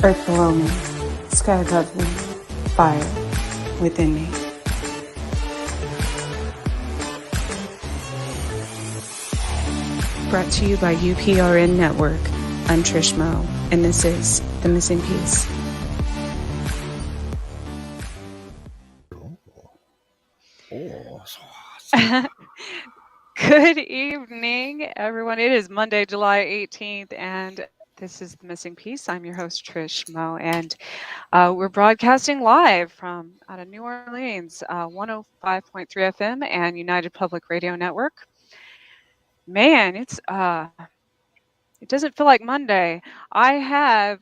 Earth below me, sky above me, fire within me. Brought to you by UPRN Network. I'm Trish Mo, and this is The Missing Piece. Good evening, everyone. It is Monday, July 18th, and this is The Missing Piece. I'm your host, Trish Mo, and we're broadcasting live from out of New Orleans, 105.3 FM and United Public Radio Network. Man, it doesn't feel like Monday. I have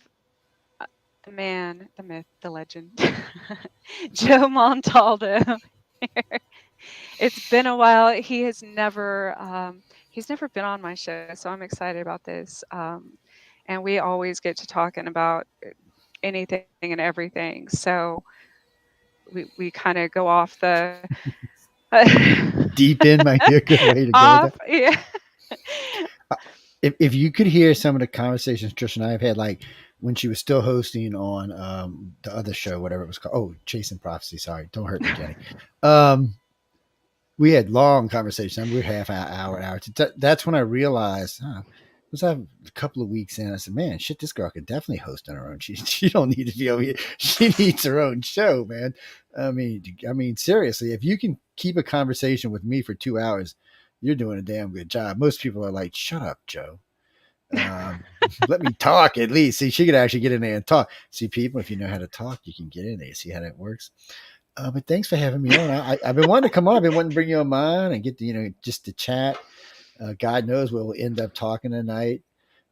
the man, the myth, the legend, Joe Montaldo here. It's been a while. He's never been on my show, so I'm excited about this. And we always get to talking about anything and everything. So we kind of go off the deep in might be a good way to go with that. Yeah. If you could hear some of the conversations Trish and I have had, like when she was still hosting on the other show, whatever it was called. Oh, Chasing Prophecy. Sorry, don't hurt me, Jenny. We had long conversations. We were half an hour, an hour. That's when I realized, was a couple of weeks in. I said, man, shit, this girl could definitely host on her own. She don't need to be over here. She needs her own show, man. I mean, seriously, if you can keep a conversation with me for 2 hours, you're doing a damn good job. Most people are like, shut up, Joe. Let me talk at least. See, she could actually get in there and talk. See, people, if you know how to talk, you can get in there. See how that works. But thanks for having me on. I've been wanting to come on. I've been wanting to bring you on mine and get to, just to chat. God knows where we'll end up talking tonight.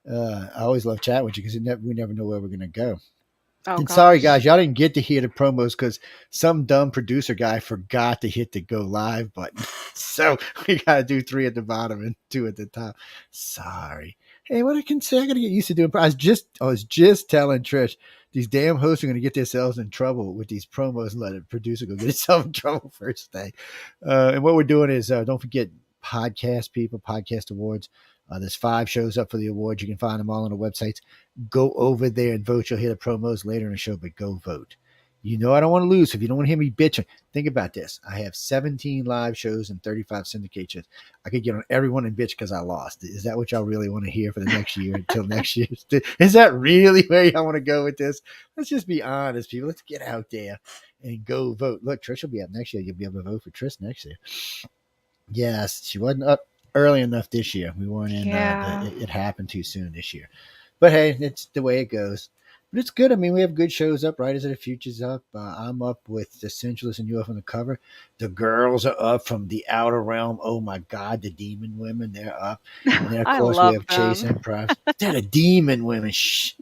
I always love chatting with you because we never know where we're going to go. Oh, and sorry, guys, y'all didn't get to hear the promos because some dumb producer guy forgot to hit the go live button. So we got to do 3 at the bottom and 2 at the top. Sorry. Hey, what I can say, I got to get used to doing. I was just telling Trish, these damn hosts are going to get themselves in trouble with these promos and let a producer go get himself in trouble first thing. And what we're doing is, don't forget podcast awards. There's 5 shows up for the awards. You can find them all on the websites. Go over there and vote. You'll hear the promos later in the show, but go vote. You know I don't want to lose. If you don't want to hear me bitching, think about this. I have 17 live shows and 35 syndicate shows. I could get on everyone and bitch because I lost. Is that what y'all really want to hear for the next year until next year? Is that really where y'all want to go with this? Let's just be honest, people. Let's get out there and go vote. Look, Trish will be up next year. You'll be able to vote for Trish next year. Yes, she wasn't up early enough this year. We weren't in. It happened too soon this year. But hey, it's the way it goes. But it's good. I mean, we have good shows up. Writers of the Future's up. I'm up with The Sensualist and UFO on the cover. The girls are up from the Outer Realm. Oh my God, the demon women, they're up. And then, of course, we have Chasing Prophecy. They're the demon women. Shh.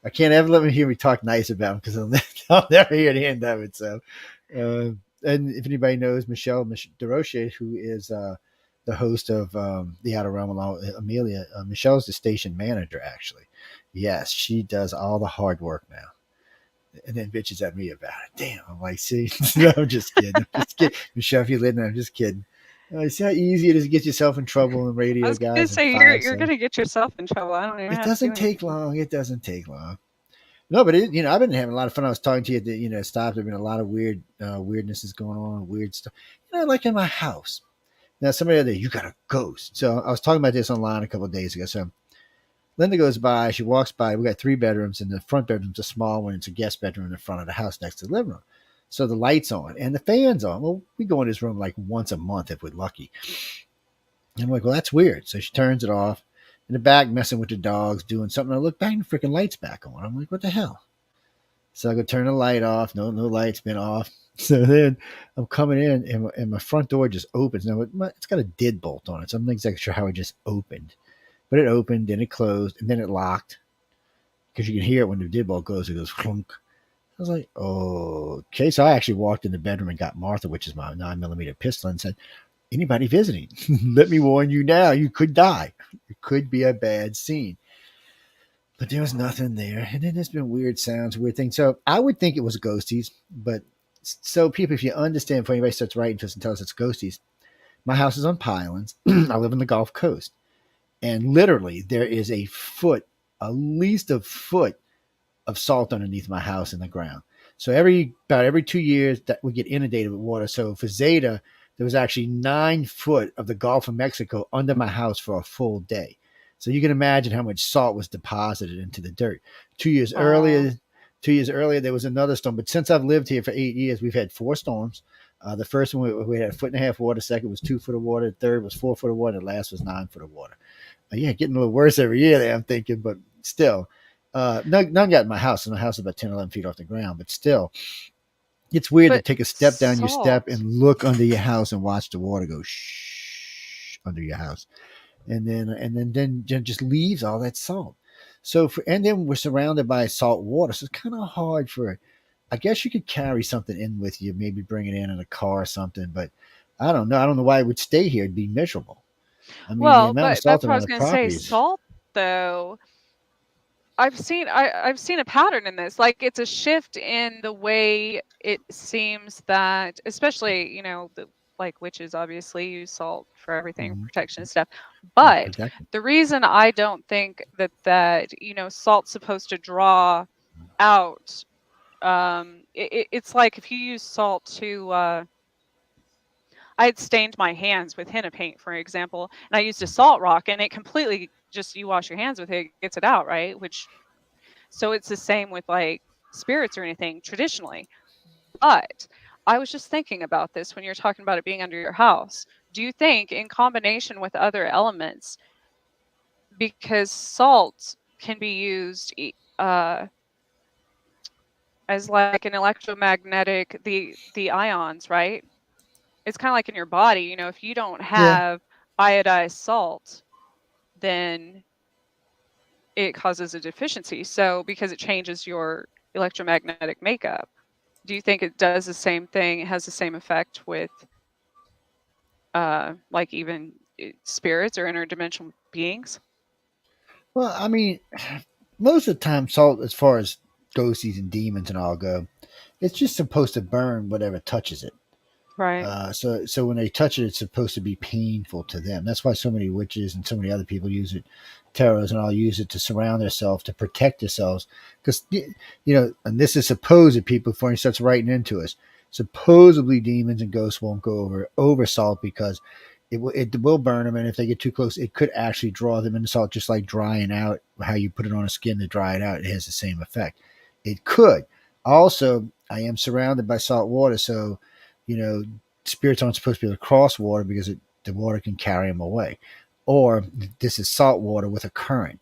I can't ever let me hear me talk nice about them because I'll never hear the end of it. So, and if anybody knows Michelle DeRoche, who is the host of the Outer Realm along with Amelia, Michelle's the station manager, actually. Yes, she does all the hard work now. And then bitches at me about it. Damn, I'm like, see, no, I'm just kidding. Michelle, if you live there, I'm just kidding. See how easy it is to get yourself in trouble in radio, I was guys. Gonna say you're going to get yourself in trouble. I don't even. It doesn't take long. It doesn't take long. No, but I've been having a lot of fun. I was talking to you that stopped. There've been a lot of weirdnesses going on, weird stuff. Like in my house. Now, somebody other, you got a ghost. So I was talking about this online a couple of days ago. So Linda goes by, she walks by. We got 3 bedrooms, and the front bedroom's a small one. It's a guest bedroom in the front of the house next to the living room. So the light's on and the fan's on. Well, we go in this room like once a month if we're lucky. And I'm like, well, that's weird. So she turns it off. In the back, messing with the dogs, doing something. I look back and the freaking light's back on. I'm like, what the hell? So I go turn the light off. No light's been off. So then I'm coming in and my front door just opens. Now it's got a deadbolt on it. So I'm not exactly sure how it just opened. But it opened, then it closed, and then it locked. Because you can hear it when the deadbolt goes. It goes clunk. I was like, oh, okay. So I actually walked in the bedroom and got Martha, which is my 9mm pistol, and said, anybody visiting, let me warn you now, you could die. It could be a bad scene. But there was nothing there. And then there's been weird sounds, weird things. So I would think it was ghosties. But so people, if you understand, before anybody starts writing to us and tells us it's ghosties, my house is on Pylands. I live on the Gulf Coast. And literally there is at least a foot of salt underneath my house in the ground. So about every 2 years that we get inundated with water. So for Zeta, there was actually 9 foot of the Gulf of Mexico under my house for a full day. So you can imagine how much salt was deposited into the dirt. 2 years Wow. earlier, 2 years earlier, there was another storm. But since I've lived here for 8 years, we've had 4 storms. The first one we had a foot and a half water. The second was 2 foot of water. The third was 4 foot of water. The last was 9 foot of water. Yeah, getting a little worse every year there, I'm thinking, but still. None got in my house, and my house is about 10, 11 feet off the ground, but still, it's weird to But take a step down your step salt. and look under your house and watch the water go shh under your house. And then just leaves all that salt. And then we're surrounded by salt water, so it's kind of hard for. I guess you could carry something in with you, maybe bring it in a car or something, but I don't know. I don't know why it would stay here. It'd be miserable. I mean, the Well, amount of but salt that's what I around was the going to say. properties. Salt, though, I've seen a pattern in this. Like it's a shift in the way it seems that, especially like witches obviously use salt for everything, Mhm. protection and stuff. But Protected. the reason I don't think that salt's supposed to draw out, it's like if you use salt to I had stained my hands with henna paint, for example, and I used a salt rock, and it completely just you wash your hands with it, it gets it out, right? Which so it's the same with like spirits or anything traditionally. But I was just thinking about this when you're talking about it being under your house. Do you think, in combination with other elements, because salt can be used as like an electromagnetic, the ions, right? It's kind of like in your body. If you don't Yeah. have iodized salt, then it causes a deficiency. So because it changes your electromagnetic makeup. Do you think it does the same thing, it has the same effect with like even spirits or interdimensional beings? Well, I mean, most of the time, salt, as far as ghosties and demons and all go, it's just supposed to burn whatever touches it. Right. So when they touch it, it's supposed to be painful to them. That's why so many witches and so many other people use it, tarots and all use it to surround themselves, to protect themselves. Because and this is supposed people before he starts writing into us. Supposedly, demons and ghosts won't go over salt because it will burn them, and if they get too close, it could actually draw them into salt, just like drying out. How you put it on a skin to dry it out, it has the same effect. It could. Also, I am surrounded by salt water, so you know spirits aren't supposed to be able to cross water because the water can carry them away. Or this is salt water with a current.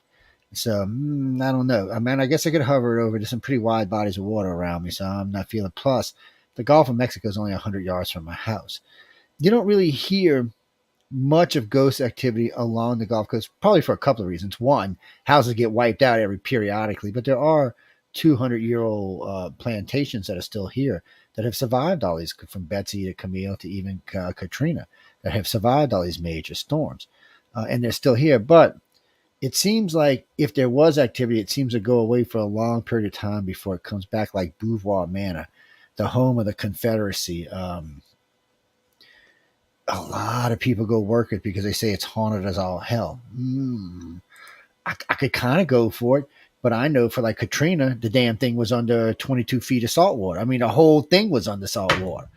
So I don't know. I mean, I guess I could hover it over. There's some pretty wide bodies of water around me, so I'm not feeling. Plus, the Gulf of Mexico is only 100 yards from my house. You don't really hear much of ghost activity along the Gulf Coast, probably for a couple of reasons. One, houses get wiped out every periodically, but there are 200-year-old plantations that are still here that have survived all these, from Betsy to Camille to even Katrina, that have survived all these major storms. And they're still here. But it seems like if there was activity, it seems to go away for a long period of time before it comes back, like Beauvoir Manor, the home of the Confederacy. A lot of people go work it because they say it's haunted as all hell. I could kind of go for it, but I know for like Katrina, the damn thing was under 22 feet of salt water. I mean, the whole thing was under salt water.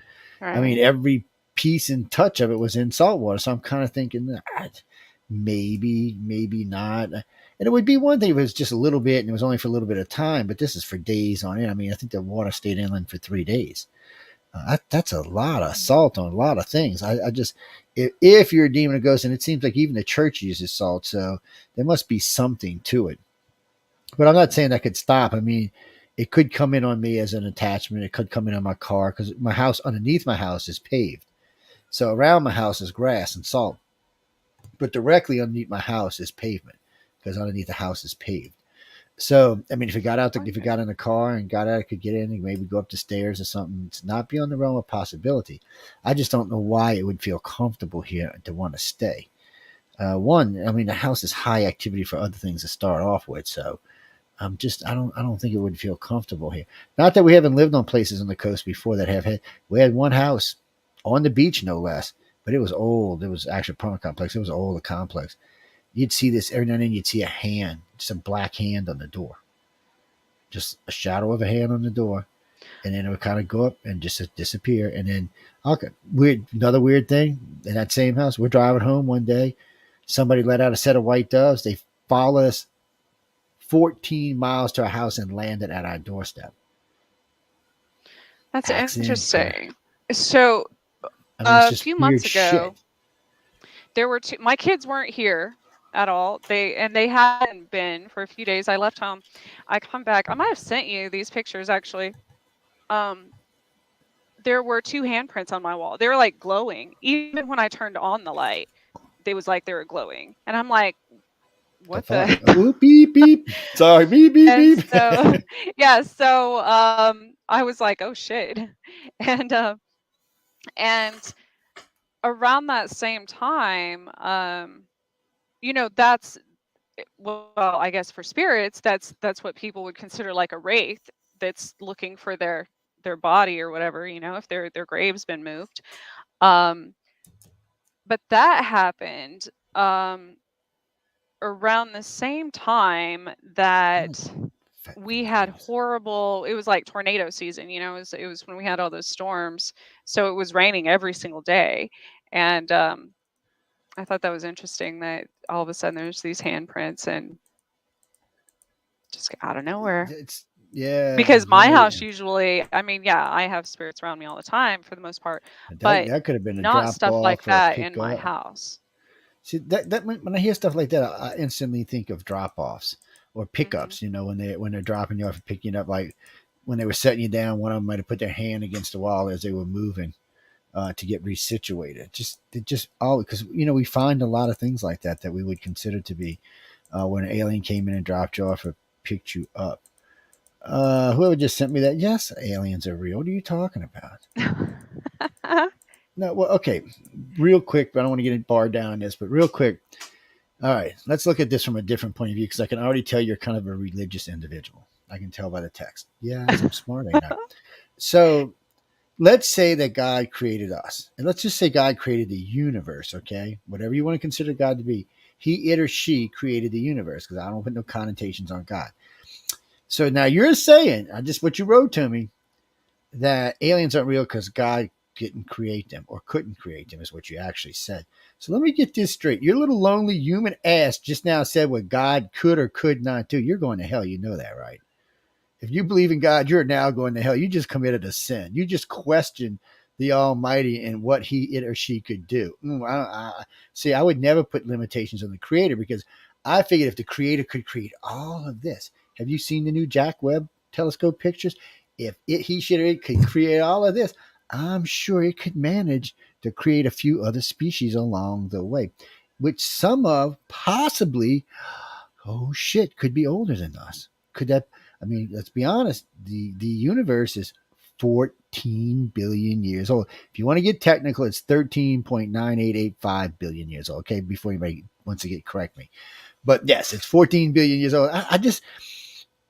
I mean, Right. every piece and touch of it was in salt water. So I'm kind of thinking that maybe, maybe not. And it would be one thing if it was just a little bit and it was only for a little bit of time, but this is for days on end. I mean, I think the water stayed inland for 3 days. That's a lot of Mm. salt on a lot of things. I just, if you're a demon or ghost, and it seems like even the church uses salt, so there must be something to it. But I'm not saying that could stop. I mean, it could come in on me as an attachment. It could come in on my car because my house, underneath my house, is paved. So around my house is grass and salt, but directly underneath my house is pavement because underneath the house is paved. So, I mean, if it Okay. got in the car and got out, it could get in and maybe go up the stairs or something. It's not beyond the realm of possibility. I just don't know why it would feel comfortable here to want to stay. One, I mean, the house is high activity for other things to start off with, so I don't think it would feel comfortable here. Not that we haven't lived on places on the coast before that have had. We had one house on the beach, no less, but it was old. It was actually a apartment complex. It was an older complex. You'd see this every now and then. You'd see a hand, just a black hand on the door. just a shadow of a hand on the door, and then it would kind of go up and just disappear. And then, okay, weird. Another weird thing in that same house. We're driving home one day. Somebody let out a set of white doves. They followed us 14 miles to our house and landed at our doorstep. That's Accident. Per, interesting. So I mean, it's a just few weird months shit. ago, there were two. My kids weren't here at all. They hadn't been for a few days. I left home. I come back. I might have sent you these pictures actually. Um, there were two handprints on my wall. They were like glowing. Even when I turned on the light, they was like they were glowing. And I'm like, The what fuck? the Oh, beep beep. Sorry, beep beep and beep. so yeah, so I was like, oh shit. And and around that same time, that's well, I guess for spirits, that's what people would consider like a wraith that's looking for their body or whatever, if their grave's been moved. Um, but that happened around the same time Oh, that fat we had fingernails. horrible, it was like tornado season, it was when we had all those storms. So it was raining every single day. And I thought that was interesting that all of a sudden there's these handprints and just out of nowhere. It's yeah, Because my yeah. house usually, I mean, yeah, I have spirits around me all the time for the most part, That but that could have been a not drop stuff like off or a that in pick my up. house. See that when I hear stuff like that, I instantly think of drop offs or Hmm. pickups. You know, when they're dropping you off and picking you up, like when they were setting you down, one of them might have put their hand against the wall as they were moving to get resituated. Just all because we find a lot of things like that we would consider to be when an alien came in and dropped you off or picked you up. Whoever just sent me that, yes, aliens are real. What are you talking about? No, well, okay, real quick, but I don't want to get barred down on this, but real quick. All right, let's look at this from a different point of view because I can already tell you're kind of a religious individual. I can tell by the text. Yes, I'm smart, ain't I? So let's say that God created us, and let's just say God created the universe. Okay, whatever you want to consider God to be, He, it, or she created the universe because I don't put no connotations on God. So now you're saying, I just what you wrote to me, that aliens aren't real because God didn't create them or couldn't create them, is what you actually said. So let me get this straight. Your little lonely human ass just now said what God could or could not do. You're going to hell. You know that, right? If you believe in God, you're now going to hell. You just committed a sin. You just questioned the Almighty and what He, it, or she could do. See, I would never put limitations on the Creator because I figured if the Creator could create all of this, have you seen the new Jack Webb telescope pictures? If it, he, she, or it could create all of this, I'm sure it could manage to create a few other species along the way, which some of possibly, oh shit, could be older than us. Could that? I mean, let's be honest. The universe is 14 billion years old. If you want to get technical, it's 13.9885 billion years old. Okay, before anybody wants to correct me, but yes, it's 14 billion years old.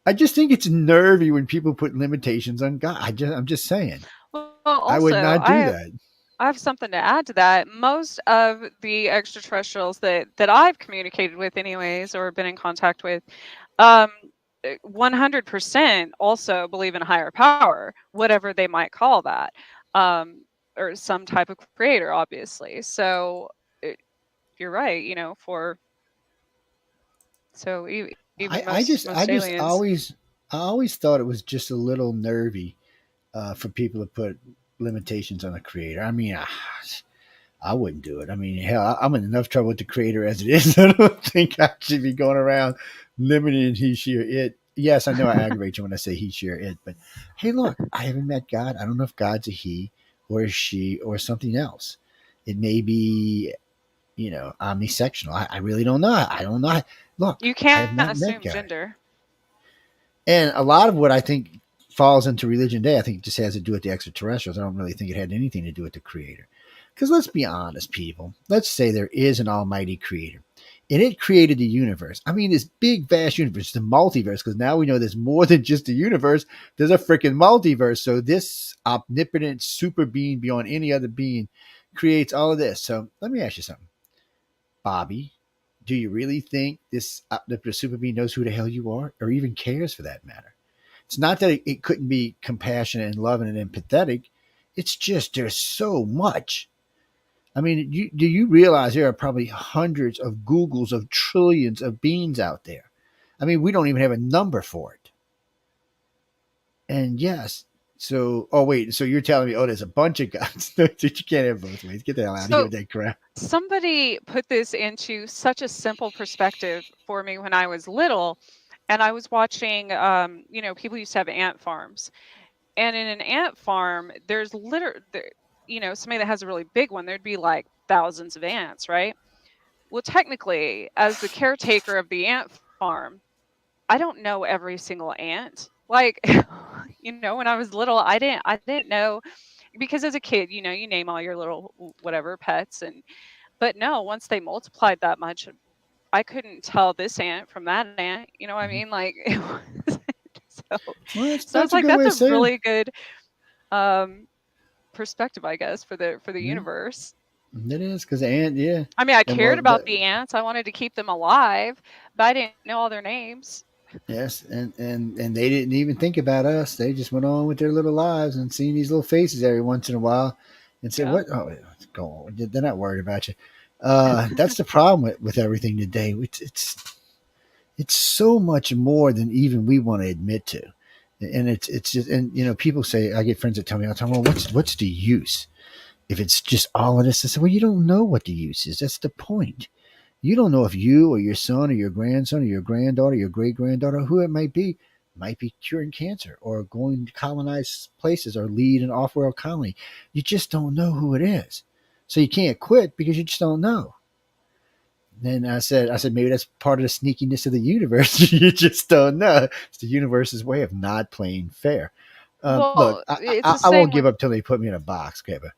I just think it's nervy when people put limitations on God. I'm just saying. Well, I would also, not do that. I have something to add to that. Most of the extraterrestrials that I've communicated with, anyways, or been in contact with, um, 100% also believe in a higher power, whatever they might call that, um, or some type of creator, obviously. So you're right. For so even I, I most just I most just aliens. always I always thought it was just a little nervy for people to put limitations on the creator. I mean, I wouldn't do it. I mean, hell, I'm in enough trouble with the creator as it is. I don't think I should be going around limiting he, she, or it. Yes, I know I aggravate you when I say he, she, or it, but hey, look, I haven't met God. I don't know if God's a he or a she or something else. It may be, omnisectional. I really don't know. I don't know. Look, You I have can't not met assume God. gender. And a lot of what I think falls into religion today, I think it just has to do with the extraterrestrials. I don't really think it had anything to do with the creator. Because let's be honest, people. Let's say there is an almighty creator. And it created the universe. I mean, this big, vast universe, the multiverse, because now we know there's more than just a universe. There's a freaking multiverse. So this omnipotent super being beyond any other being creates all of this. So let me ask you something. Bobby, do you really think this omnipotent super being knows who the hell you are or even cares for that matter? It's not that it couldn't be compassionate and loving and empathetic. It's just there's so much. I mean, do you realize there are probably hundreds of Googles of trillions of beings out there? I mean, we don't even have a number for it. And yes, so oh wait, so you're telling me oh there's a bunch of guns that you can't have both ways. Get the hell out of here So with that crap. somebody put this into such a simple perspective for me when I was little, and I was watching, people used to have ant farms, and in an ant farm, there's somebody that has a really big one, there'd be like thousands of ants, right? Well, technically, as the caretaker of the ant farm, I don't know every single ant. Like, when I was little, I didn't know, because as a kid, you name all your little whatever pets, but no, once they multiplied that much, I couldn't tell this ant from that ant. You know what I mean? Mhm. Like, it was so. Well, So it's that's a like good that's way of a saying it. really good um perspective, I guess, for the Yeah, universe. it is because ant, yeah, I mean, I and cared well, about the ants. I wanted to keep them alive, but I didn't know all their names. yes, and they didn't even think about us. They just went on with their little lives and seeing these little faces every once in a while, and said, Yeah. "What? Oh, go on. They're not worried about you." That's the problem with everything today. It's so much more than even we want to admit to, and it's just and people say I get friends that tell me all the time, "Well, what's the use if it's just all of this?" I say, "Well, you don't know what the use is. That's the point." You don't know if you or your son or your grandson or your granddaughter, your great granddaughter, who it might be curing cancer or going to colonize places or lead an off world colony. You just don't know who it is. So you can't quit because you just don't know. Then I said, maybe that's part of the sneakiness of the universe. You just don't know. It's the universe's way of not playing fair. Look, Well, it's the I same won't with give up till they put me in a box, okay? But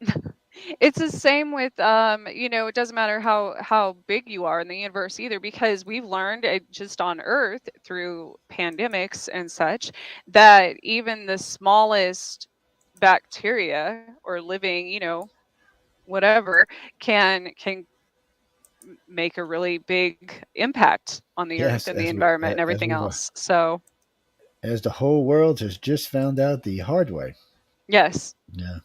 it's the same with it doesn't matter how big you are in the universe either, because we've learned just on Earth through pandemics and such that even the smallest bacteria or living, whatever can make a really big impact on the Earth yes, and the environment and as everything we've else. So, as the whole world has just found out the hard way. yes. Yeah.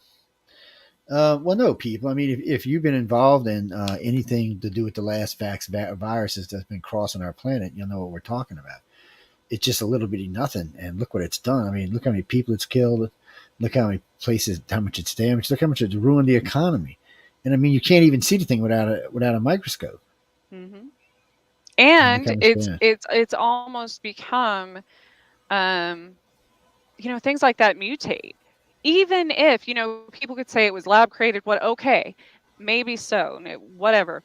Well, no, people. I mean, if you've been involved in anything to do with the last viruses that's been crossing our planet, you'll know what we're talking about. It's just a little bitty nothing, and look what it's done. I mean, look how many people it's killed. Look how many places, how much it's damaged. Look how much it's ruined the economy. And I mean, you can't even see the thing without a microscope. Hmm. And look And how much it's damage. it's it's almost become um things like that mutate. Even if, people could say it was lab created, what, okay, maybe so, whatever.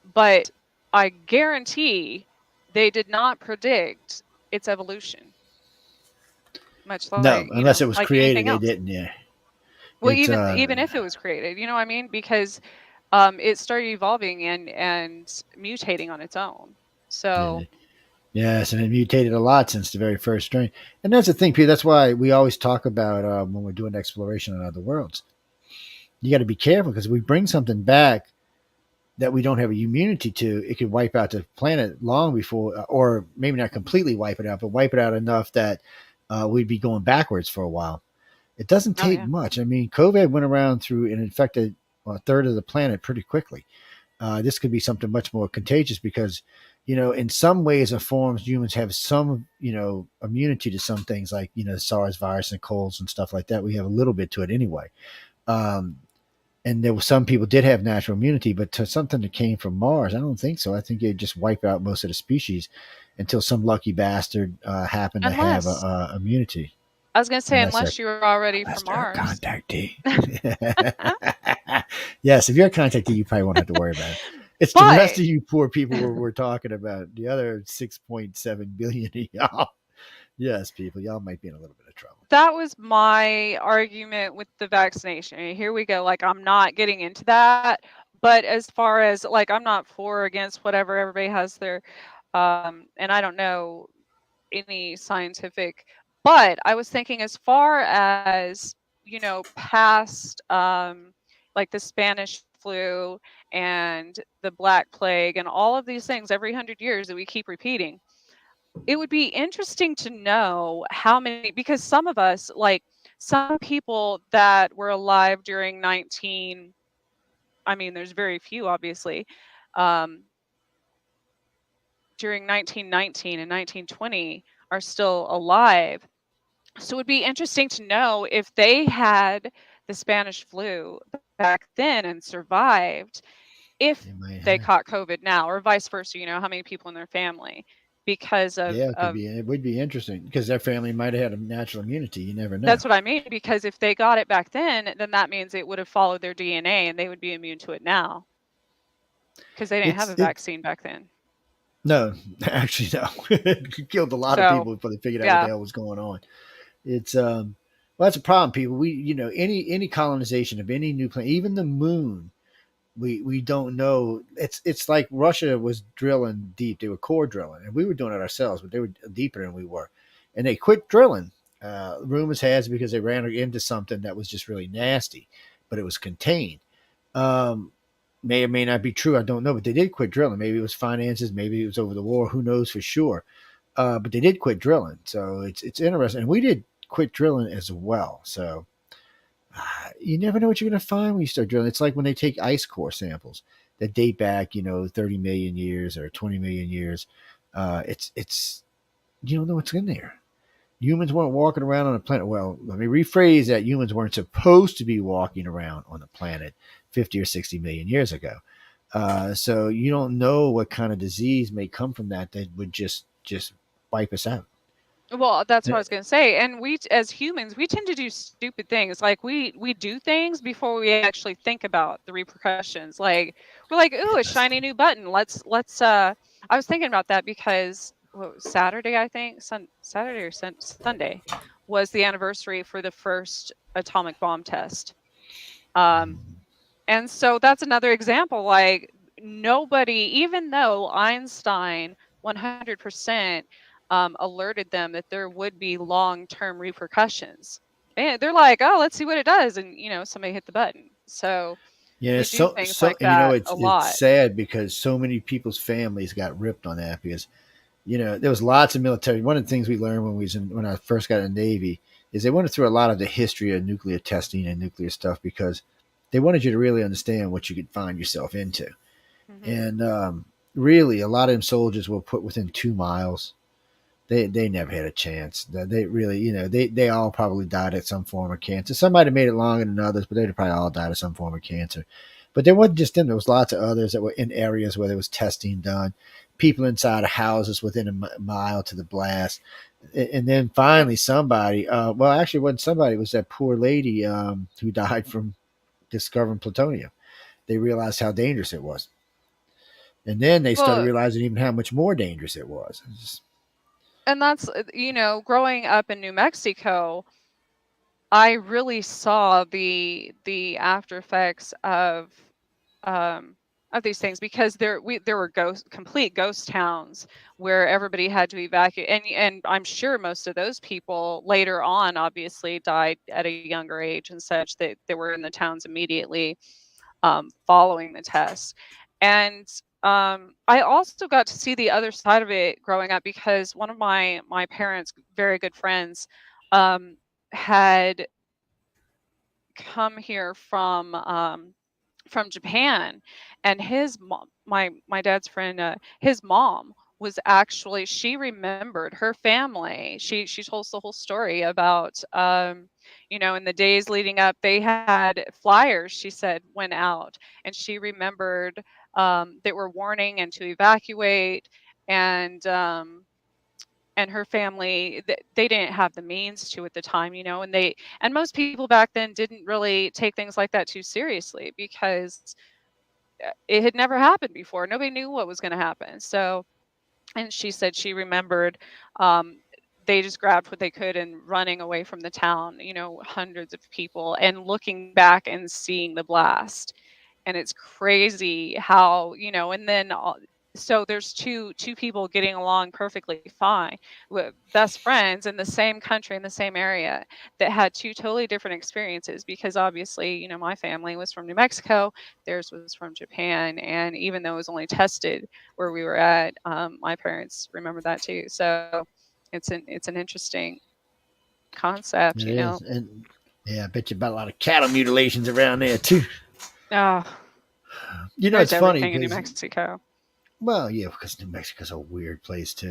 But I guarantee they did not predict its evolution, much No, like, unless it was like created, anything they else. didn't. Yeah, Well, it's even if it was created, you know what I mean? Because it started evolving and mutating on its own. So, it, yes, and it mutated a lot since the very first strain. And that's the thing, Peter. That's why we always talk about when we're doing exploration on other worlds. You got to be careful because if we bring something back that we don't have a immunity to, it could wipe out the planet long before, or maybe not completely wipe it out, but wipe it out enough that we'd be going backwards for a while. It doesn't oh take yeah, much. I mean, COVID went around through and infected a third of the planet pretty quickly. This could be something much more contagious because, in some ways or forms, humans have some, immunity to some things like, SARS virus and colds and stuff like that. We have a little bit to it anyway. Um, and there were some people did have natural immunity, but to something that came from Mars, I don't think so. I think it'd just wipe out most of the species until some lucky bastard happened to have unless immunity. I was gonna say, Unless they're unless you were already unless from they're a Mars. contactee. Yes, if you're a contactee, you probably won't have to worry about it. It's the rest But of you poor people we're talking about. The other 6.7 billion of y'all. Yes, people, y'all might be in a little bit of trouble. that was my argument with the vaccination. And here we go. Like, I'm not getting into that. But as far as, like, I'm not for or against whatever, everybody has their, and I don't know any scientific, but I was thinking as far as, past, like the Spanish flu and the Black Plague and all of these things every 100 years that we keep repeating. it would be interesting to know how many, because some of us, like some people that were alive during 19, I mean, there's very few, obviously, um, during 1919 and 1920 are still alive. So it would be interesting to know if they had the Spanish flu back then and survived, if They might they have. caught COVID now, or vice versa, how many people in their family, because Yeah, it could of be. It would be interesting because their family might have had a natural immunity. You never know. that's what I mean. Because if they got it back then that means it would have followed their DNA and they would be immune to it now because they didn't have It's a it. vaccine back then. No, actually, no. It killed a lot of So, people before they figured out what the yeah. hell was going on. It's well, that's a problem, people. We, any colonization of any new planet, even the moon, we don't know. It's like Russia was drilling deep. They were core drilling, and we were doing it ourselves, but they were deeper than we were, and they quit drilling. Rumors has it because they ran into something that was just really nasty, but it was contained. Um, may or may not be true. I don't know, but they did quit drilling. Maybe it was finances. Maybe it was over the war. Who knows for sure? But they did quit drilling, so it's interesting. And we did quit drilling as well. So you never know what you're going to find when you start drilling. It's like when they take ice core samples that date back, 30 million years or 20 million years. It's you don't know what's in there. Humans weren't walking around on the planet. Well, let me rephrase that. Humans weren't supposed to be walking around on the planet 50 or 60 million years ago. So you don't know what kind of disease may come from that would just wipe us out. Well, that's Uh, what I was gonna say, and as humans, we tend to do stupid things, like, we do things before we actually think about the repercussions, like, we're like, "Ooh, a Yes. shiny new button, I was thinking about that because, what was Saturday, I think? Saturday or Sunday was the anniversary for the first atomic bomb test, um, and so that's another example, like, nobody, even though Einstein 100% alerted them that there would be long-term repercussions. And they're like, "Oh, let's see what it does," and somebody hit the button. So Yeah, we do so things so like and you know that it's a it's lot. sad because so many people's families got ripped on that because there was lots of military. One of the things we learned when I first got in the Navy is they went through a lot of the history of nuclear testing and nuclear stuff because they wanted you to really understand what you could find yourself into. Hmm. And really, a lot of them soldiers were put within 2 miles. They never had a chance. They really, they all probably died at some form of cancer. Some might have made it longer than others, but they'd probably all died of some form of cancer. But there wasn't just them. There was lots of others that were in areas where there was testing done. People inside of houses within a mile to the blast. And then finally, somebody. Well, actually, it wasn't somebody. It was that poor lady who died from discovering plutonium. They realized how dangerous it was, and then they started Well, realizing even how much more dangerous it was. and that's growing up in New Mexico, I really saw the after effects um, of these things because there were complete ghost towns where everybody had to evacuate, and I'm sure most of those people later on obviously died at a younger age and such that they were in the towns immediately following the test. And I also got to see the other side of it growing up because one of my parents' very good friends had come here from Japan, and his mom, my dad's friend, his mom was actually, she remembered her family. She told us the whole story about in the days leading up, they had flyers. She said went out, and she remembered that were warning and to evacuate, and her family, they didn't have the means to at the time, and most people back then didn't really take things like that too seriously because it had never happened before. Nobody knew what was going to happen. So, and she said she remembered um, they just grabbed what they could and running away from the town, hundreds of people, and looking back and seeing the blast. And it's crazy how, and then so there's two people getting along perfectly fine, with best friends in the same country in the same area, that had two totally different experiences, because obviously, my family was from New Mexico, theirs was from Japan, and even though it was only tested where we were at, my parents remember that too. So it's an interesting concept, It is, and yeah, I bet you about a lot of cattle mutilations around there too. Oh, It's there's funny everything in New because, Mexico. well, yeah, because New Mexico's a weird place too.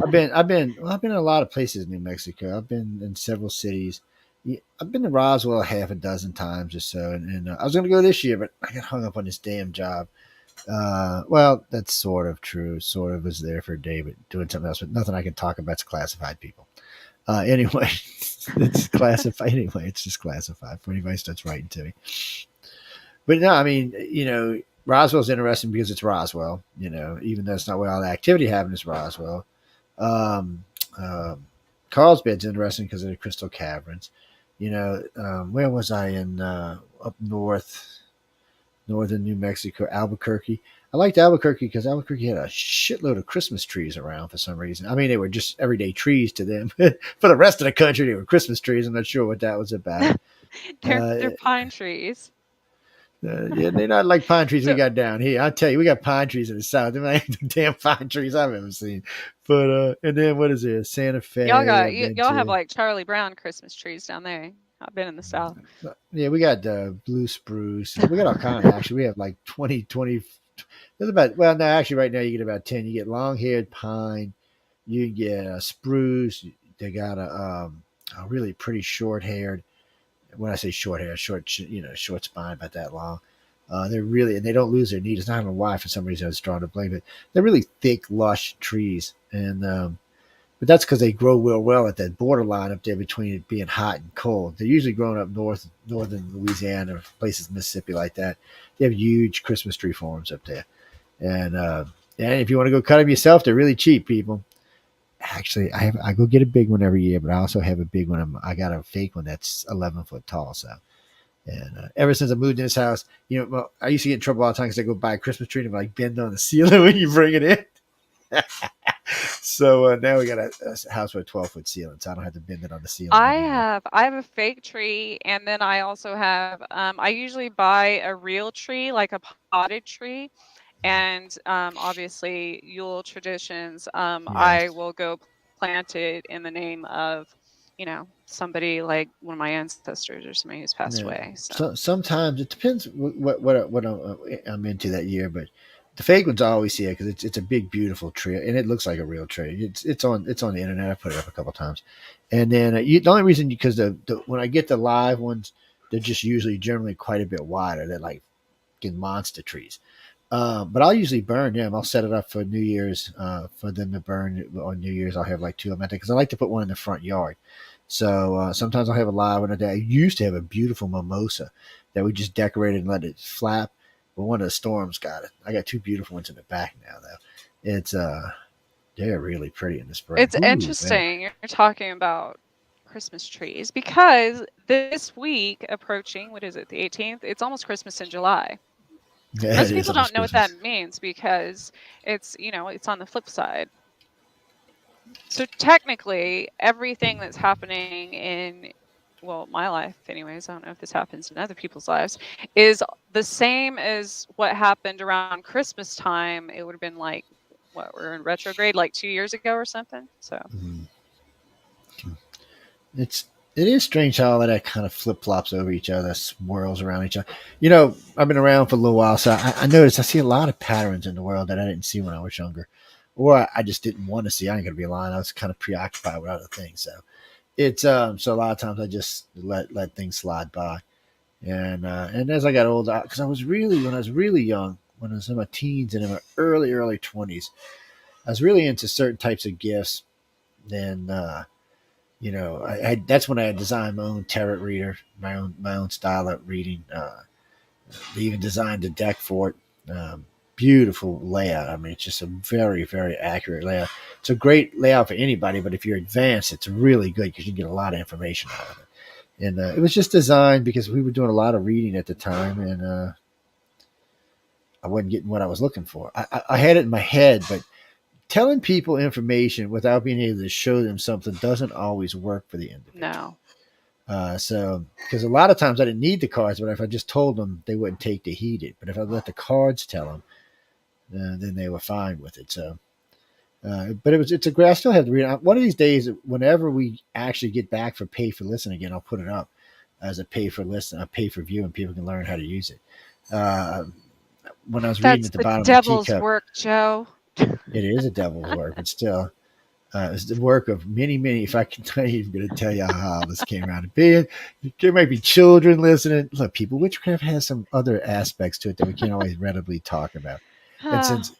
I've been in a lot of places in New Mexico. I've been in several cities. Yeah, I've been to Roswell half a dozen times or so, and I was going to go this year, but I got hung up on this damn job. Well, that's sort of true. Sort of was there for a day, but doing something else. But nothing I can talk about. It's classified, people. Anyway, it's classified. Anyway, it's just classified for anybody who starts writing to me. But no, I mean, Roswell's interesting because it's Roswell. Even though it's not where all the activity happened, it's Roswell. Um, um, Carlsbad's interesting because of the crystal caverns. Where was I in up north, northern New Mexico, Albuquerque? I liked Albuquerque because Albuquerque had a shitload of Christmas trees around for some reason. I mean, they were just everyday trees to them. For the rest of the country, they were Christmas trees. I'm not sure what that was about. They're Uh, pine trees. yeah, they're not like pine trees we So got down here. I tell you, we got pine trees in the south. They ain't the damn pine trees I've ever seen. But and then what is it? Santa Fe. I've been y'all have to. like Charlie Brown Christmas trees down there. I've been in the South. Yeah, we got blue spruce. We got all kind of actually. We have like 20. There's about, well, no, actually, right now you get about 10. You get long haired pine. You can get spruce. They got a really pretty short haired. When I say short hair, short spine, about that long. They're really, and they don't lose their needles. I don't know why. For some reason, I was drawn to blame it. They're really thick, lush trees, and but that's because they grow real well at that borderline up there between it being hot and cold. They're usually growing up northern Louisiana, places Mississippi like that. They have huge Christmas tree farms up there, and if you want to go cut them yourself, they're really cheap, people. Actually, I go get a big one every year, but I also have a big one. I got a fake one that's 11 foot tall. So, and ever since I moved in this house, well, I used to get in trouble all the time because I go buy a Christmas tree and like bend on the ceiling when you bring it in. So now we got a house with a 12-foot ceiling, so I don't have to bend it on the ceiling anymore. I have a fake tree, and then I also have I usually buy a real tree, like a potted tree, and obviously Yule traditions. I Yes. will go plant it in the name of, somebody like one of my ancestors or somebody who's passed Yeah. away. So So sometimes it depends what I'm into that year, but the fake ones I always see it because it's a big beautiful tree and it looks like a real tree. It's on the internet. I put it up a couple times, and then the only reason because the when I get the live ones, they're just usually generally quite a bit wider. They're like monster trees. But I'll usually burn them. I'll set it up for New Year's for them to burn on New Year's. I'll have like two of them because I like to put one in the front yard. So sometimes I'll have a live one a day. I used to have a beautiful mimosa that we just decorated and let it flap. But one of the storms got it. I got two beautiful ones in the back now though. It's they're really pretty in the spring. it's Ooh, man. interesting you're talking about Christmas trees, because this week approaching, what is it, the 18th? It's almost Christmas in July. Yeah, it Most is people don't almost know what that Christmas. means because it's on the flip side. So technically, everything that's happening in, well, my life, anyways, I don't know if this happens in other people's lives, is the same as what happened around Christmas time. It would have been like, what, we're in retrograde like 2 years ago or something. So Mhm. It's it is strange how all of that kind of flip flops over each other, swirls around each other. I've been around for a little while, so I noticed I see a lot of patterns in the world that I didn't see when I was younger, or I just didn't want to see. I ain't gonna be lying. I was kind of preoccupied with other things, so it's so a lot of times I just let things slide by, and as I got older, because I was really when I was really young, when I was in my teens and in my early 20s, I was really into certain types of gifts. Then that's when I designed my own tarot reader, my own style of reading. They even designed a deck for it. Beautiful layout. I mean, it's just a very, very accurate layout. It's a great layout for anybody, but if you're advanced, it's really good because you get a lot of information out of it. And it was just designed because we were doing a lot of reading at the time, and I wasn't getting what I was looking for. I had it in my head, but telling people information without being able to show them something doesn't always work for the individual. No. So, because a lot of times I didn't need the cards, but if I just told them, they wouldn't take to heed it. But if I let the cards tell them, then they were fine with it. So, but it's a great. I still have to read it. One of these days, whenever we actually get back for pay for listen again, I'll put it up as a pay for listen, a pay for view, and people can learn how to use it. Uh, when I was reading That's at the the bottom of the devil's teacup, work, Joe. it is a devil's work, but still, it's the work of many, many. If I can tell you, I'm going to tell you how this came around to being. There might be children listening. Look, people, witchcraft has some other aspects to it that we can't always readily talk about. And since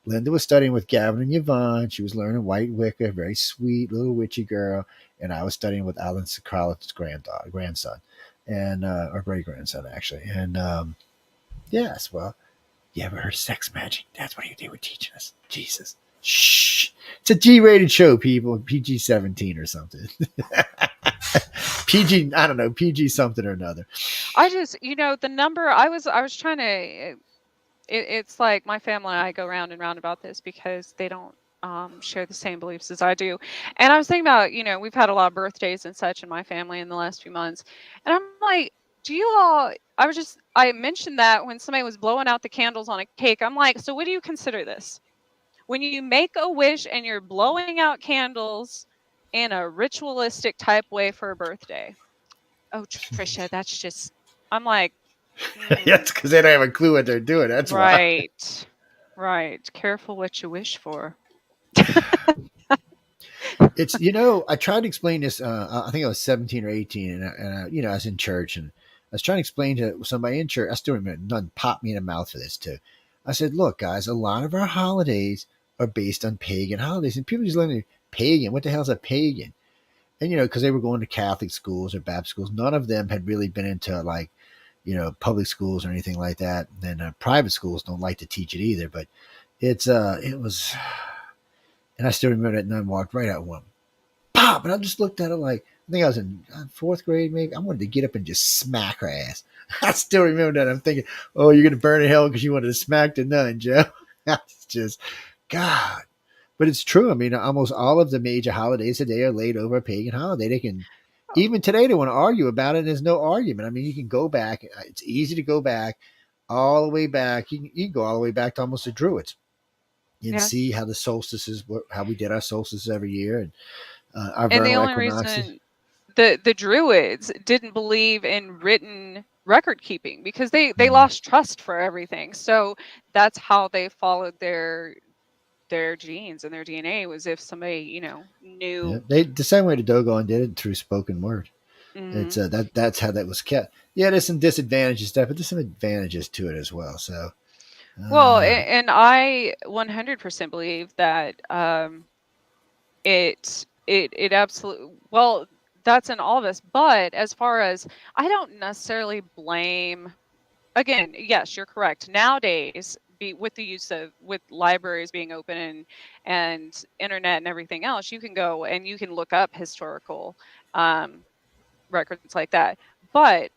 Linda was studying with Gavin and Yvonne, she was learning White Wicca, very sweet little witchy girl, and I was studying with Alan Sokralik's grandson, and or great grandson actually. And yes, well, you ever heard of sex magic? That's what they were teaching us. Jesus. Shh. It's a G-rated show, people. PG-17 or something. PG, I don't know, PG something or another. I just, the number I was trying to it's like my family and I go round and round about this because they don't share the same beliefs as I do. And I was thinking about, we've had a lot of birthdays and such in my family in the last few months. And I'm like, do you all I mentioned that when somebody was blowing out the candles on a cake. I'm like, so what do you consider this? When you make a wish and you're blowing out candles in a ritualistic type way for a birthday. Oh, Trisha, that's just I'm like, That's because they don't have a clue what they're doing. That's why. right. Right. Careful what you wish for. It's I tried to explain this. I think I was 17 or 18, and I was in church, and I was trying to explain to somebody in church. I still remember, none popped me in the mouth for this too. I said, "Look, guys, a lot of our holidays are based on pagan holidays, and people just learn pagan. What the hell's a pagan?" And because they were going to Catholic schools or Baptist schools, none of them had really been into like public schools or anything like that. And private schools don't like to teach it either. But it was, and I still remember that nun walked right out one pop, and I just looked at her like I think I was in fourth grade maybe. I wanted to get up and just smack her ass. I still remember that. I'm thinking, oh, you're gonna burn in hell because you wanted to smack the nun, Joe. That's just God. But it's true. I mean, almost all of the major holidays today are laid over a pagan holiday. They can, Oh, even today, they want to argue about it. And there's no argument. I mean, you can go back. It's easy to go back all the way back. You can go all the way back to almost the Druids and yes. see how the solstices, how we did our solstices every year, and our And the vernal only equinoxes. reason the Druids didn't believe in written record keeping because they Mm, lost trust for everything. So that's how they followed their genes and their DNA was if somebody, yeah, knew. they the same way the Dogon did it through spoken word. It's Mhm. that's how that was kept. Yeah, there's some disadvantages to that, but there's some advantages to it as well. So Well, uh, and I 100% believe that it absolutely well that's in all of us. But as far as I don't necessarily blame again, yes, you're correct. Nowadays, with the use of with libraries being open and internet and everything else, you can go and you can look up historical um, records like that. But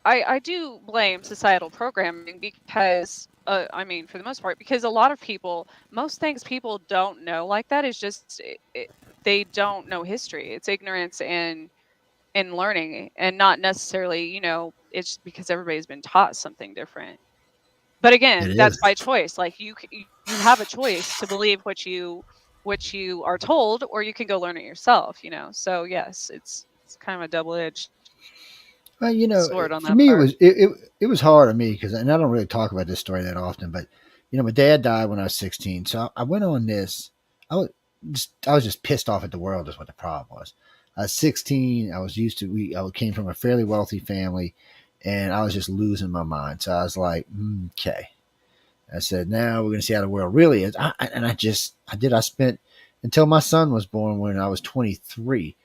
I do blame societal programming because I mean for the most part because a lot of people most things people don't know like that is just they don't know history. It's ignorance and learning and not necessarily it's because everybody's been taught something different. But it again, that's is. by choice. Like you have a choice to believe what you are told, or you can go learn it yourself. So yes, it's kind of a double-edged Well, sword on for that me, part. it was hard on me because, and I don't really talk about this story that often, but my dad died when I was 16, so I went on this. I was just pissed off at the world. Is what the problem was. I was 16. I was used to I came from a fairly wealthy family, and I was just losing my mind. So I was like, okay. I said, now we're going to see how the world really is. I spent until my son was born when I was 23.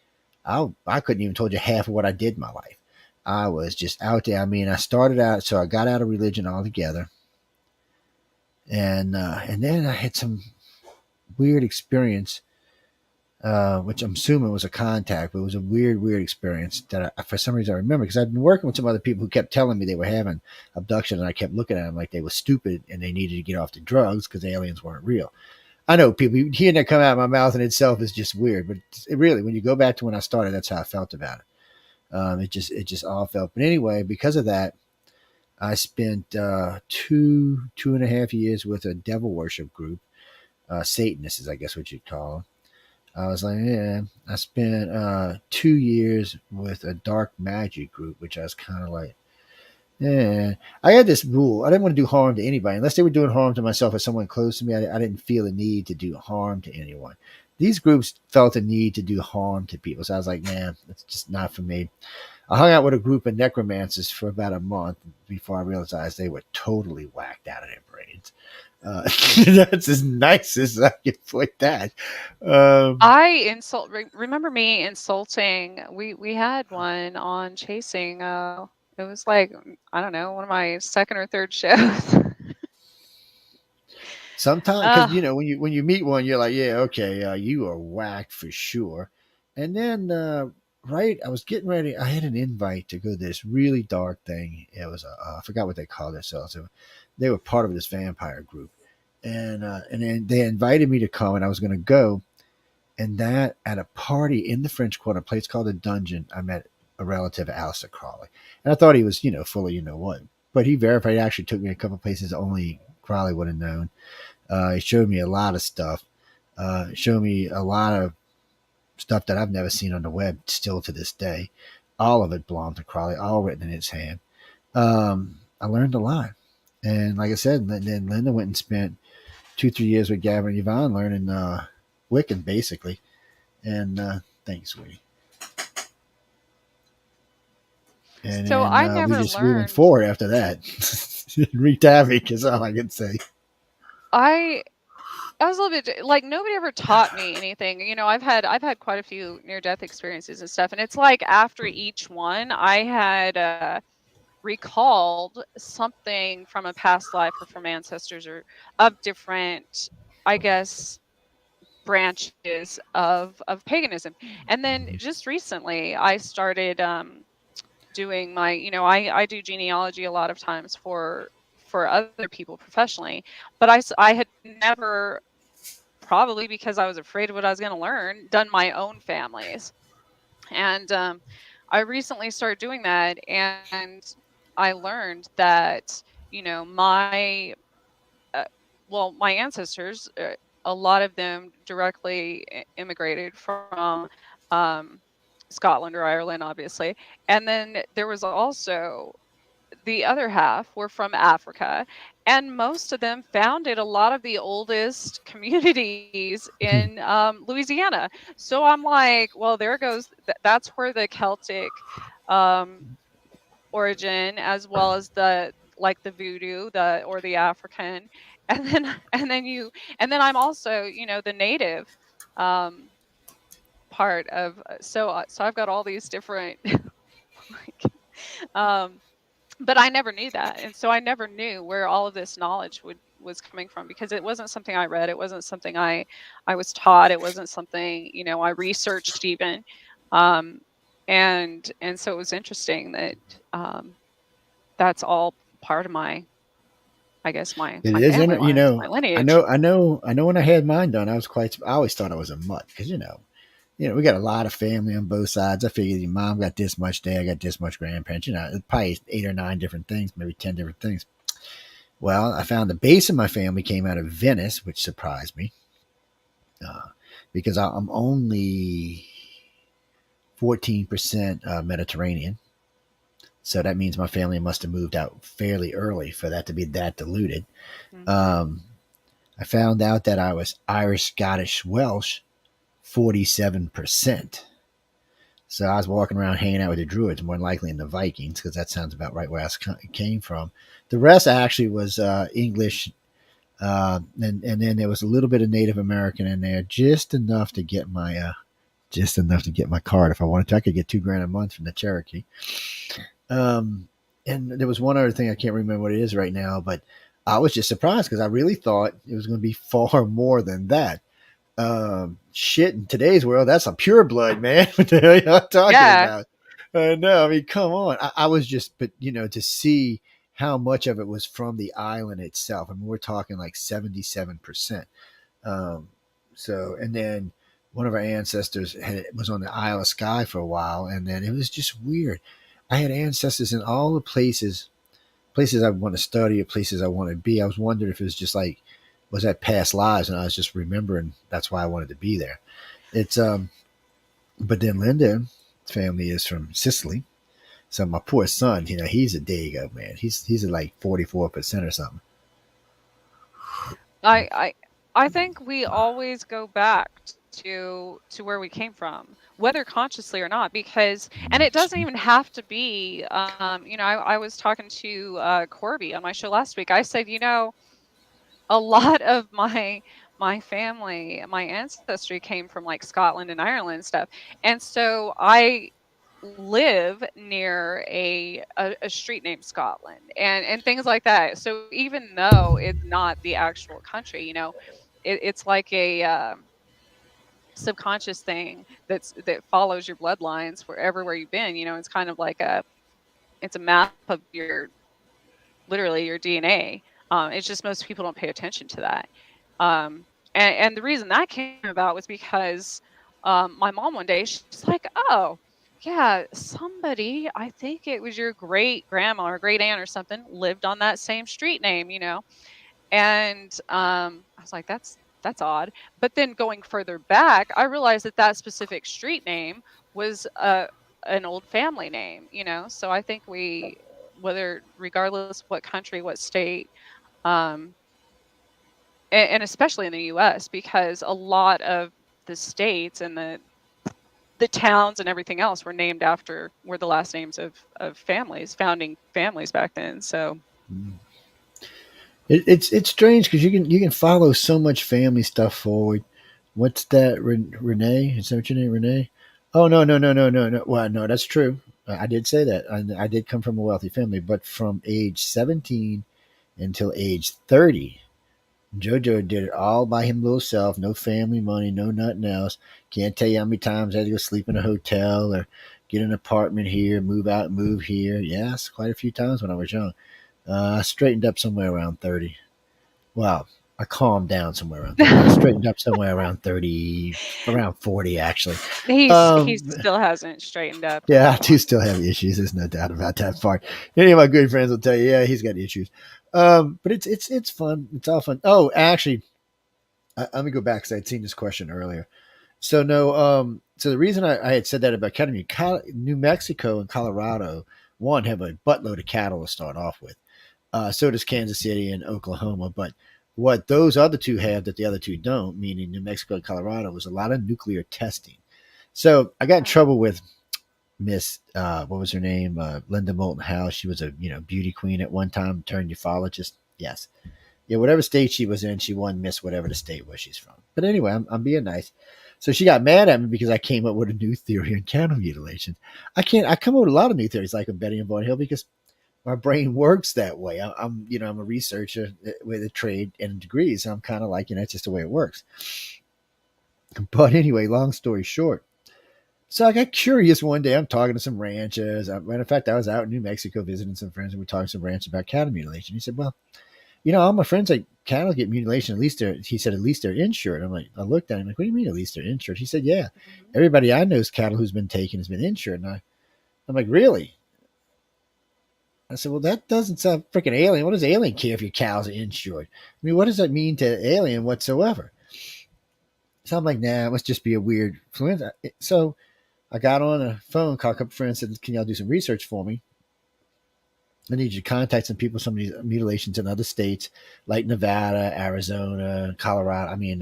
I couldn't even told you half of what I did in my life. I was just out there. I mean, I started out, so I got out of religion altogether, and then I had some weird experience which I'm assuming was a contact, but it was a weird, weird experience that for some reason I remember because I've been working with some other people who kept telling me they were having abduction, and I kept looking at them like they were stupid and they needed to get off the drugs because aliens weren't real. I know people hearing that come out of my mouth in itself is just weird, but it really, when you go back to when I started, that's how I felt about it. It just all felt. But anyway, because of that, I spent 2.5 years with a devil worship group, Satanists, is I guess what you'd call them. I was like, yeah. I spent 2 years with a dark magic group, which I was kind of like, yeah. I had this rule. I didn't want to do harm to anybody unless they were doing harm to myself or someone close to me. I didn't feel the need to do harm to anyone. These groups felt the need to do harm to people. So I was like, man, that's just not for me. I hung out with a group of necromancers for about a month before I realized they were totally whacked out of their brains. That's as nice as I can put that. Um, Remember me insulting. We had one on chasing. It was like I don't know, one of my second or third shows. Sometimes, because uh, when you meet one, you're like, yeah, okay, you are whacked for sure. And then, right, I was getting ready. I had an invite to go to this really dark thing. It was I forgot what they called themselves. They were part of this vampire group, and then they invited me to come, and I was going to go. And that at a party in the French Quarter, a place called the Dungeon, I met a relative, Alistair Crawley, and I thought he was, full of what, but he verified. He actually took me a couple places only Crawley would have known. He showed me a lot of stuff. Showed me a lot of stuff that I've never seen on the web still to this day. All of it belonged to Crawley, all written in his hand. I learned a lot. And like I said, then Linda went and spent 2, 3 years with Gavin and Yvonne learning Wiccan, basically. And thanks, sweetie. And so then I never we went learned. forward after that. Wreaked havoc is all I can say. I I was a little bit like nobody ever taught me anything. I've had quite a few near death experiences and stuff, and it's like after each one, I had recalled something from a past life or from ancestors or of different, I guess, branches of paganism. And then just recently, I started doing my, I do genealogy a lot of times for other people professionally, but I had never, probably because I was afraid of what I was going to learn, done my own families. And I recently started doing that, and I learned that, my, uh, well, my ancestors, a lot of them directly immigrated from um, Scotland or Ireland, obviously. And then there was also the other half were from Africa, and most of them founded a lot of the oldest communities in Louisiana. So I'm like, well, there goes. That's where the Celtic um, origin, as well as the like the voodoo, the African, and then and then I'm also the native um, part of. So I've got all these different. like, um, but I never knew that, and so I never knew where all of this knowledge was coming from, because it wasn't something I read, it wasn't something I was taught, it wasn't something I researched even, um, and so it was interesting that um, that's all part of my, I guess, It my is, family lines, my I lineage. know, I know, I know. When I had mine done, I always thought I was a mutt because we got a lot of family on both sides. I figured your mom got this much, dad got this much, grandparents. Probably 8 or 9 different things, maybe 10 different things. Well, I found the base of my family came out of Venice, which surprised me uh, because I'm only 14% Mediterranean. So that means my family must have moved out fairly early for that to be that diluted. Hmm. Um, I found out that I was Irish, Scottish, Welsh, 47%. So I was walking around hanging out with the Druids, more than likely in the Vikings, because that sounds about right where I came from. The rest actually was English, and then there was a little bit of Native American in there, just enough to get my card. If I wanted to, I could get $2,000 a month from the Cherokee. Um, and there was one other thing I can't remember what it is right now, but I was just surprised because I really thought it was going to be far more than that. Shit, in today's world, that's a pure blood, man. What the hell y'all talking Yeah. about? No, I mean, come on. I was just, but to see how much of it was from the island itself. I mean, we're talking like 77%. Um, so, and then one of our ancestors was on the Isle of Skye for a while, and then it was just weird. I had ancestors in all the places I want to study or places I want to be. I was wondering if it was just like, was that past lives? And I was just remembering that's why I wanted to be there. It's but then Linda's family is from Sicily. So my poor son, he's a Dago, man. He's at like 44% or something. I I I think we always go back to where we came from, whether consciously or not, because and it doesn't even have to be I was talking to Corby on my show last week. I said, a lot of my family, my ancestry came from like Scotland and Ireland and stuff. And so I live near a street named Scotland and things like that. So even though it's not the actual country, it's like a subconscious thing that follows your bloodlines for everywhere you've been. It's kind of like it's a map of your literally your DNA. It's just most people don't pay attention to that. And the reason that came about was because my mom one day, she's like, "Oh, yeah, somebody, I think it was your great grandma or great aunt or something, lived on that same street name." And I was like, that's odd. But then going further back, I realized that that specific street name was an old family name. So I think whether regardless of what country, what state, um, and especially in the U.S., because a lot of the states and the towns and everything else were the last names of families, founding families back then. So It's strange because you can follow so much family stuff forward. What's that, Renee? Is that what your name, Renee? Oh, no, no, no, no, no, no. Well, no, that's true. I did say that. I did come from a wealthy family, but from age 17 until age 30, JoJo did it all by him little self. No family money, no nothing else. Can't tell you how many times I had to go sleep in a hotel or get an apartment here, move out, move here. Yes, quite a few times when I was young. I straightened up somewhere around 30. Well, I calmed down somewhere around 30. I straightened up somewhere around 30, around 40, actually. he Um, still hasn't straightened up on yeah, I that do one. still have issues. There's no doubt about that part. Any of my good friends will tell you, yeah, he's got issues. But it's fun. It's all fun. Oh, actually, let me go back because I had seen this question earlier. So no, so the reason I had said that about cattle, New Mexico and Colorado, one have a buttload of cattle to start off with. So does Kansas City and Oklahoma. But what those other two have that the other two don't, meaning New Mexico and Colorado, was a lot of nuclear testing. So I got in trouble with Miss, what was her name? Linda Moulton Howe. She was a beauty queen at one time, turned ufologist. Yes, yeah, whatever state she was in, she won Miss whatever the state was she's from. But anyway, I'm being nice. So she got mad at me because I came up with a new theory on cattle mutilations. I come up with a lot of new theories like on Betty and Barn Hill because my brain works that way. I'm a researcher with a trade and degrees. So I'm kind of like, it's just the way it works. But anyway, long story short. So I got curious one day. I'm talking to some ranchers. Matter of fact, I was out in New Mexico visiting some friends, and we talked to some ranchers about cattle mutilation. He said, "Well, all my friends like cattle get mutilation. At least he said, at least they're insured." I'm like, I looked at him like, "What do you mean, at least they're insured?" He said, "Yeah, Mhm. everybody I know's cattle who's been taken has been insured." And I'm like, "Really?" I said, "Well, that doesn't sound freaking alien. What does alien care if your cows are insured? I mean, what does that mean to alien whatsoever?" So I'm like, "Nah, it must just be a weird influenza." So I got on a phone, called a couple friends, said, "Can y'all do some research for me? I need you to contact some people, some of these mutilations in other states like Nevada, Arizona, Colorado. I mean,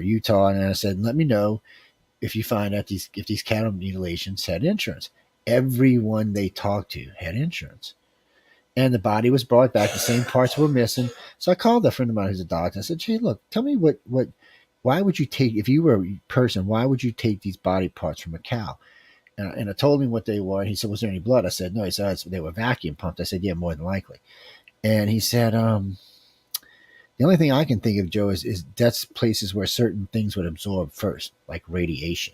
Utah." And I said, "Let me know if you find out if these cattle mutilations had insurance." Everyone they talked to had insurance, and the body was brought back. The same parts were missing. So I called a friend of mine who's a doctor. I said, "Hey, look, tell me what. Why would you take if you were a person? Why would you take these body parts from a cow?" And I told him what they were. And he said, "Was there any blood?" I said, "No." He said, "They were vacuum pumped." I said, "Yeah, more than likely." And he said, The only thing I can think of, Joe, is that's places where certain things would absorb first, like radiation.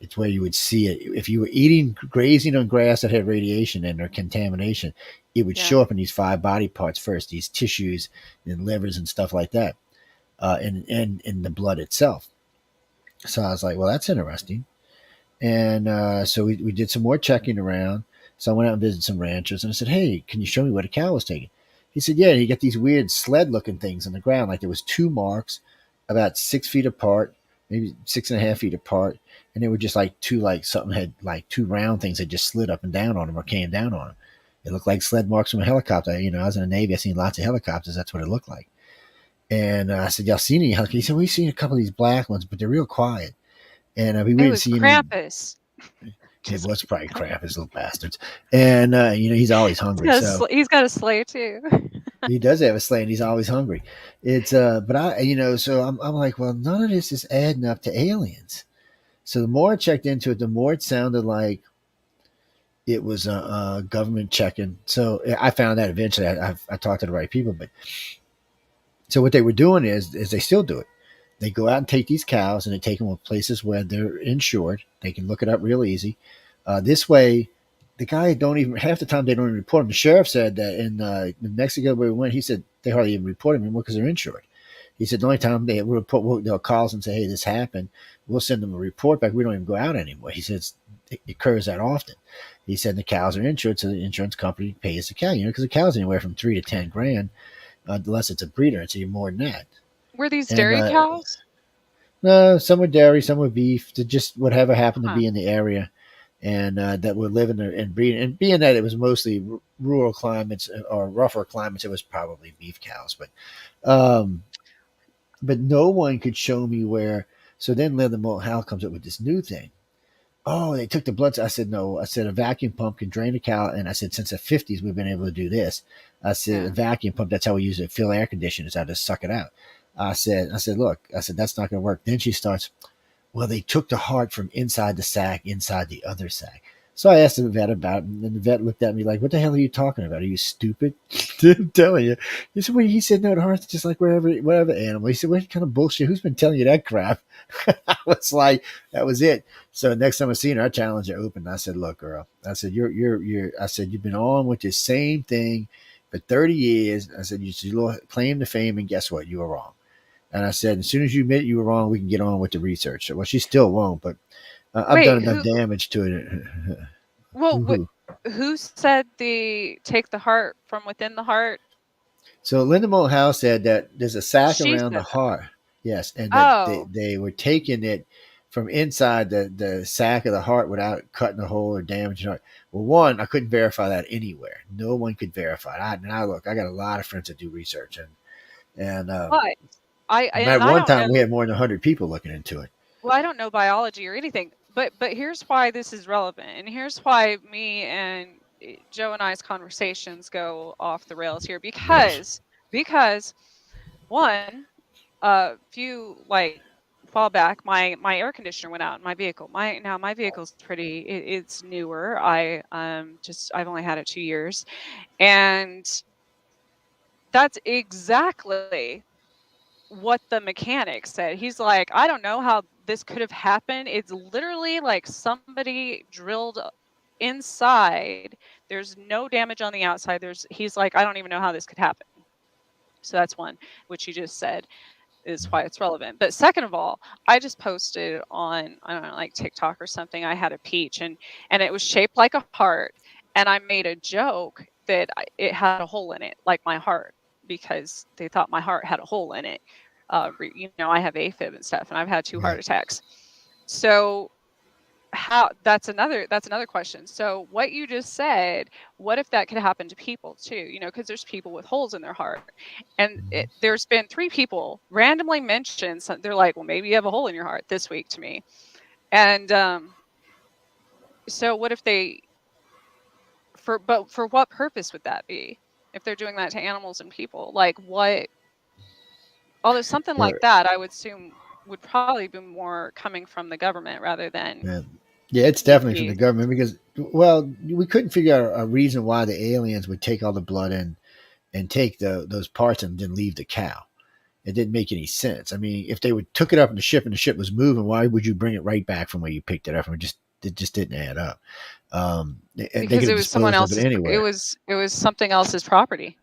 It's where you would see it. If you were eating, grazing on grass that had radiation in or contamination, it would Yeah. show up in these five body parts first, these tissues and livers and stuff like that, and in the blood itself. So I was like, well, that's interesting. And so we did some more checking around. So I went out and visited some ranchers and I said, hey, can you show me what a cow was taking? He said, yeah, you got these weird sled looking things on the ground. Like there was two marks about 6 feet apart, maybe 6.5 feet apart. And they were just like two, like something had like two round things that just slid up and down on them or came down on them. It looked like sled marks from a helicopter. You know, I was in the Navy. I seen lots of helicopters. That's what it looked like. And I said, y'all seen any helicopters? He said, we've seen a couple of these black ones, but they're real quiet. And we It didn't was see any. Krampus. It Just was kidding. probably crap, his little bastards. And you know, he's always hungry, so He's got a sleigh too. he does have a sleigh, and he's always hungry. It's but I, you know, so I'm like, well, none of this is adding up to aliens. So the more I checked into it, the more it sounded like it was a government checking. So I found that eventually. I talked to the right people, but so what they were doing is they still do it. They go out and take these cows and they take them to places where they're insured. They can look it up real easy. This way, the guy don't even half the time they don't even report them. The sheriff said that in New Mexico where we went, he said they hardly even report them anymore because they're insured. He said the only time they report, they'll call us and say, "Hey, this happened." We'll send them a report back. We don't even go out anymore. He says it occurs that often. He said the cows are insured, so the insurance company pays the cow. You know, because the cow's anywhere from 3 to 10 grand, unless it's a breeder. It's even more than that. Were these And dairy cows? no, some were dairy, some were beef. To just whatever happened to Huh. be in the area, and that would live in there and breeding. And being that it was mostly rural climates or rougher climates, it was probably beef cows. Um, but no one could show me where. So then Linda Moulton Howe comes up with this new thing. Oh, they took the blood. I said, no. I said, a vacuum pump can drain a cow. And I said, since the 50s, we've been able to do this. I said, a Yeah. vacuum pump, that's how we use it. Fill air conditioners out to suck it out. Look, that's not going to work. Then she starts, well, they took the heart from inside the sac, inside the other sac. So I asked the vet about it, and the vet looked at me like, what the hell are you talking about? Are you stupid? I'm telling you. He said, well, he said, no, the heart's just like whatever animal. He said, what kind of bullshit? Who's been telling you that crap? I was like, that was it. So next time I seen her, I challenged her open. I said, look, girl, I said, I said, you've been on with this same thing for 30 years. I said, you claim to fame, and guess what? You were wrong. And I said, as soon as you admit you were wrong, we can get on with the research. So, well, she still won't, but I've done Wait, enough who? damage to it. Well, Woo-hoo. who said the take the heart from within the heart? So Linda Moulton Howe said that there's a sac She around the said that. heart. Yes, and that Oh, they were taking it from inside the sac of the heart without cutting a hole or damaging the heart. Well, one, I couldn't verify that anywhere. No one could verify it. Now look, I got a lot of friends that do research, and but at I one don't time we know. had more than 100 people looking into it. Well, I don't know biology or anything, but here's why this is relevant, and here's why me and Joe and I's conversations go off the rails here because one, a few like fall back, my air conditioner went out in my vehicle. My vehicle's pretty. It's newer. I've only had it 2 years, and that's exactly what the mechanic said. He's like, I don't know how this could have happened. It's literally like somebody drilled inside. There's no damage on the outside. He's like, I don't even know how this could happen. So that's one, which you just said is why it's relevant. But second of all, I just posted on, I don't know, like TikTok or something. I had a peach and it was shaped like a heart. And I made a joke that it had a hole in it, like my heart, because they thought my heart had a hole in it. I have AFib and stuff, and I've had two Yeah. heart attacks. So how that's another question. So what you just said, what if that could happen to people too? Because there's people with holes in their heart, and there's been 3 people randomly mentioned. They're like, well, maybe you have a hole in your heart this week to me, and so what if for what purpose would that be if they're doing that to animals and people? Like what? Although something like For that, I would assume would probably be more coming from the government rather than yeah. Yeah, it's the definitely from the bees. government because, well, we couldn't figure out a reason why the aliens would take all the blood in and take those parts and then leave the cow. It didn't make any sense. I mean, if they would took it up in the ship and the ship was moving, why would you bring it right back from where you picked it up? It just didn't add up. And they Because could it have was someone disposed of it else's. anywhere. It was something else's property.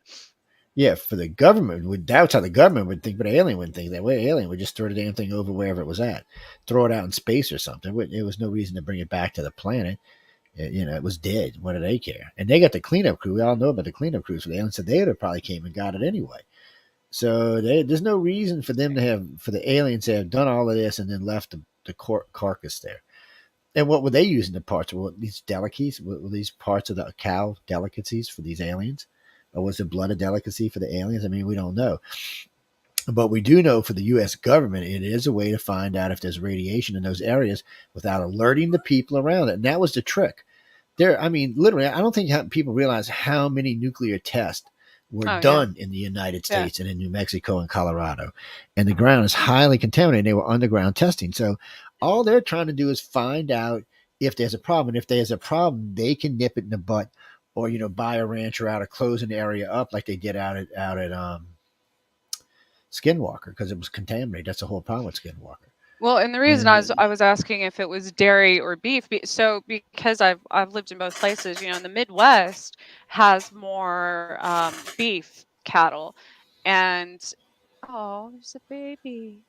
Yeah, for the government, that's how the government would think, but an alien wouldn't think that way. An alien would just throw the damn thing over wherever it was at, throw it out in space or something. It was no reason to bring it back to the planet. It was dead. What do they care? And they got the cleanup crew. We all know about the cleanup crews for the aliens, so they would have probably came and got it anyway. So there's no reason for them to have, for the aliens to have done all of this and then left the carcass there. And what were they using the parts? Were these delicacies? Were these parts of the cow delicacies for these aliens? Or was the blood a delicacy for the aliens? I mean, we don't know. But we do know for the U.S. government, it is a way to find out if there's radiation in those areas without alerting the people around it. And that was the trick. I mean, literally, I don't think people realize how many nuclear tests were Oh yeah, done in the United yeah. States and in New Mexico and Colorado. And the ground is highly contaminated. They were underground testing. So all they're trying to do is find out if there's a problem. And if there's a problem, they can nip it in the butt or, buy a rancher out or close an area up like they did out at Skinwalker because it was contaminated. That's the whole problem with Skinwalker. Well, and the reason And I was asking if it was dairy or beef, so because I've lived in both places, in the Midwest has more beef cattle, and oh, there's a baby.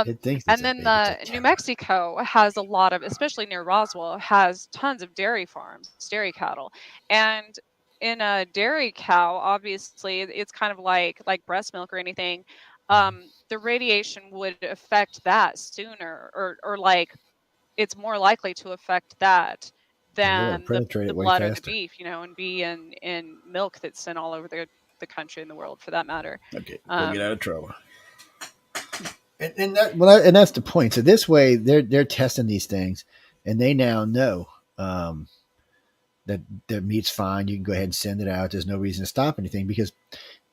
it thinks it's And a then baby. It's a the New killer. Mexico has a lot of, especially near Roswell, has tons of dairy farms, dairy cattle, and in a dairy cow, obviously, it's kind of like breast milk or anything. The radiation would affect that sooner, or like it's more likely to affect that Well, yeah, than penetrate the it way blood or the faster. beef, and be in milk that's sent all over the country and the world for that matter. Okay, go get Um, out of trouble. And that's the point. So this way, they're testing these things, and they now know um, that the meat's fine. You can go ahead and send it out. There's no reason to stop anything because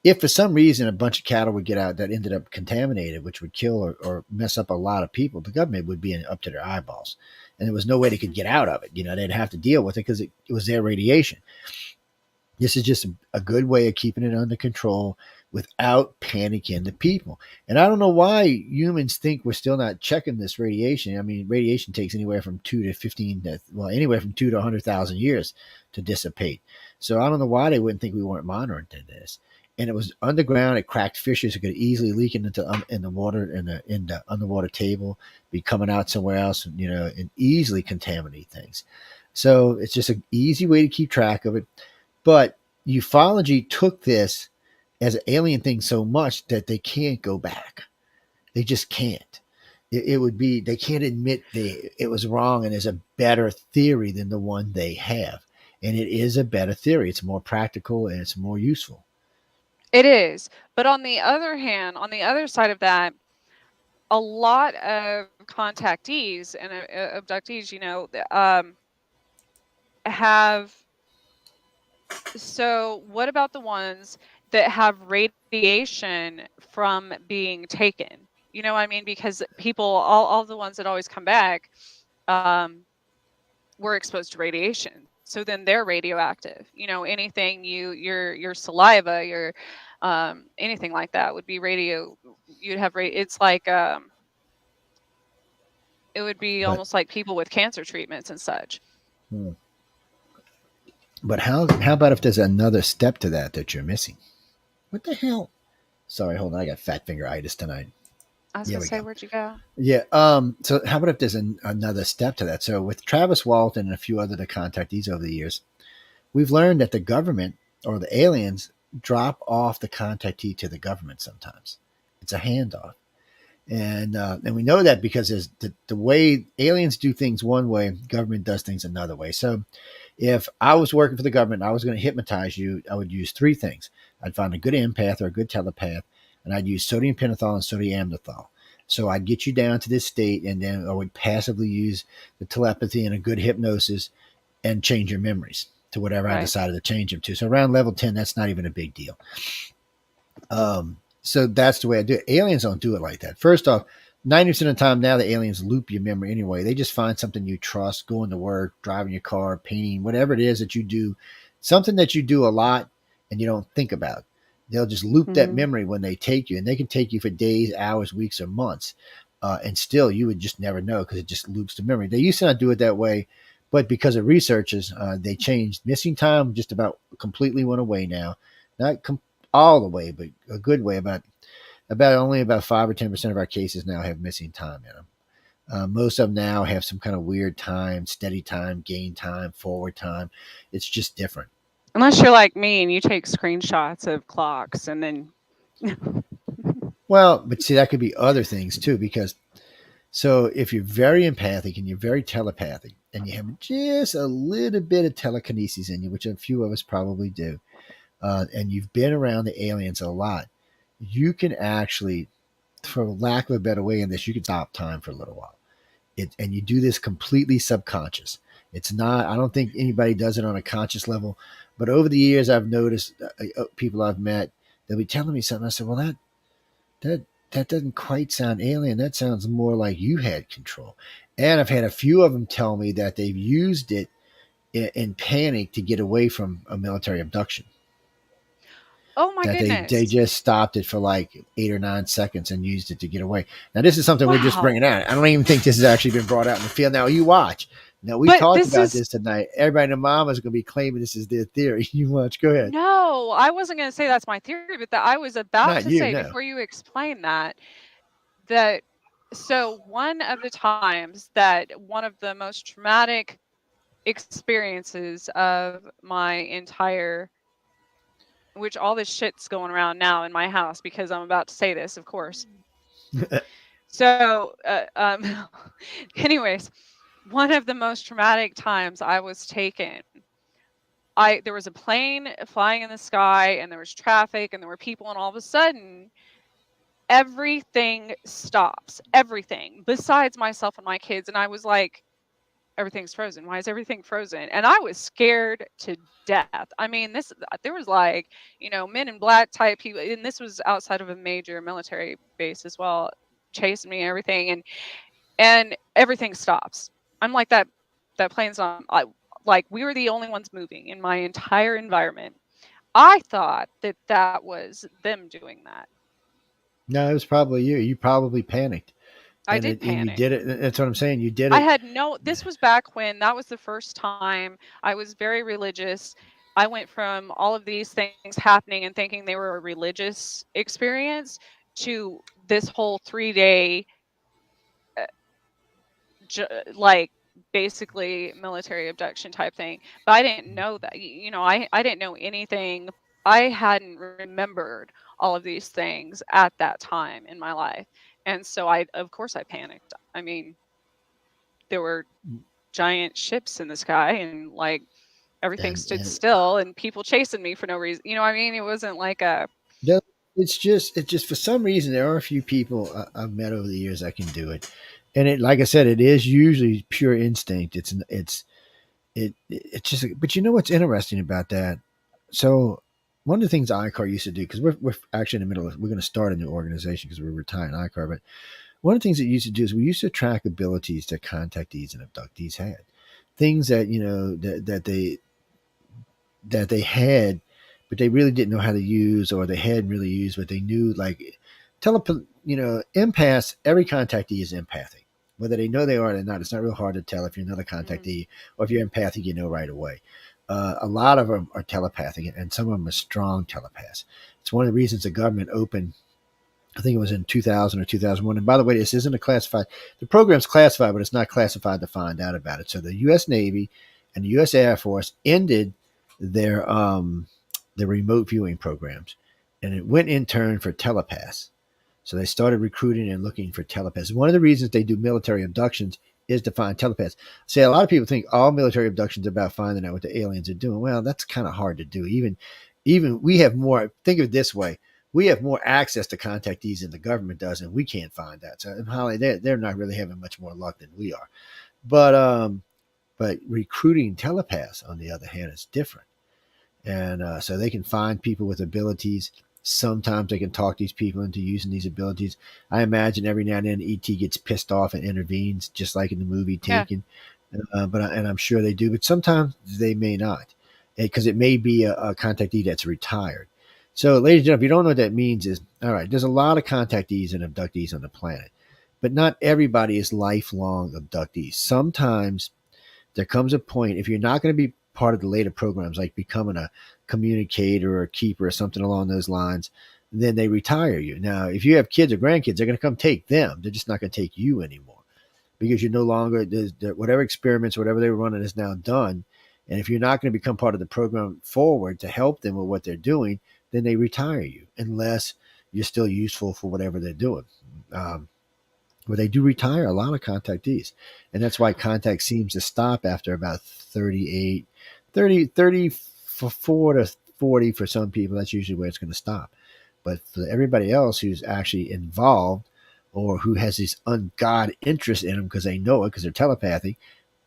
if for some reason a bunch of cattle would get out that ended up contaminated, which would kill or mess up a lot of people, the government would be up to their eyeballs, and there was no way they could get out of it. They'd have to deal with it because it was their radiation. This is just a good way of keeping it under control without panicking the people. And I don't know why humans think we're still not checking this radiation. I mean, radiation takes anywhere from 2 to 15, anywhere from 2 to 100,000 years to dissipate. So I don't know why they wouldn't think we weren't monitoring this. And it was underground. It cracked fissures. It could easily leak into in the water in the underwater table, be coming out somewhere else, and easily contaminate things. So it's just an easy way to keep track of it. But ufology took this as an alien thing so much that they can't go back. They just can't. It would be, they can't admit it was wrong and there's a better theory than the one they have. And it is a better theory. It's more practical and it's more useful. It is. But on the other hand, on the other side of that, a lot of contactees and abductees, have. So, what about the ones that have radiation from being taken? You know what I mean? Because people, all the ones that always come back, um, were exposed to radiation. So then they're radioactive. Anything your saliva, your anything like that would be radio. You'd have it's like it would be But almost like people with cancer treatments and such. hmm, but how about if there's another step to that you're missing? What the hell? Sorry, hold on. I got fat fingeritis tonight. I was Here gonna we say, go. where'd you go? Yeah. So how about if there's another step to that? So with Travis Walton and a few other contactees over the years, we've learned that the government or the aliens drop off the contactee to the government sometimes. It's a handoff. And we know that because there's the way aliens do things one way, government does things another way. So if I was working for the government and I was going to hypnotize you, I would use three things. I'd find a good empath or a good telepath, and I'd use sodium pentothal and sodium amylothol. So I'd get you down to this state, and then I would passively use the telepathy and a good hypnosis and change your memories to whatever I Right. decided to change them to. So around level 10, that's not even a big deal. So that's the way I do it. Aliens don't do it like that. First off, 90% of the time now the aliens loop your memory anyway. They just find something you trust, going to work, driving your car, painting, whatever it is that you do, something that you do a lot, and you don't think about it. They'll just loop that Hmm. memory when they take you, and they can take you for days, hours, weeks, or months, and still you would just never know because it just loops the memory. They used to not do it that way, but because of researchers, they changed. Missing time just about completely went away now, not all the way, but a good way. About only about 5 or 10% of our cases now have missing time in them. Most of them now have some kind of weird time, steady time, gain time, forward time. It's just different. Unless you're like me and you take screenshots of clocks and then Well, but see, that could be other things too, because so if you're very empathic and you're very telepathic and you have just a little bit of telekinesis in you, which a few of us probably do, and you've been around the aliens a lot, you can actually, for lack of a better way in this, you can stop time for a little while. And you do this completely subconscious. It's not. I don't think anybody does it on a conscious level. But over the years, I've noticed people I've met, they'll be telling me something. I said, "Well, that that doesn't quite sound alien. That sounds more like you had control." And I've had a few of them tell me that they've used it in panic to get away from a military abduction. oh my That they goodness. just stopped it for like 8 or 9 seconds and used it to get away. Now, this is something we're just Wow. bringing out. I don't even think this has actually been brought out in the field. Now, you watch. Now, we But talked this about is this tonight. Everybody and their mama is going to be claiming this is their theory. You watch. Go ahead. no, I wasn't going to say that's my theory, but that I was about Not to you, say no. before you explain that so one of the times that one of the most traumatic experiences of my entire, which all this shit's going around now in my house because I'm about to say this, of course. So, anyways, one of the most traumatic times I was taken, I there was a plane flying in the sky and there was traffic and there were people and all of a sudden everything stops. Everything besides myself and my kids, and I was like, everything's frozen. Why is everything frozen? And I was scared to death. I mean, this there was like, men in black type people, and this was outside of a major military base as well, chasing me and everything, and everything stops. I'm like that plane's not. Like we were the only ones moving in my entire environment. I thought that that was them doing that. No, it was probably you. You probably panicked, I did and you panic. did it. That's what I'm saying. You did I it. had no, this was back when that was the first time I was very religious. I went from all of these things happening and thinking they were a religious experience to this whole 3 day, uh, like basically military abduction type thing. But I didn't know that, I didn't know anything. I hadn't remembered all of these things at that time in my life. And so of course, I panicked. I mean, there were giant ships in the sky and like everything stood And still and people chasing me for no reason. You know what I mean? It wasn't like a no, it's just for some reason there are a few people I've met over the years that can do it, and it, like I said, it is usually pure instinct. It's just, but you know what's interesting about that? So one of the things ICAR used to do, because we're actually in the middle of, we're going to start a new organization because we're retiring ICAR, but one of the things that we used to do is we used to track abilities that contactees and abductees had, things that that they had, but they really didn't know how to use, or they hadn't really used, but they knew, like empaths. Every contactee is empathic, whether they know they are or not. It's not real hard to tell if you're another mm, contactee, or if you're empathic, you know right away. A lot of them are telepathic, and some of them are strong telepaths. It's one of the reasons the government opened, I think it was in 2000 or 2001. And by the way, this isn't a classified, the program's classified, but it's not classified to find out about it. So the U.S. Navy and the U.S. Air Force ended their remote viewing programs, and it went in turn for telepaths. So they started recruiting and looking for telepaths. One of the reasons they do military abductions is to find telepaths. See, a lot of people think all military abductions are about finding out what the aliens are doing. Well, that's kind of hard to do. Even we have more. Think of it this way: we have more access to contactees than the government does, and we can't find that. So, and Holly, they're not really having much more luck than we are. But recruiting telepaths, on the other hand, is different, and so they can find people with abilities. Sometimes they can talk these people into using these abilities. I imagine every now and then ET gets pissed off and intervenes, just like in the movie yeah. Taken. And I'm sure they do, but sometimes they may not. because it may be a contactee that's retired. So, ladies and gentlemen, if you don't know what that means, is all right. There's a lot of contactees and abductees on the planet, but not everybody is lifelong abductees. Sometimes there comes a point if you're not going to be part of the later programs, like becoming a communicator or a keeper or something along those lines, then they retire you. Now, if you have kids or grandkids, they're going to come take them. They're just not going to take you anymore because you're no longer whatever experiments, whatever they were running is now done. And if you're not going to become part of the program forward to help them with what they're doing, then they retire you unless you're still useful for whatever they're doing. Um, but they do retire a lot of contactees. And that's why contact seems to stop after about 38, 34 to 40 for some people. That's usually where it's going to stop. But for everybody else who's actually involved or who has this ungod interest in them because they know it because they're telepathic,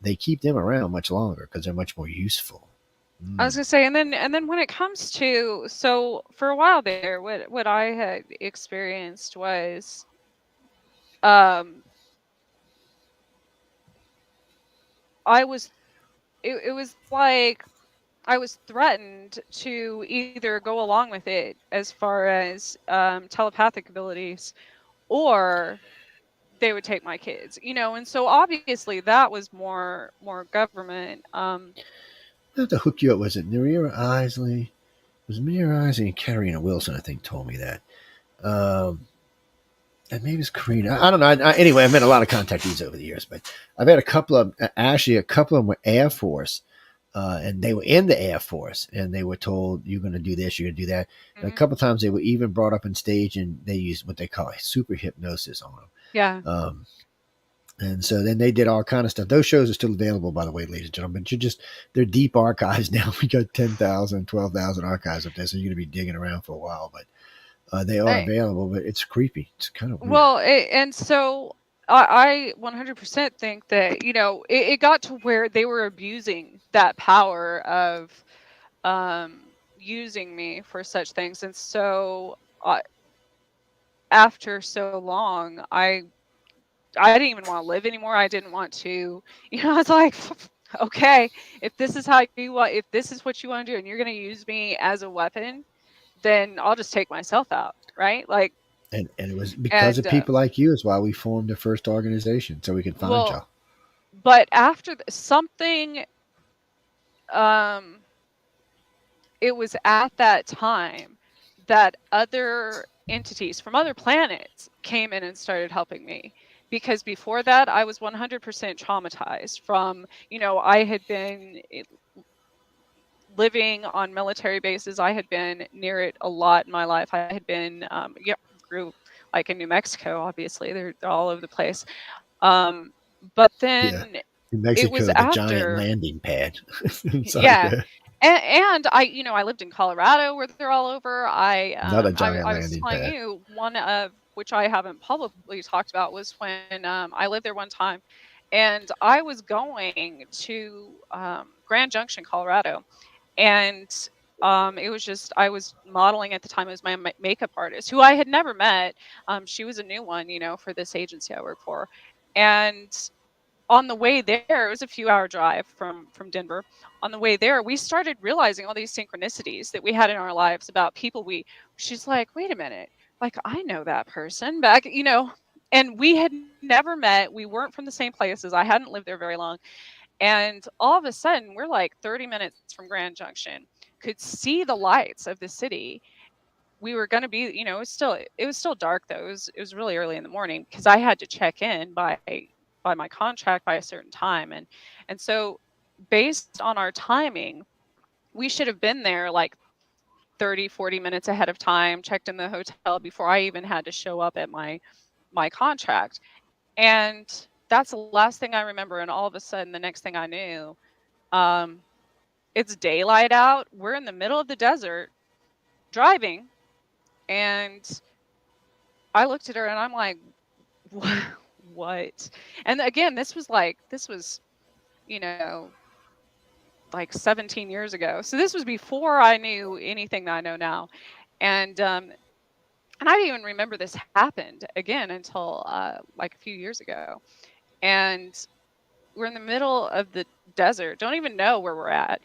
they keep them around much longer because they're much more useful. I was Mm. gonna say, and then when it comes to, so for a while there, what I had experienced was, um I was it was like I was threatened to either go along with it as far as telepathic abilities, or they would take my kids, and so obviously that was more government. I have to hook you up. Was it Nerira Isley? It was Nerira Isley and Katarina Wilson, I think, told me that. Um, and maybe it's Karina. I don't know. Anyway, I've met a lot of contactees over the years, but I've had a couple of actually a couple of them were Air Force, and they were in the Air Force, and they were told you're going to do this, you're going to do that. And a Mhm. couple of times they were even brought up on stage, and they used what they call super hypnosis on them. Yeah. And so then they did all kind of stuff. Those shows are still available, by the way, ladies and gentlemen. But they're deep archives now. We got 10,000, 12,000 archives up there, so you're going to be digging around for a while. But they are I, available, but it's creepy. It's kind of weird. well, and so I 100% think that, it got to where they were abusing that power of using me for such things. And so after so long, I didn't even want to live anymore. I didn't want to, I was like, okay, if this is how you want, if this is what you want to do, and you're going to use me as a weapon, then I'll just take myself out, right? Like, And it was because and of people like you is why we formed the first organization so we could find well, y'all. but after something, um, it was at that time that other entities from other planets came in and started helping me, because before that I was 100% traumatized from, I had been living on military bases. I had been near it a lot in my life. I had been, yeah, grew like in New Mexico. Obviously, they're all over the place. Um, but Yeah. then New it was Mexico, the giant after, landing pad. Sorry, yeah, go ahead. and I lived in Colorado where they're all over. Not a I giant I was landing telling pad. you, one of which I haven't publicly talked about was when I lived there one time, and I was going to Grand Junction, Colorado, and it was just, I was modeling at the time. It was my makeup artist who I had never met. She was a new one, for this agency I work for, and on the way there, it was a few hour drive from Denver. On the way there, we started realizing all these synchronicities that we had in our lives about people. She's like, wait a minute, like I know that person back, and we had never met. We weren't from the same places. I hadn't lived there very long. And all of a sudden, we're like 30 minutes from Grand Junction, could see the lights of the city. We were going to be, it was still dark though. It was really early in the morning because I had to check in by my contract by a certain time. And so based on our timing, we should have been there like 30, 40 minutes ahead of time, checked in the hotel before I even had to show up at my contract. And that's the last thing I remember. And all of a sudden, the next thing I knew, um, it's daylight out. We're in the middle of the desert driving, and I looked at her and I'm like, what? What? And again, this was, you know, like 17 years ago. So this was before I knew anything that I know now. And I didn't even remember this happened again until like a few years ago. And we're in the middle of the desert, don't even know where we're at.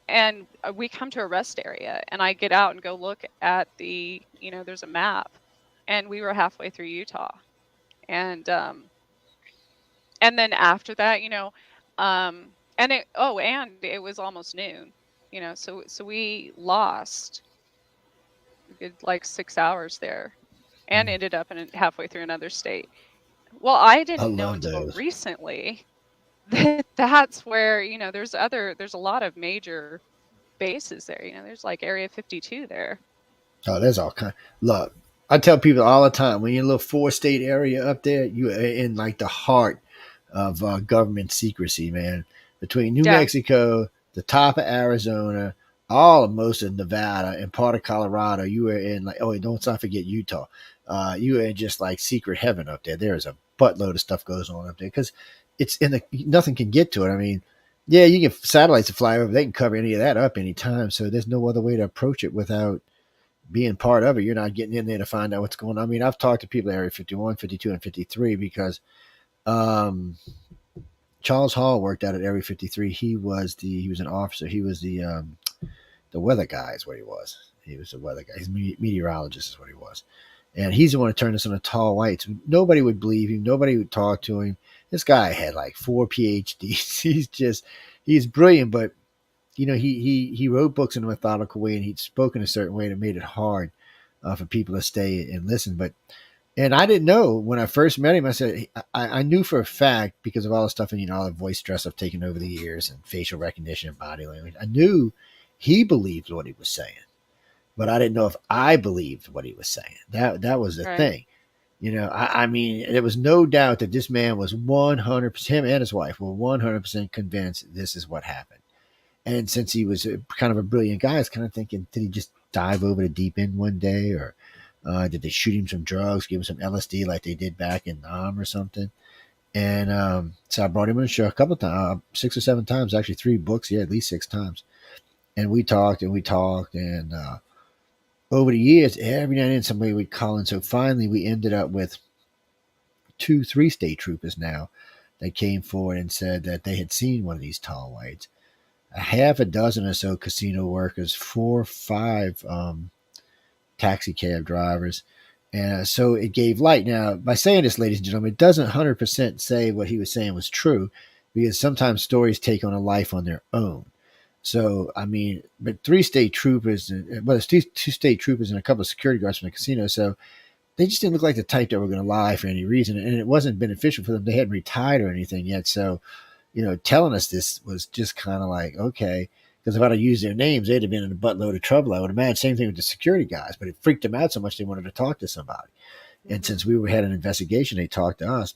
and we come to a rest area, and I get out and go look at the, there's a map, and we were halfway through Utah. And um and then after that, and it was almost noon, so we lost a good like 6 hours there, and ended up in halfway through another state. Well, I I didn't know love until those. recently that that's where, there's a lot of major bases there. There's like Area 52 there. Oh, there's all kind. Look, I tell people all the time when you're in a little four-state area up there, you are in like the heart of government secrecy, man. Between New Yeah. Mexico, the top of Arizona, all of most of Nevada, and part of Colorado, you are in like, oh, wait, don't forget Utah. You are in just like secret heaven up there. There is a buttload of stuff goes on up there because it's in the nothing can get to it. I mean, yeah, you get satellites to fly over; they can cover any of that up anytime. So there's no other way to approach it without being part of it. You're not getting in there to find out what's going on. I mean, I've talked to people at Area 51, 52, and 53 because um, Charles Hall worked out at Area 53. He was an officer. He was the weather guy is what he was. He was the weather guy. He's a meteorologist is what he was. And he's the one who turned us into tall whites. Nobody would believe him. Nobody would talk to him. This guy had like 4 PhDs. He's brilliant, but he wrote books in a methodical way, and he'd spoken a certain way that made it hard for people to stay and listen. And I didn't know when I first met him. I said I knew for a fact because of all the stuff and all the voice stress I've taken over the years and facial recognition and body language. I knew he believed what he was saying, but I didn't know if I believed what he was saying. That was the Right. thing. I mean, there was no doubt that this man was 100%, him and his wife were 100% convinced this is what happened. And since he was kind of a brilliant guy, I was kind of thinking, did he just dive over the deep end one day, or did they shoot him some drugs, give him some LSD like they did back in Nam or something? And so I brought him on the show a couple of times, 6 or 7 times, actually 3 books, yeah, at least 6 times. And we talked and we talked, and over the years, every now and then somebody would call, and so finally we ended up with 2, 3 state troopers now that came forward and said that they had seen one of these tall whites, a half a dozen or so casino workers, 4 or 5 taxi cab drivers. And so it gave light. Now, by saying this, ladies and gentlemen, it doesn't 100% say what he was saying was true because sometimes stories take on a life on their own. So, I mean, but 3 state troopers, well, there's 2 state troopers and a couple of security guards from the casino. So they just didn't look like the type that were going to lie for any reason. And it wasn't beneficial for them. They hadn't retired or anything yet. So telling us this was just kind of like, okay, because if I'd have used their names, they'd have been in a buttload of trouble. I would imagine. Same thing with the security guys, but it freaked them out so much they wanted to talk to somebody. And Hmm. since we had an investigation, they talked to us.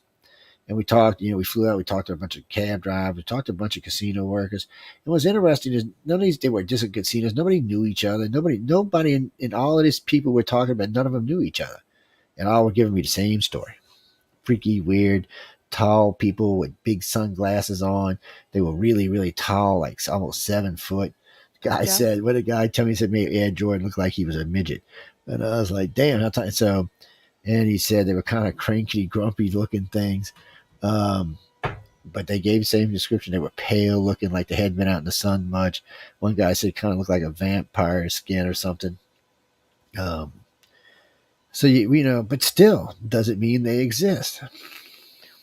And we talked, we flew out, we talked to a bunch of cab drivers, we talked to a bunch of casino workers. And what's interesting is none of these, they were just casinos. Nobody knew each other. Nobody in all of these people we're talking about, none of them knew each other. And all were giving me the same story. Freaky, weird, tall people with big sunglasses on. They were really, really tall, like almost 7 foot. The guy Yeah. said, what a guy told me, he said, made Ed Jordan look like he was a midget. And I was like, damn, how tall. So, and he said they were kind of cranky, grumpy looking things. Um, but they gave the same description. They were pale looking, like they hadn't been out in the sun much. One guy said it kind of looked like a vampire skin or something. Um, so but still, doesn't mean they exist.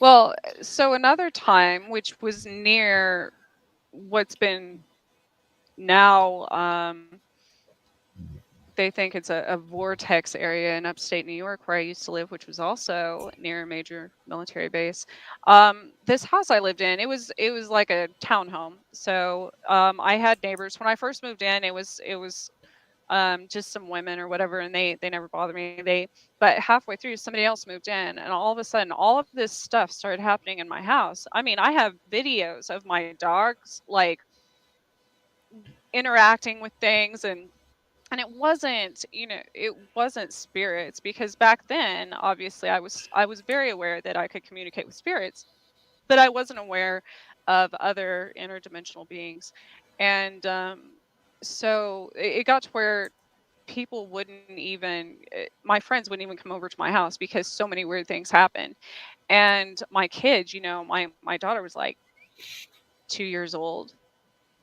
Well, so another time, which was near what's been now, they think it's a vortex area in upstate New York where I used to live, which was also near a major military base. This house I lived in, it was like a townhome. So I had neighbors when I first moved in. It was just some women or whatever, and they never bothered me. But halfway through, somebody else moved in, and all of a sudden, all of this stuff started happening in my house. I mean, I have videos of my dogs like interacting with things, and it wasn't spirits, because back then, obviously, I was very aware that I could communicate with spirits, but I wasn't aware of other interdimensional beings. And so it got to where people wouldn't even my friends wouldn't even come over to my house because so many weird things happened. And my kids, my daughter was like 2 years old,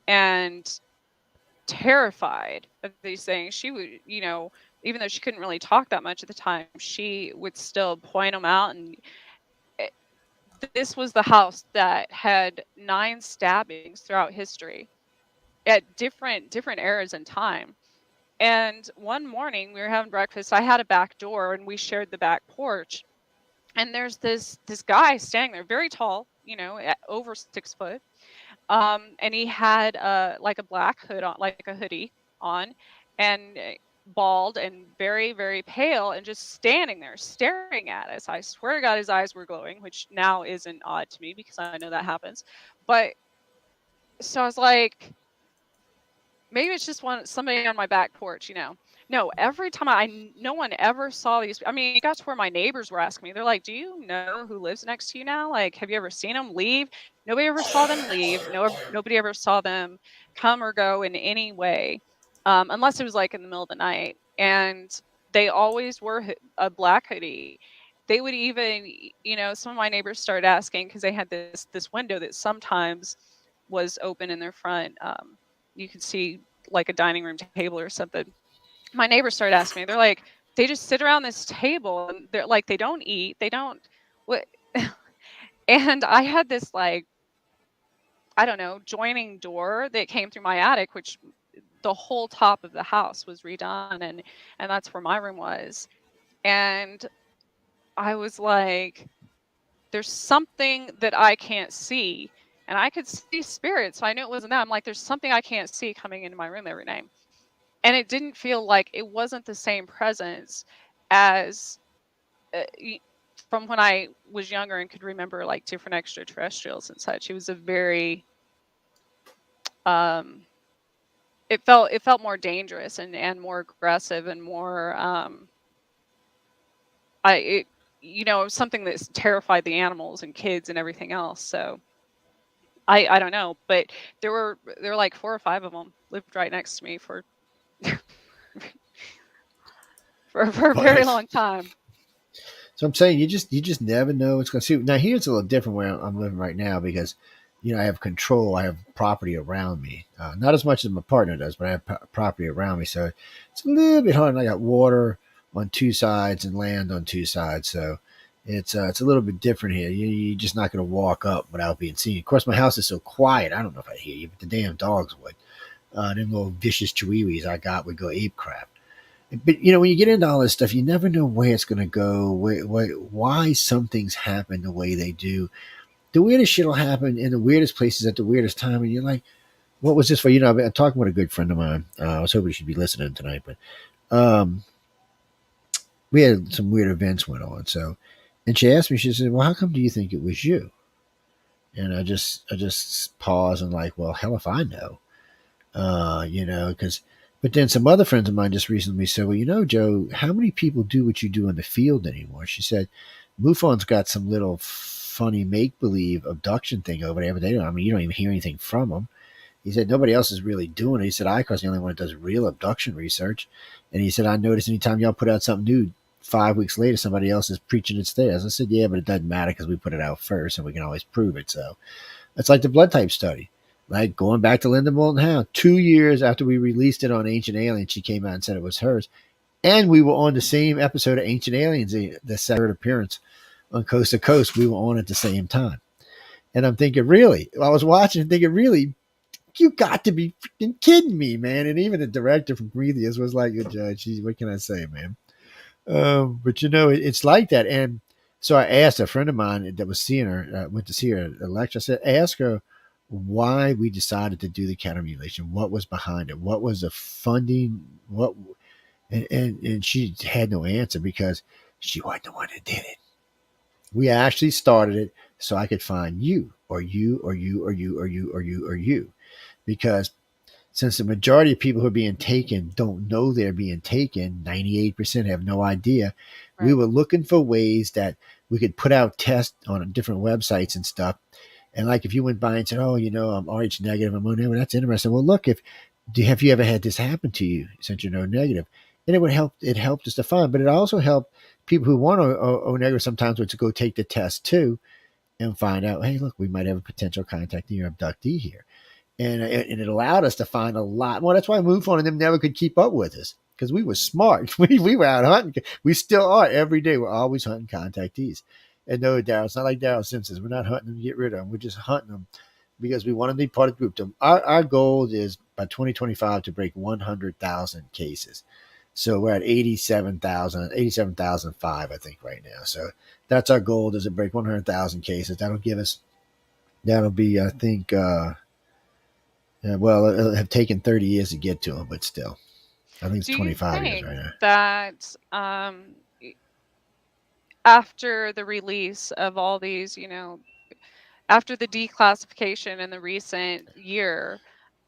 and terrified of these things. She would, even though she couldn't really talk that much at the time, she would still point them out. And it, this was the house that had 9 stabbings throughout history at different eras in time. And one morning we were having breakfast. I had a back door and we shared the back porch. And there's this guy standing there, very tall, over 6 foot. And he had like a black hood on, like a hoodie on, and bald and very, very pale, and just standing there staring at us. I swear to God, his eyes were glowing, which now isn't odd to me because I know that happens. But so I was like, maybe it's just somebody on my back porch. No, every time no one ever saw these. I mean, it got to where my neighbors were asking me. They're like, "Do you know who lives next to you now? Like, have you ever seen them leave?" Nobody ever saw them leave. No, nobody ever saw them come or go in any way, unless it was like in the middle of the night. And they always wore a black hoodie. They would even, some of my neighbors started asking because they had this window that sometimes was open in their front. You could see like a dining room table or something. My neighbors started asking me, they're like, they just sit around this table and they're like, they don't eat, they don't what. And I had this, like, I don't know, joining door that came through my attic, which the whole top of the house was redone, and that's where my room was. And I was like, there's something that I can't see. And I could see spirits, so I knew it wasn't that. I'm like, there's something I can't see coming into my room every night. And it didn't feel like, it wasn't the same presence as from when I was younger and could remember like different extraterrestrials and such. It was a very it felt more dangerous and more aggressive and more something that's terrified the animals and kids and everything else. So I don't know, but there were like 4 or 5 of them lived right next to me for for a very long time. So I'm saying you just never know what's going to see. Now here's a little different where I'm living right now because I have control. I have property around me, not as much as my partner does, but I have property around me. So it's a little bit hard. And I got water on 2 sides and land on 2 sides. So it's a little bit different here. You're just not going to walk up without being seen. Of course, my house is so quiet. I don't know if I hear you, but the damn dogs would. Them little vicious chihuahuas I got would go ape crap. But when you get into all this stuff, you never know where it's going to go, why some things happen the way they do. The weirdest shit will happen in the weirdest places at the weirdest time, and you're like, "What was this for?" I'm talking with a good friend of mine. I was hoping she'd be listening tonight, but we had some weird events went on. So, and she asked me, she said, "Well, how come do you think it was you?" And I just pause and like, "Well, hell if I know." Because, but then some other friends of mine just recently said, well, Joe, how many people do what you do in the field anymore? She said, MUFON's got some little funny make believe abduction thing over there, but they don't, I mean, you don't even hear anything from them. He said, nobody else is really doing it. He said, ICAR's the only one that does real abduction research. And he said, I noticed anytime y'all put out something new, 5 weeks later, somebody else is preaching it's theirs. I said, yeah, but it doesn't matter because we put it out first and we can always prove it. So it's like the blood type study. Like going back to Linda Moulton Howe, 2 years after we released it on Ancient Aliens, she came out and said it was hers. And we were on the same episode of Ancient Aliens, the second appearance on Coast to Coast. We were on at the same time. And I'm thinking, really? I was watching and thinking, really? You got to be freaking kidding me, man. And even the director from Prometheus was like, good judge. What can I say, man? But it's like that. And so I asked a friend of mine that was seeing her, went to see her at a lecture. I said, ask her why we decided to do the counter mutilation. What was behind it? What was the funding? And she had no answer because she wasn't the one that did it. We actually started it so I could find you or you or you or you or you or you or you. Because since the majority of people who are being taken don't know they're being taken, 98% have no idea. Right. We were looking for ways that we could put out tests on different websites and stuff. And like if you went by and said, oh, I'm RH negative, I'm O negative, that's interesting. Well, look, have you ever had this happen to you since you're O negative? And it helped us to find, but it also helped people who want O negative sometimes to go take the test too and find out, hey, look, we might have a potential contact in your abductee here. and it allowed us to find a lot. Well, that's why MUFON and them never could keep up with us because we were smart. We were out hunting. We still are every day. We're always hunting contactees. And no, Daryl, it's not like Daryl Simpson's. We're not hunting them to get rid of them. We're just hunting them because we want to be part of the group. Our goal is by 2025 to break 100,000 cases. So we're at 87,005, I think, right now. So that's our goal. Does it break 100,000 cases? That'll be, I think, well, it'll have taken 30 years to get to them, but still, I think it's Do you 25 years think right now. that after the release of all these, after the declassification in the recent year,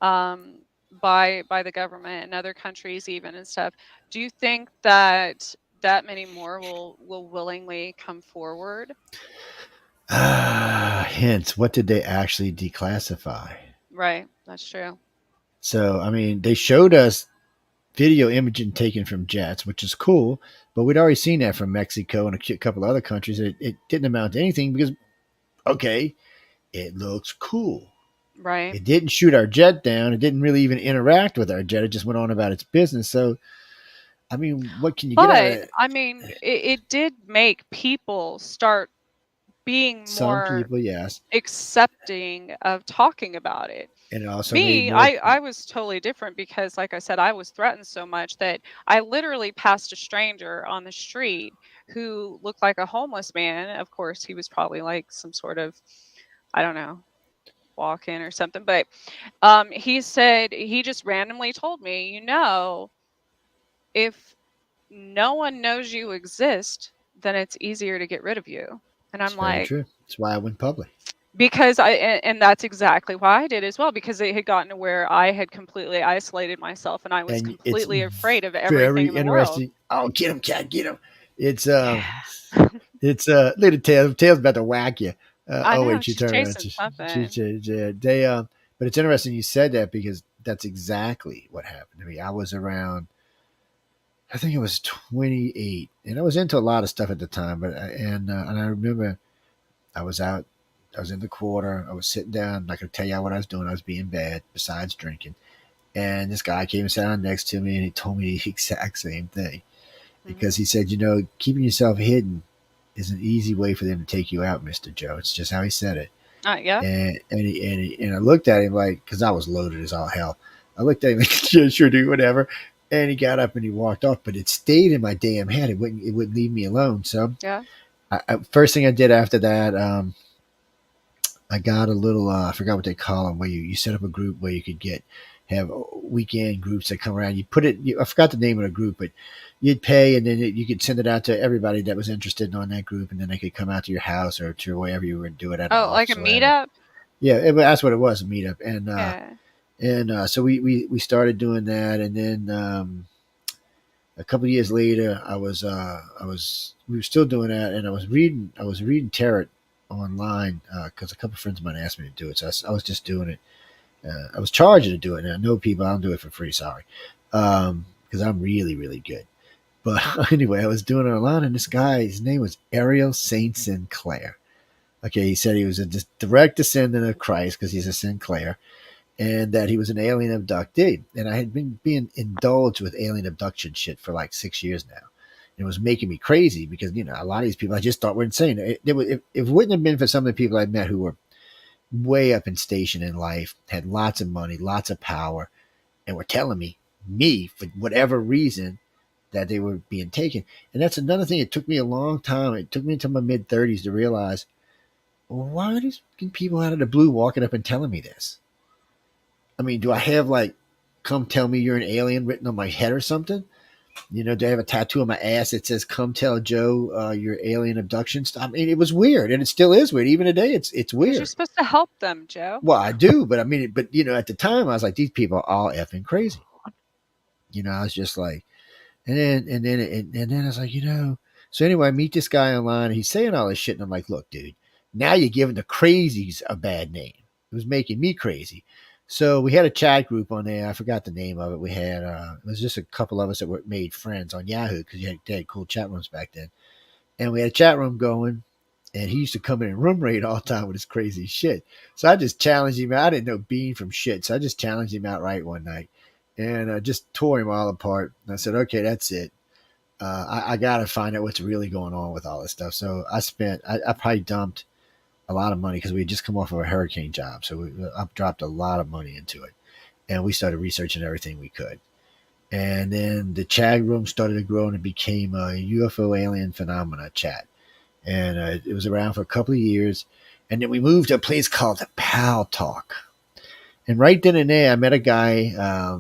um, by the government and other countries even and stuff, do you think that that many more will willingly come forward? Hence, what did they actually declassify? Right, that's true. So, I mean, they showed us video imaging taken from jets, which is cool, but we'd already seen that from Mexico and a couple other countries. It didn't amount to anything because, okay, it looks cool. Right. It didn't shoot our jet down. It didn't really even interact with our jet. It just went on about its business. So, I mean, what can you get out of But it? I mean, it did make people start being Some more people, yes, accepting of talking about it. and it also made Me, more. I was totally different because, like I said, I was threatened so much that I literally passed a stranger on the street who looked like a homeless man. Of course, he was probably like some sort of, I don't know, walk in or something. But he said, he just randomly told me, if no one knows you exist, then it's easier to get rid of you. And It's I'm very like, true. That's why I went public. because and that's exactly why I did as well, because it had gotten to where I had completely isolated myself and I was And it's completely afraid of very everything in the world. interesting. Oh, get him, cat, get him! It's Yeah. look at Tails. Tails about to whack you. I Oh know wait, she she's turned around. chasing something. They but it's interesting you said that because that's exactly what happened to me. I was around, I think it was 28, and I was into a lot of stuff at the time. And I remember I was out, I was in the quarter, I was sitting down. I'm not gonna tell you what I was doing. I was being bad, besides drinking. And this guy came and sat down next to me, and he told me the exact same thing because Hmm. he said, keeping yourself hidden is an easy way for them to take you out, Mister Joe. It's just how he said it. Yeah. And I looked at him like, because I was loaded as all hell. I looked at him like, yeah, sure, do whatever. And he got up and he walked off, but it stayed in my damn head. It wouldn't leave me alone. So Yeah. first thing I did after that, I got a little, I forgot what they call them, where you set up a group where you could have weekend groups that come around. I forgot the name of the group, but you'd pay and then you could send it out to everybody that was interested on that group, and then they could come out to your house or to wherever you were do it at an Oh, like a office or whatever. meetup? Yeah, that's what it was, a meetup. Yeah. So we started doing that, and then a couple of years later, we were still doing that, and I was reading tarot online because a couple of friends of mine asked me to do it, so I was just doing it. I was charging to do it, and I know people. I don't do it for free. Sorry, because I'm really really good. But anyway, I was doing it online, and this guy, his name was Ariel Saint Sinclair. Okay, he said he was a direct descendant of Christ because he's a Sinclair, and that he was an alien abductee. And I had been being indulged with alien abduction shit for like 6 years now. And it was making me crazy because, a lot of these people I just thought were insane. If it wouldn't have been for some of the people I met who were way up in station in life, had lots of money, lots of power, and were telling me, for whatever reason, that they were being taken. And that's another thing. It took me a long time. It took me until my mid 30s to realize, well, why are these people out of the blue walking up and telling me this? I mean, do I have like, come tell me you're an alien written on my head or something? Do I have a tattoo on my ass that says, come tell Joe your alien abductions? I mean, it was weird and it still is weird. Even today, it's Because you're weird. supposed to help them, Joe. Well, I do, but I mean, at the time I was like, these people are all effing crazy. I was just like, and then I was like, so anyway, I meet this guy online and he's saying all this shit. And I'm like, look, dude, now you're giving the crazies a bad name. It was making me crazy. So we had a chat group on there. I forgot the name of it. We had, it was just a couple of us that were made friends on Yahoo because they had cool chat rooms back then. And we had a chat room going. And he used to come in and room raid all the time with his crazy shit. So I just challenged him. I didn't know bean from shit. So I just challenged him outright one night and just tore him all apart. And I said, okay, that's it. I got to find out what's really going on with all this stuff. So I probably dumped a lot of money because we had just come off of a hurricane job. So I dropped a lot of money into it. And we started researching everything we could. And then the chat room started to grow and it became a UFO alien phenomena chat. And it was around for a couple of years. And then we moved to a place called the Pal Talk. And right then and there, I met a guy.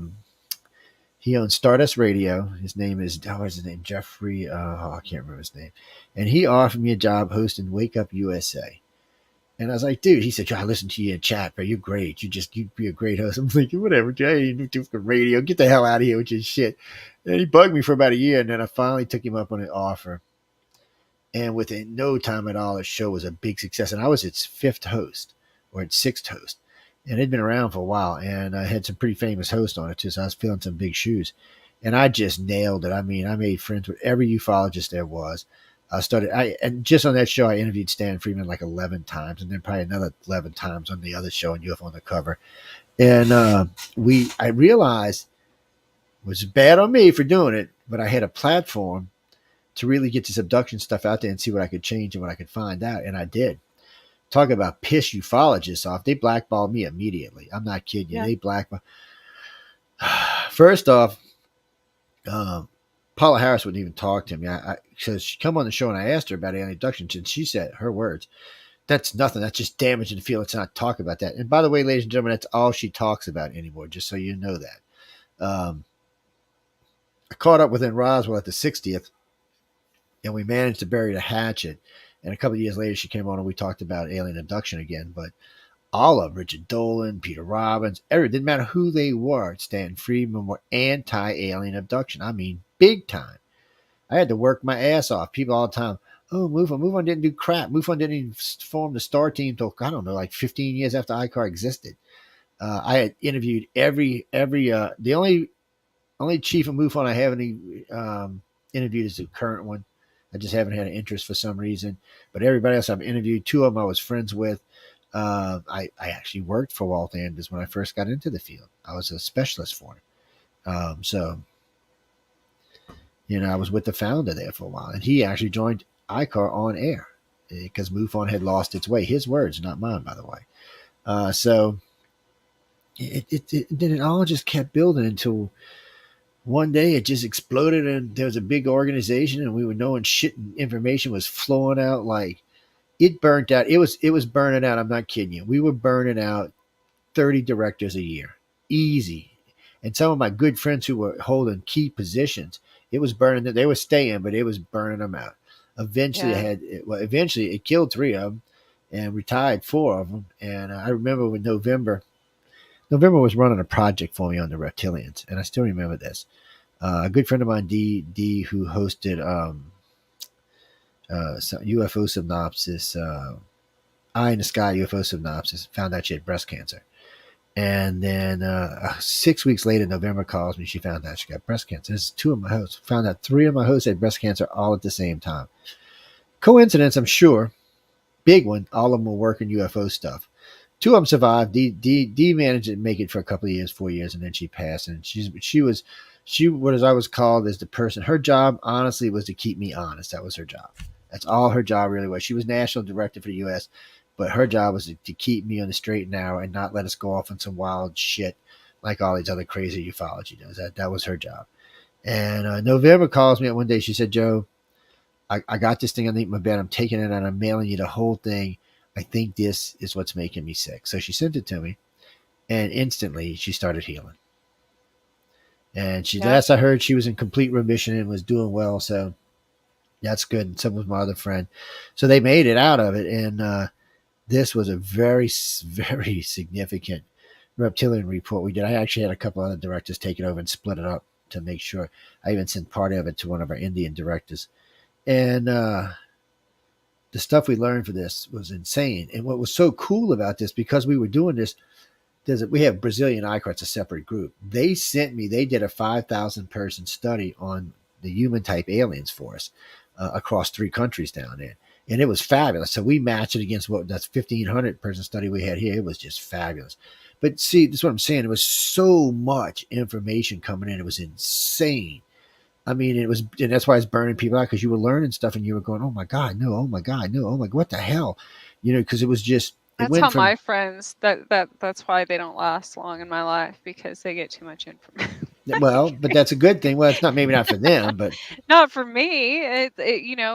He owns Stardust Radio. His name is, what's his name? Jeffrey. I can't remember his name. And he offered me a job hosting Wake Up USA. And I was like, dude, he said, I listen to you in chat, bro. You're great. You'd be a great host. I'm thinking, whatever, Jay, you do for radio. Get the hell out of here with your shit. And he bugged me for about a year. And then I finally took him up on an offer. And within no time at all, the show was a big success. And I was its fifth host or its sixth host. And it'd been around for a while. And I had some pretty famous hosts on it too. So I was filling some big shoes. And I just nailed it. I mean, I made friends with every ufologist there was. And just on that show, I interviewed Stan Freeman like 11 times, and then probably another 11 times on the other show on UFO Undercover. And I realized it was bad on me for doing it, but I had a platform to really get this abduction stuff out there and see what I could change and what I could find out. And I did. Talk about piss ufologists off. They blackballed me immediately. I'm not kidding you. Yeah. They blackballed. First off, Paula Harris wouldn't even talk to me. So she come on the show and I asked her about alien abductions, and she said her words, "That's nothing. That's just damaging the field. Let's not talk about that." And by the way, ladies and gentlemen, that's all she talks about anymore. Just so you know that. I caught up with in Roswell at the 60th, and we managed to bury the hatchet. And a couple of years later, she came on and we talked about alien abduction again. But all of Richard Dolan, Peter Robbins, it didn't matter who they were. Stan Friedman were anti-alien abduction. I mean, big time. I had to work my ass off. People all the time, oh, MUFON didn't do crap. MUFON didn't even form the STAR team until, I don't know, like 15 years after ICAR existed. I had interviewed the only chief of MUFON I haven't interviewed is the current one. I just haven't had an interest for some reason. But everybody else I've interviewed, two of them I was friends with. I actually worked for Walt Anders when I first got into the field. I was a specialist for him. So, I was with the founder there for a while. And he actually joined ICAR on air because MUFON had lost its way. His words, not mine, by the way. So then it all just kept building until one day it just exploded and there was a big organization and we were knowing shit and information was flowing out like it burnt out. It was burning out. I'm not kidding you. We were burning out 30 directors a year. Easy. And some of my good friends who were holding key positions, it was burning them. They were staying, but it was burning them out. Eventually it killed 3 of them and retired 4 of them. And I remember when November was running a project for me on the reptilians. And I still remember this. A good friend of mine, D, who hosted UFO Synopsis, Eye in the Sky UFO Synopsis, found out she had breast cancer. And then 6 weeks later, November calls me. She found out she got breast cancer. This is 2 of my hosts. Found out 3 of my hosts had breast cancer all at the same time. Coincidence, I'm sure. Big one. All of them were working UFO stuff. 2 of them survived. D managed to make it for a couple of years, 4 years, and then she passed. And she was what as I was called as the person. Her job, honestly, was to keep me honest. That was her job. That's all her job really was. She was national director for the U.S., but her job was to keep me on the straight and narrow and not let us go off on some wild shit like all these other crazy ufology does. That was her job. And November calls me up one day. She said, Joe, I got this thing underneath my bed. I'm taking it and I'm mailing you the whole thing. I think this is what's making me sick. So she sent it to me, and instantly she started healing. And last I heard, she was in complete remission and was doing well. So that's good. And so was my other friend. So they made it out of it. And this was a very, very significant reptilian report we did. I actually had a couple other directors take it over and split it up to make sure. I even sent part of it to one of our Indian directors. And the stuff we learned for this was insane. And what was so cool about this, because we were doing this, we have Brazilian ICAR, it's a separate group. They did a 5,000 person study on the human type aliens for us across 3 countries down there. and it was fabulous. So we matched it against what that's 1,500 person study we had here. It was just fabulous. But see, that's what I'm saying. It was so much information coming in. It was insane. I mean, it was, and that's why it's burning people out because you were learning stuff and you were going, "Oh my god, no! Oh my god, no! Oh my, what the hell?" Because it was just, it That's went how from my friends that's why they don't last long in my life because they get too much information. well, but that's a good thing. Well, it's not maybe not for them, but Not for me.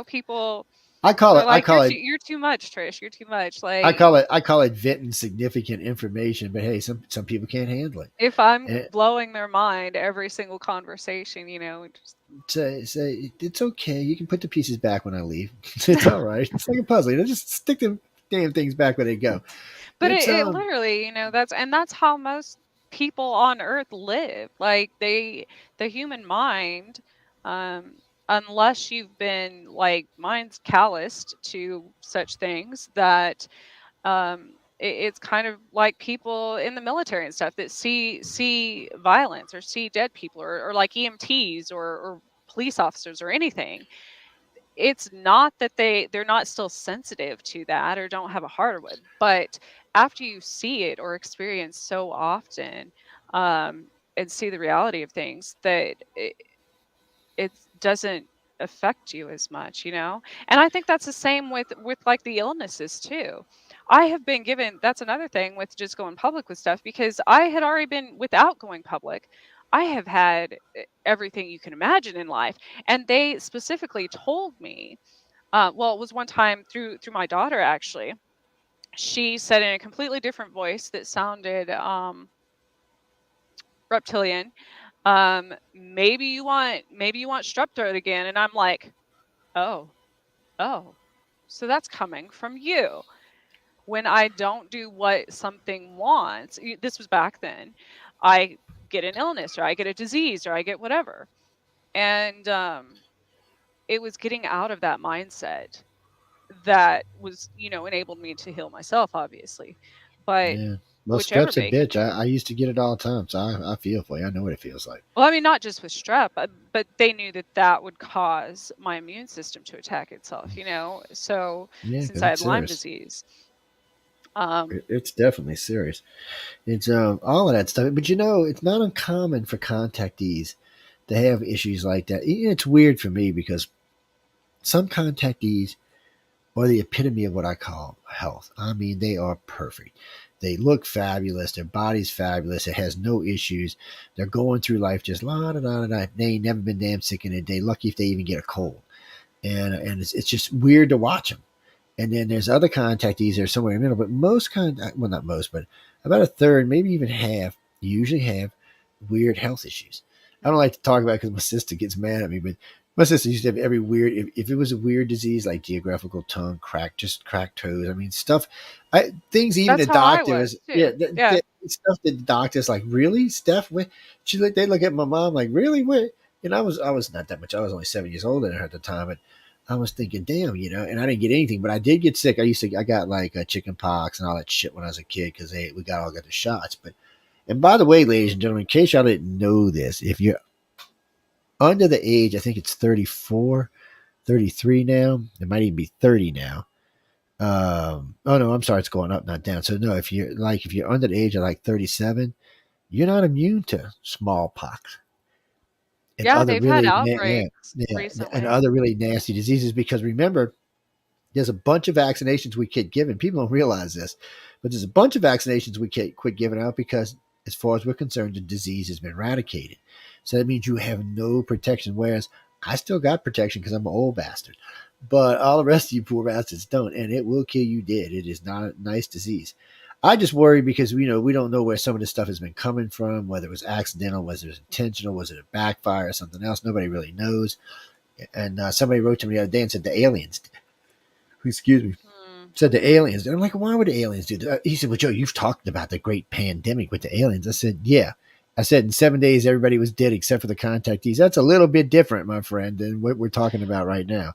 People they're I like, call it you're too much, Trish. You're too much. Like I call it venting significant information. But hey, some people can't handle it. if I'm And blowing their mind every single conversation, just say it's okay. You can put the pieces back when I leave. It's all right. It's like a puzzle. Just stick the damn things back where they go. but It's it literally, that's how most people on earth live. Like the human mind, um, unless you've been like mine's calloused to such things that it's kind of like people in the military and stuff that see violence or see dead people or like EMTs or police officers or anything. It's not that they're not still sensitive to that or don't have a heart or what, but after you see it or experience so often, and see the reality of things, that it doesn't affect you as much. And I think that's the same with like the illnesses too. I have been given, that's another thing with just going public with stuff, because I had already been, without going public, I have had everything you can imagine in life. And they specifically told me, well, it was one time through my daughter, actually. She said in a completely different voice that sounded reptilian, maybe you want strep throat again. And I'm like, oh, oh, so that's coming from you. When I don't do what something wants, this was back then, I get an illness or I get a disease or I get whatever. And it was getting out of that mindset that was, enabled me to heal myself, obviously. But yeah. Well, whichever strep's a may bitch. continue. I used to get it all the time, so I feel for you. I know what it feels like. Well, I mean, not just with strep, but they knew that that would cause my immune system to attack itself. So Yeah, since because I it's had Lyme serious. disease, um, It's definitely serious. It's all of that stuff. But it's not uncommon for contactees to have issues like that. It's weird for me because some contactees are the epitome of what I call health. I mean, they are perfect. They look fabulous. Their body's fabulous. It has no issues. They're going through life just la da da da. They ain't never been damn sick in a day. Lucky if they even get a cold. And it's just weird to watch them. And then there's other contactees that are somewhere in the middle, but well, not most, but about a third, maybe even half, usually have weird health issues. I don't hmm, like to talk about it because my sister gets mad at me, but my sister used to have every weird, if it was a weird disease like geographical tongue, just cracked toes, I mean, things even the that's how I doctors, was too. Yeah, stuff that the doctors like, really, Steph? What? They look at my mom like, really? What? And I was not that much, I was only 7 years older than her at the time, but I was thinking, damn, and I didn't get anything, but I did get sick. I got like chicken pox and all that shit when I was a kid because we all got the shots. But and by the way, ladies and gentlemen, in case y'all didn't know this, if you're under the age, I think it's 34, 33 now. It might even be 30 now. Oh no, I'm sorry, it's going up, not down. So no, if you're under the age of like 37, you're not immune to smallpox and yeah, other they've had really outbreaks and recently. other really nasty diseases because remember there's a bunch of vaccinations we quit giving. People don't realize this, but there's a bunch of vaccinations we quit giving out because, as far as we're concerned, the disease has been eradicated. So that means you have no protection. Whereas I still got protection because I'm an old bastard, but all the rest of you poor bastards don't, and it will kill you dead. It is not a nice disease. I just worry because we don't know where some of this stuff has been coming from, whether it was accidental, whether it was intentional, was it a backfire or something else. Nobody really knows. And somebody wrote to me the other day and said the aliens. Excuse me, Hmm. said the aliens. And I'm like, why would the aliens do that? He said, well, Joe, you've talked about the great pandemic with the aliens. I said, yeah. I said, in 7 days, everybody was dead except for the contactees. That's a little bit different, my friend, than what we're talking about right now.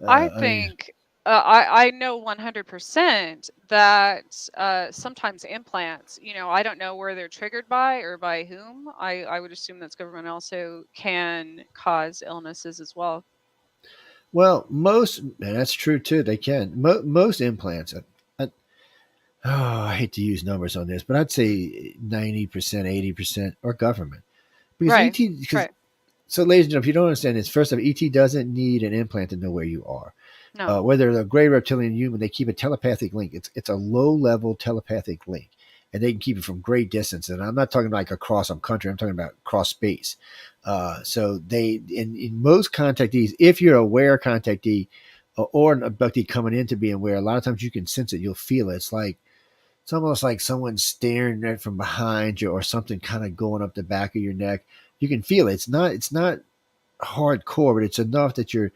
I I mean, think I know 100% that sometimes implants, I don't know where they're triggered by or by whom. I would assume that's government also can cause illnesses as well. Well, most and that's true too. They can most implants. I, I hate to use numbers on this, but I'd say 90%, 80% are government because Right. ET. Because Right. so, ladies and gentlemen, if you don't understand this, first off, ET doesn't need an implant to know where you are. No. Whether they're a gray reptilian human, they keep a telepathic link. It's a low level telepathic link, and they can keep it from great distance. And I'm not talking like across some country. I'm talking about across space. So they in most contactees, if you're a aware contactee or an abductee coming into being aware, a lot of times you can sense it. You'll feel it. It's almost like someone staring right from behind you, or something kind of going up the back of your neck. You can feel it. It's not hardcore, but it's enough that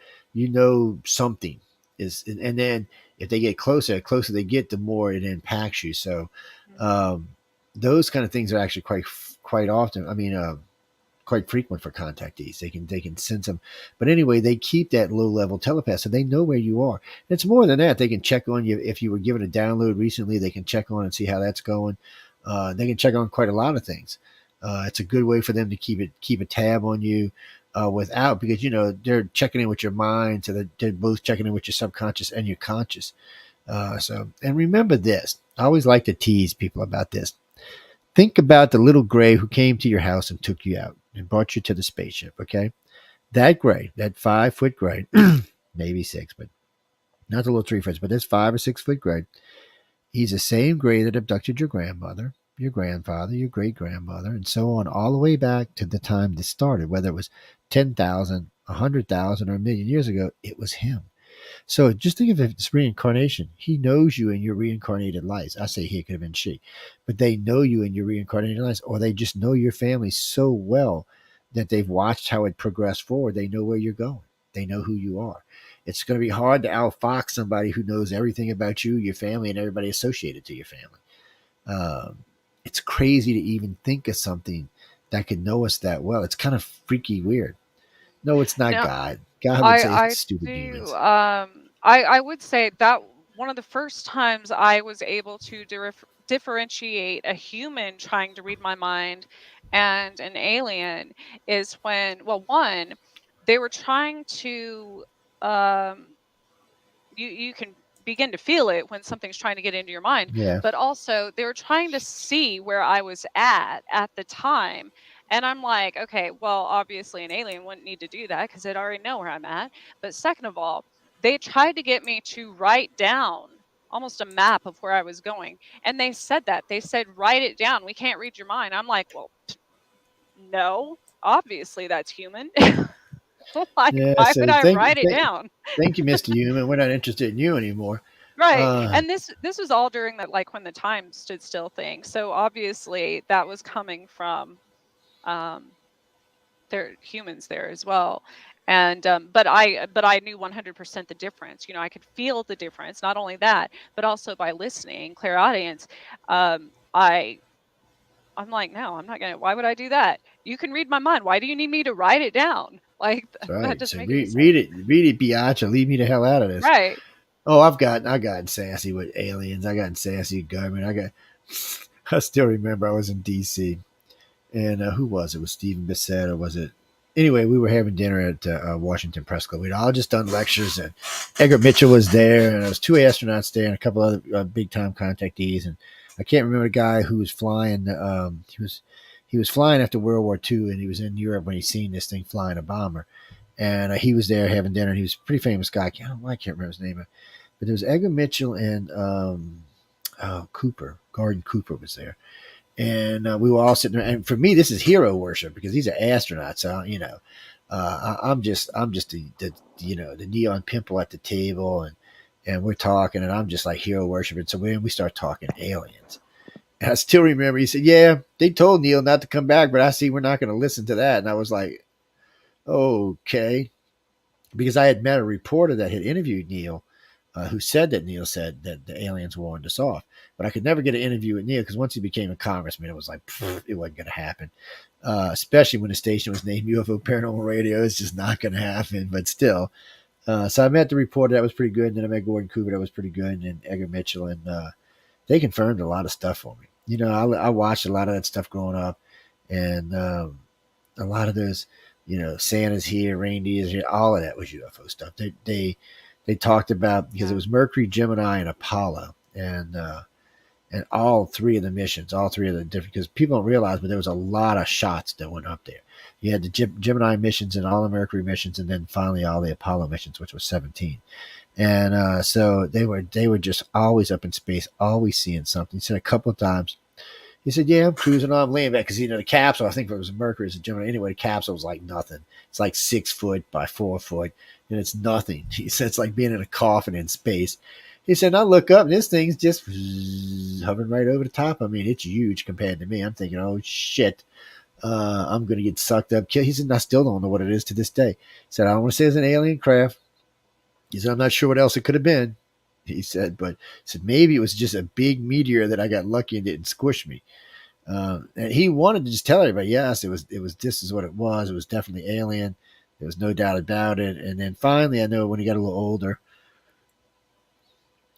something is. And then if they get closer, the closer they get, the more it impacts you. So Mhm. um, those kind of things are actually quite often. I mean, quite frequent for contactees. They can sense them, but anyway, they keep that low level telepath, so they know where you are. And it's more than that. They can check on you if you were given a download recently. They can check on and see how that's going. They can check on quite a lot of things. It's a good way for them to keep a tab on you without because they're checking in with your mind, so they're both checking in with your subconscious and your conscious. And remember this. I always like to tease people about this. Think about the little gray who came to your house and took you out and brought you to the spaceship, okay? That gray, that 5 foot gray, maybe six, but not the little tree friends, but this 5 or 6 foot gray, he's the same gray that abducted your grandmother, your grandfather, your great grandmother, and so on, all the way back to the time this started, whether it was 10,000, 100,000, or a million years ago, it was him. So just think of it as reincarnation. He knows you in your reincarnated lives. I say he, it could have been she, but they know you in your reincarnated lives, or they just know your family so well that they've watched how it progressed forward. They know where you're going. They know who you are. It's going to be hard to outfox somebody who knows everything about you, your family, and everybody associated to your family. Um, it's crazy to even think of something that could know us that well. It's kind of freaky weird. No, it's not No, God. God would say I it's stupid do. humans. I would say that one of the first times I was able to differentiate a human trying to read my mind and an alien is when, well, one, they were trying to um you can begin to feel it when something's trying to get into your mind, Yeah. but also they were trying to see where I was at the time. And I'm like, okay, well, obviously an alien wouldn't need to do that because they'd already know where I'm at. But second of all, they tried to get me to write down almost a map of where I was going. And they said that. They said, write it down. We can't read your mind. I'm like, well, no, obviously that's human. Like, Yeah, why would so I write it down? thank you, Mr. Human. We're not interested in you anymore. Right, Uh, and this was all during that, like, when the time stood still thing, so obviously that was coming from, um, there humans there as well, and, but I knew 100% the difference, I could feel the difference, not only that, but also by listening, clairaudience, I I'm like, "No, I'm not gonna why would I do that? You can read my mind, why do you need me to write it down?" Like, that's that right. doesn't So make any sense. read it, biatch, or leave me the hell out of this. Right. Oh, I gotten sassy with aliens. I gotten sassy with government. I still remember I was in D.C. and who was it? Was Stephen Bissett or was it? Anyway, we were having dinner at Washington Press Club. We'd all just done lectures, and Edgar Mitchell was there, and there was two astronauts there, and a couple other big time contactees, and I can't remember the guy who was flying. He was flying after World War II, and he was in Europe when he seen this thing flying a bomber, and he was there having dinner. And he was a pretty famous guy. I don't know why I can't remember his name, but there was Edgar Mitchell and Cooper. Gordon Cooper was there, and we were all sitting there. And for me, this is hero worship because these are astronauts. So I'm just the neon pimple at the table, and we're talking, and I'm just like hero worship. And so when we start talking aliens, and I still remember he said, "Yeah, they told Neil not to come back, but I see we're not going to listen to that." And I was like, "Okay," because I had met a reporter that had interviewed Neil, who said that Neil said that the aliens warned us off. But I could never get an interview with Neil because once he became a congressman, it was like it wasn't going to happen. Especially when the station was named UFO Paranormal Radio, it's just not going to happen. But still, so I met the reporter that was pretty good, and then I met Gordon Cooper that was pretty good, and Edgar Mitchell, and they confirmed a lot of stuff for me. I watched a lot of that stuff growing up, and a lot of those Santa's here, reindeers here, all of that was UFO stuff. They talked about, because it Yeah. was Mercury, Gemini, and Apollo, and all three of the missions, all three of the different, because people don't realize, but there was a lot of shots that went up there. You had the Gemini missions and all the Mercury missions, and then finally all the Apollo missions, which was 17. And so they were just always up in space, always seeing something. He said a couple of times. He said, "Yeah, I'm cruising on, I'm laying back because the capsule. I think if it was Mercury, it's a Gemini. Anyway, the capsule was like nothing. It's like 6 foot by 4 foot, and it's nothing." He said it's like being in a coffin in space. He said, "I look up, and this thing's just hovering right over the top. I mean, it's huge compared to me. I'm thinking, oh shit, I'm gonna get sucked up." He said, "I still don't know what it is to this day." He said, "I don't want to say it's an alien craft." He said, "I'm not sure what else it could have been." He said, but he said maybe it was just a big meteor that I got lucky and didn't squish me. And he wanted to just tell everybody, yes, it was this is what it was. It was definitely alien. There was no doubt about it. And then finally, I know when he got a little older,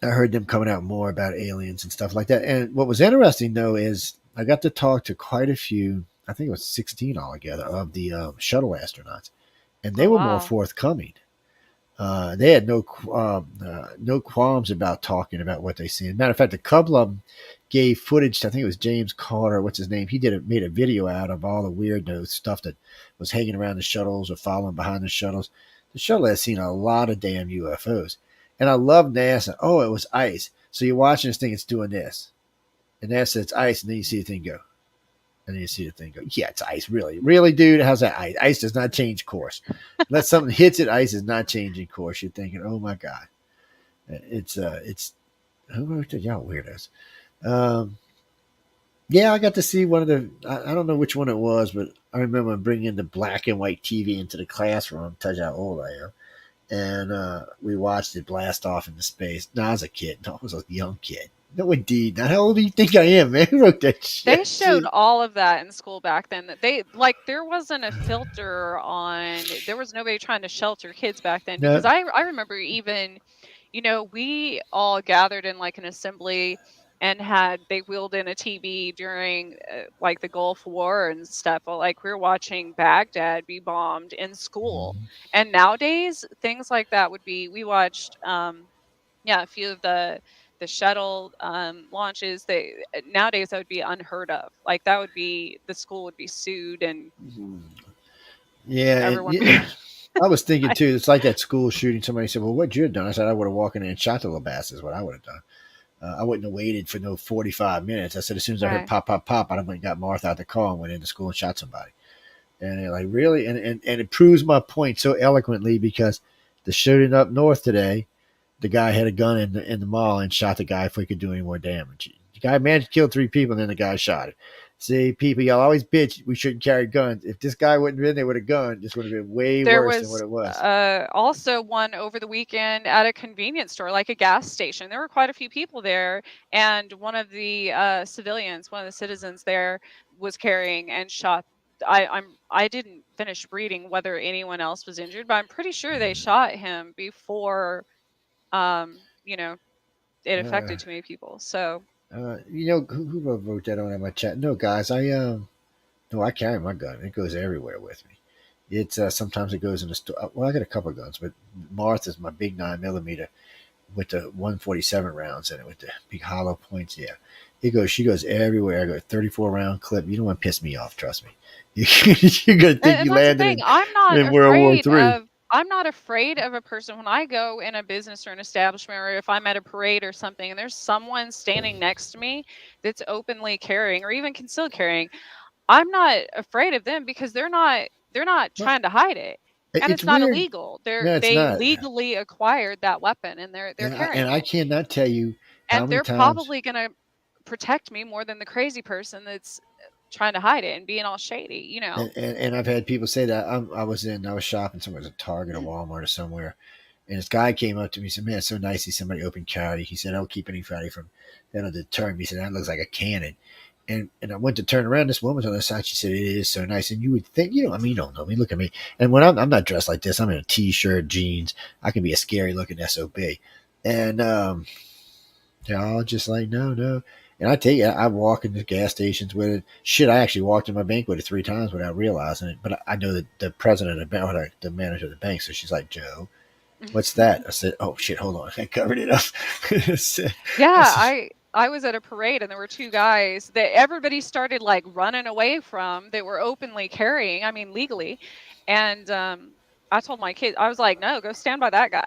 I heard them coming out more about aliens and stuff like that. And what was interesting though is I got to talk to quite a few. I think it was 16 altogether of the shuttle astronauts, and they Oh, were more wow. forthcoming. They had no qualms about talking about what they seen. Matter of fact, a couple of them gave footage. I think it was James Carter. What's his name? He made a video out of all the weird stuff that was hanging around the shuttles or following behind the shuttles. The shuttle has seen a lot of damn UFOs, and I love NASA. Oh, it was ice. So you're watching this thing. It's doing this, and NASA it's ice, and then you see the thing go. And then you see the thing go, yeah, it's ice. Really? Really, dude? How's that ice? Ice does not change course. Unless something hits it, ice is not changing course. You're thinking, oh my God. It's, who wrote that? Y'all weirdos. Um, yeah, I got to see one of I don't know which one it was, but I remember bringing the black and white TV into the classroom. Tells you how old I am. And we watched it blast off into space. No, I was a kid. No, I was a young kid. No, indeed. Not how old do you think I am, man? Who wrote that They shit? showed Jeez. all of that in school back then. That they like there wasn't a filter on there was nobody trying to shelter kids back then because No. I remember even, we all gathered in like an assembly and had they wheeled in a TV during like the Gulf War and stuff. Like we were watching Baghdad be bombed in school. And nowadays things like that would be we watched yeah, a few of the shuttle launches. They nowadays that would be unheard of. Like that would be the school would be sued and Yeah, everyone be I was thinking I- too. It's like that school shooting. Somebody said, "Well, what'd you have done?" I said, "I would have walked in there and shot the little bastards." What I would have done. I wouldn't have waited for no 45 minutes. I said, as soon as I heard right. pop, pop, pop, I went and got Martha out the car and went into school and shot somebody. And they're like, really? And it proves my point so eloquently because the shooting up north today, the guy had a gun in the mall and shot the guy before he could do any more damage. The guy managed to kill 3 people, and then the guy shot him. See, people, y'all always bitch we shouldn't carry guns. If this guy wouldn't have been there with a gun, this would have been way There worse than what was it was. also one over the weekend at a convenience store, like a gas station. There were quite a few people there, and one of the civilians, one of the citizens there, was carrying and shot. I didn't finish reading whether anyone else was injured, but I'm pretty sure they shot him before um, you know, it Uh, affected too many people. So who wrote that on in my chat? No, guys, no, I carry my gun. It goes everywhere with me. It's sometimes it goes in the store. Well, I got a couple of guns, but Martha's my big 9mm with the 147 rounds in it with the big hollow points. Yeah, it goes. She goes everywhere. I go 34 round clip. You don't want to piss me off. Trust me. You're gonna think and you that's the landed thing. in World War III. I'm not afraid of a person when I go in a business or an establishment or if I'm at a parade or something and there's someone standing next to me that's openly carrying or even concealed carrying. I'm not afraid of them because they're not Well, trying to hide it. And it's it's not weird. illegal. No, it's They not. legally acquired that weapon and they're And carrying I it. cannot tell you how And many they're times. probably going to protect me more than the crazy person that's trying to hide it and being all shady. And I've had people say that I was shopping somewhere, it was a Target or Walmart or somewhere, and this guy came up to me and said, "Man, it's so nice. See somebody open carry." He said, "I'll keep anybody from that'll deter me." He said, "That looks like a cannon." And I went to turn around. This woman's on the side. She said, "It is so nice." And you would think, I mean, you don't know me. Look at me. And when I'm not dressed like this, I'm in a t-shirt, jeans. I can be a scary looking SOB. And they're all just like, no, no. And I tell you, I walk in the gas stations with it. Shit, I actually walked in my bank with it 3 times without realizing it. But I know that the president of the bank, or the manager of the bank, so she's like, Joe, what's that? I said, oh shit, hold on, I covered it up. I Yeah, said, I was at a parade and there were two guys that everybody started like running away from that were openly carrying, I mean legally. And I told my kids, I was like, no, go stand by that guy.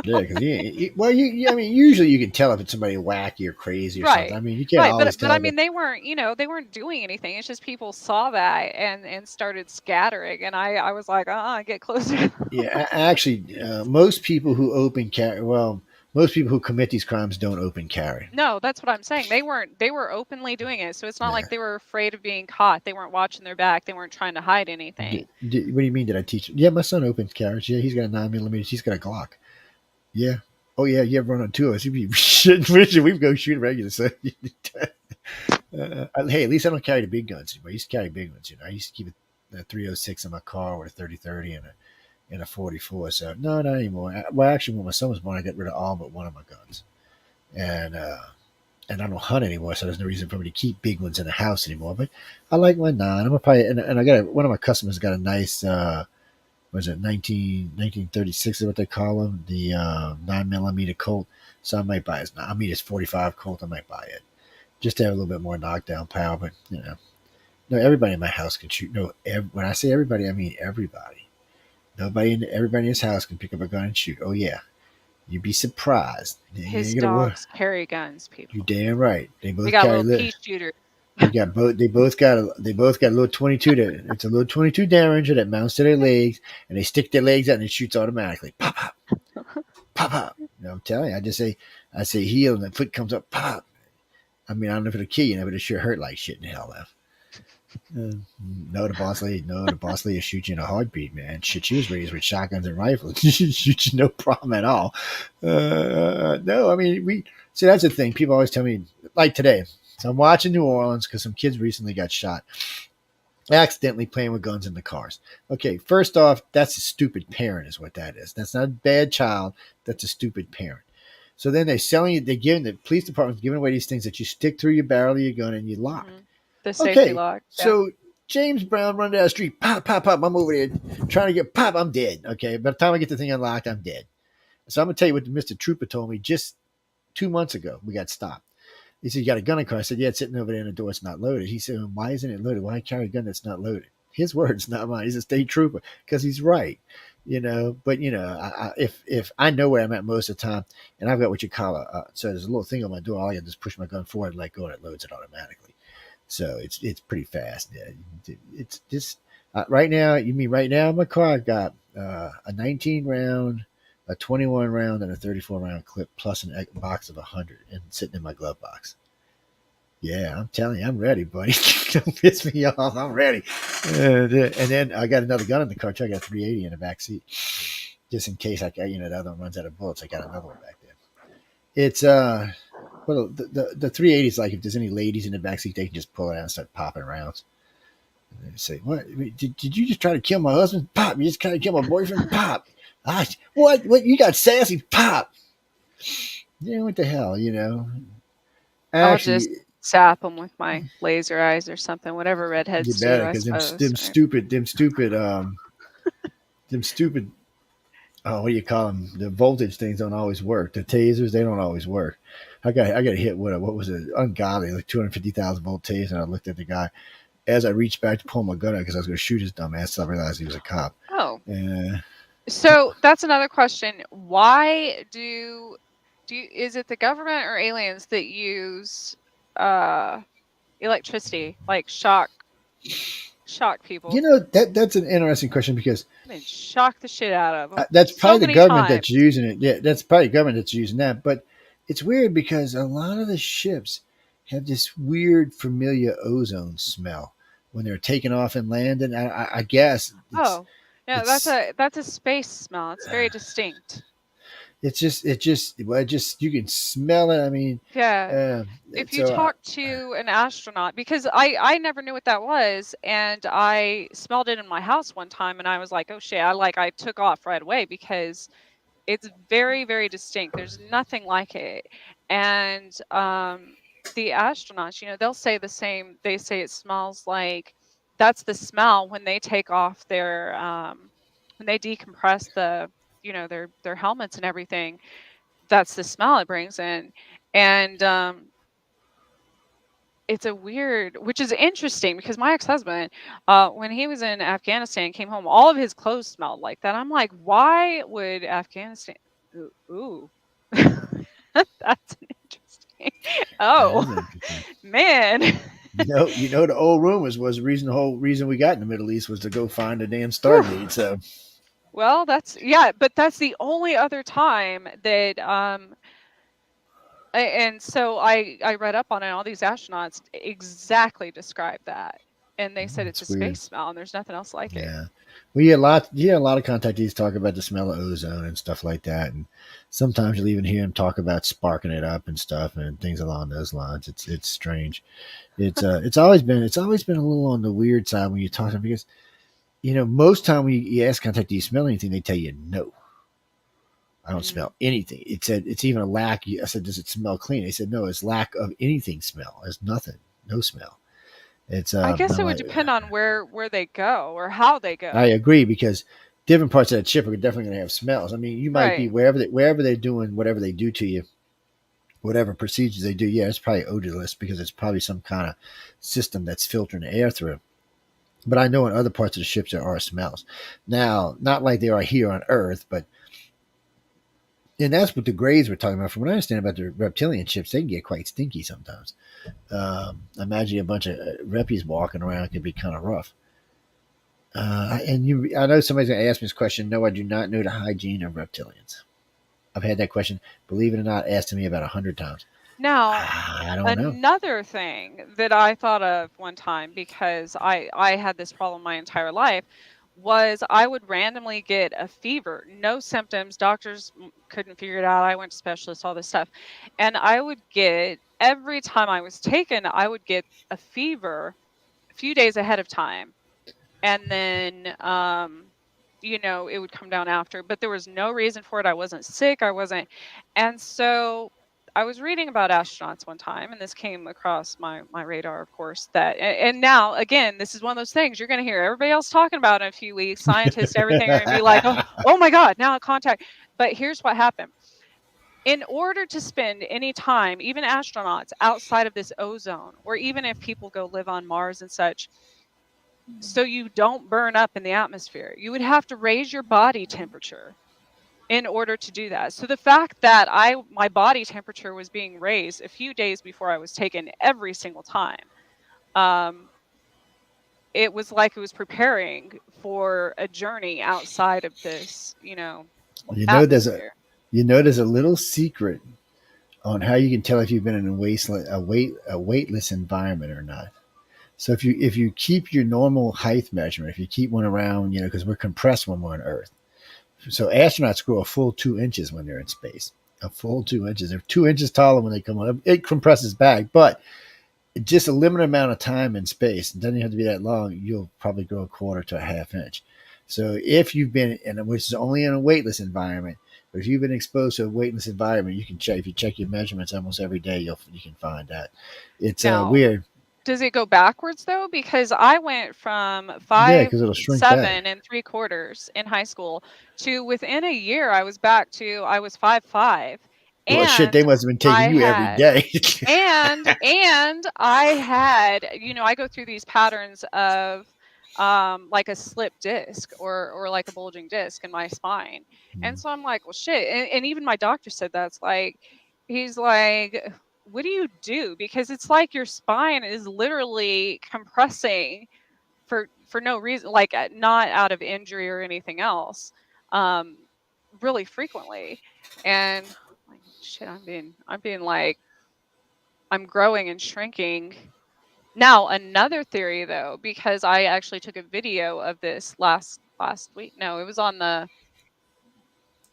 yeah, because well, I mean, usually you can tell if it's somebody wacky or crazy or something. Right. I mean, you can't Right. always But I tell, but mean they weren't, they weren't doing anything. It's just people saw that and started scattering and I was like, get closer. yeah, actually, most people who open carry, well, most people who commit these crimes don't open carry. No, that's what I'm saying. They were openly doing it. So it's not Yeah. like they were afraid of being caught. They weren't watching their back. They weren't trying to hide anything. What do you mean? Did I teach? Yeah, my son opens carriage. Yeah, he's got a 9 millimeter. He's got a Glock. Yeah. Oh yeah, you ever run on two of us? You'd be shitting Richard. We go shoot regular. So, hey, at least I don't carry the big guns anymore. I used to carry big ones. I used to keep a 306 in my car with a 30-30 and a 44. So no, not anymore. Well, actually, when my son was born, I got rid of all but one of my guns, and I don't hunt anymore, so there's no reason for me to keep big ones in the house anymore. But I like my nine. I'm gonna probably, and I got one of my customers got a nice. Was it 1936 is what they call them, the 9 millimeter Colt. So I might buy his. I mean, it's 45 Colt. I might buy it just to have a little bit more knockdown power. But no, everybody in my house can shoot. No, when I say everybody, I mean everybody. Everybody in this house can pick up a gun and shoot. Oh yeah, you'd be surprised. You His ain't gonna work. dogs carry guns, You people. damn right. They We both got carry little lit. pea shooters. We got both. They both got a little 22. It's a little 22 Derringer that mounts to their legs, and they stick their legs out and it shoots automatically. Pop pop pop pop. I'm telling you. I say heel, and the foot comes up. Pop. I mean, I don't know if it'll kill you, but it sure hurt like shit in hell. Left. No, the boss lady. No, the boss lady will shoot you in a heartbeat, man. Shit, she was raised with shotguns and rifles. She shoot you no problem at all. No, I mean we. See, that's the thing. People always tell me, like today. So I'm watching New Orleans because some kids recently got shot accidentally playing with guns in the cars. Okay, first off, that's a stupid parent, is what that is. That's not a bad child. That's a stupid parent. So then they're selling it. They're giving the police department's giving away these things that you stick through your barrel of your gun and you lock. The safety Okay, lock. Yeah. so James Brown running down the street, pop, pop, pop. I'm over there trying to get pop. I'm dead. Okay, by the time I get the thing unlocked, I'm dead. So I'm gonna tell you what Mr. Trooper told me just 2 months ago. We got stopped. He said, "You got a gun in the car?" I said, "Yeah, it's sitting over there in the door. It's not loaded." He said, "Why isn't it loaded? Why carry a gun that's not loaded?" His words, not mine. He's a state trooper because he's right. But if I know where I'm at most of the time, and I've got what you call so there's a little thing on my door. All I can just push my gun forward and let go, and it loads it automatically. So it's pretty fast. Yeah, it's just right now. You mean right now in my car? I've got a 19 round, a 21 round, and a 34 round clip, plus a box of 100, and sitting in my glove box. Yeah, I'm telling you, I'm ready, buddy. Don't piss me off. I'm ready. And then I got another gun in the car too. I got a 380 in the back seat, just in case the other one runs out of bullets. I got another one back there. It's well, the 380 is like if there's any ladies in the back seat, they can just pull it out and start popping rounds. And they say, "What? Did you just try to kill my husband? Pop! You just try to kill my boyfriend? Pop! What? What? You got sassy? Pop! Yeah, what the hell? I'll just Actually, zap them with my laser eyes or something, whatever you redheads do, better, I because suppose. Right? them stupid. Oh, what do you call them? The voltage things don't always work. The tasers, they don't always work. I got hit with what was it? Ungodly, like 250,000 volt taser. And I looked at the guy as I reached back to pull my gun out because I was going to shoot his dumb ass. I realized he was a cop. Oh, Uh, so that's another question. Why is it the government or aliens that use uh electricity, like shock people? that's an interesting question because I mean, shock the shit out of them that's so probably the many government that's times. using it. Yeah, that's probably the government that's using that. But it's weird because a lot of the ships have this weird familiar ozone smell when they're taking off and landing. I guess Oh, no, it's that's a space smell. It's very distinct. you can smell it. I mean, Yeah. uh, If you so talk to an astronaut, because I never knew what that was, and I smelled it in my house one time, and I was like, oh shit! I took off right away because it's very, very distinct. There's nothing like it, and the astronauts, they'll say the same. They say it smells like, that's the smell when they take off their when they decompress their helmets and everything. That's the smell it brings in. And it's a weird, which is interesting because my ex-husband, when he was in Afghanistan, came home, all of his clothes smelled like that. I'm like, why would Afghanistan? Ooh. That's an interesting. That Oh, is interesting. man. The old rumors was the whole reason we got in the Middle East was to go find a damn Whew. Stargate. So Well, yeah, but that's the only other time that and so I read up on it. All these astronauts exactly described that, and they said it's a it's weird. space smell, and there's nothing else like it. Yeah, we get a lot. Yeah, a lot of contactees talk about the smell of ozone and stuff like that, and sometimes you'll even hear them talk about sparking it up and stuff and things along those lines. It's strange. It's always been a little on the weird side when you talk to them because most time when you ask contact, do you smell anything? They tell you no. I don't Mm. smell anything. It said it's even a lack. I said, does it smell clean? They said no. It's lack of anything smell. There's nothing. No smell. It's I guess I'm it would like, depend on where they go or how they I go. agree because different parts of that ship are definitely going to have smells. I mean, you might be Right. wherever they're doing whatever they do to you, whatever procedures they do. Yeah, it's probably odorless because it's probably some kind of system that's filtering the air through. But I know in other parts of the ships there are smells. Now, not like they are here on Earth, but and that's what the Greys were talking about. From what I understand about the reptilian ships, they can get quite stinky sometimes. Imagine a bunch of reppies walking around; it could be kind of rough. I know somebody's going to ask me this question. No, I do not know the hygiene of reptilians. I've had that question, believe it or not, asked to me about 100 times. Now, I don't know. another thing that I thought of one time, because I had this problem my entire life, was I would randomly get a fever, no symptoms. Doctors couldn't figure it out. I went to specialists, all this stuff. And I would get, every time I was taken, I would get a fever a few days ahead of time. And then it would come down after, but there was no reason for it. I wasn't sick, I wasn't. And so I was reading about astronauts one time, and this came across my radar, of course, that and now again, this is one of those things you're going to hear everybody else talking about in a few weeks. Scientists, everything are going to be like, oh my god, now contact. But here's what happened. In order to spend any time, even astronauts, outside of this ozone, or even if people go live on Mars and such, so you don't burn up in the atmosphere, you would have to raise your body temperature in order to do that. So the fact that my body temperature was being raised a few days before I was taken every single time, um, it was like it was preparing for a journey outside of this, you know, there's a atmosphere. there's a little secret on how you can tell if you've been in a weightless environment or not. So if you keep your normal height measurement, if you keep one around, because we're compressed when we're on Earth. So astronauts grow a full 2 inches when they're in space. A full 2 inches. They're 2 inches taller when they come up. It compresses back, but just a limited amount of time in space. It doesn't have to be that long. You'll probably grow a quarter to a half inch. So if you've been which is only in a weightless environment, but if you've been exposed to a weightless environment, you can check. If you check your measurements almost every day, you can find that. It's Now, weird. does it go backwards though? Because I went from Yeah, five because it'll shrink back. 7 3/4 in high school to, within a year, I was back to, I was 5'5", Well, shit, they and must have been taking I you every had day. and I had, I go through these patterns of like a slip disc, or like a bulging disc in my spine. And so I'm like, well shit. And even my doctor said that's like, he's like, what do you do? Because it's like your spine is literally compressing for no reason, like not out of injury or anything else, um really frequently. And like, shit, I'm being like, I'm growing and shrinking. Now, another theory though, because I actually took a video of this last week. No, it was on the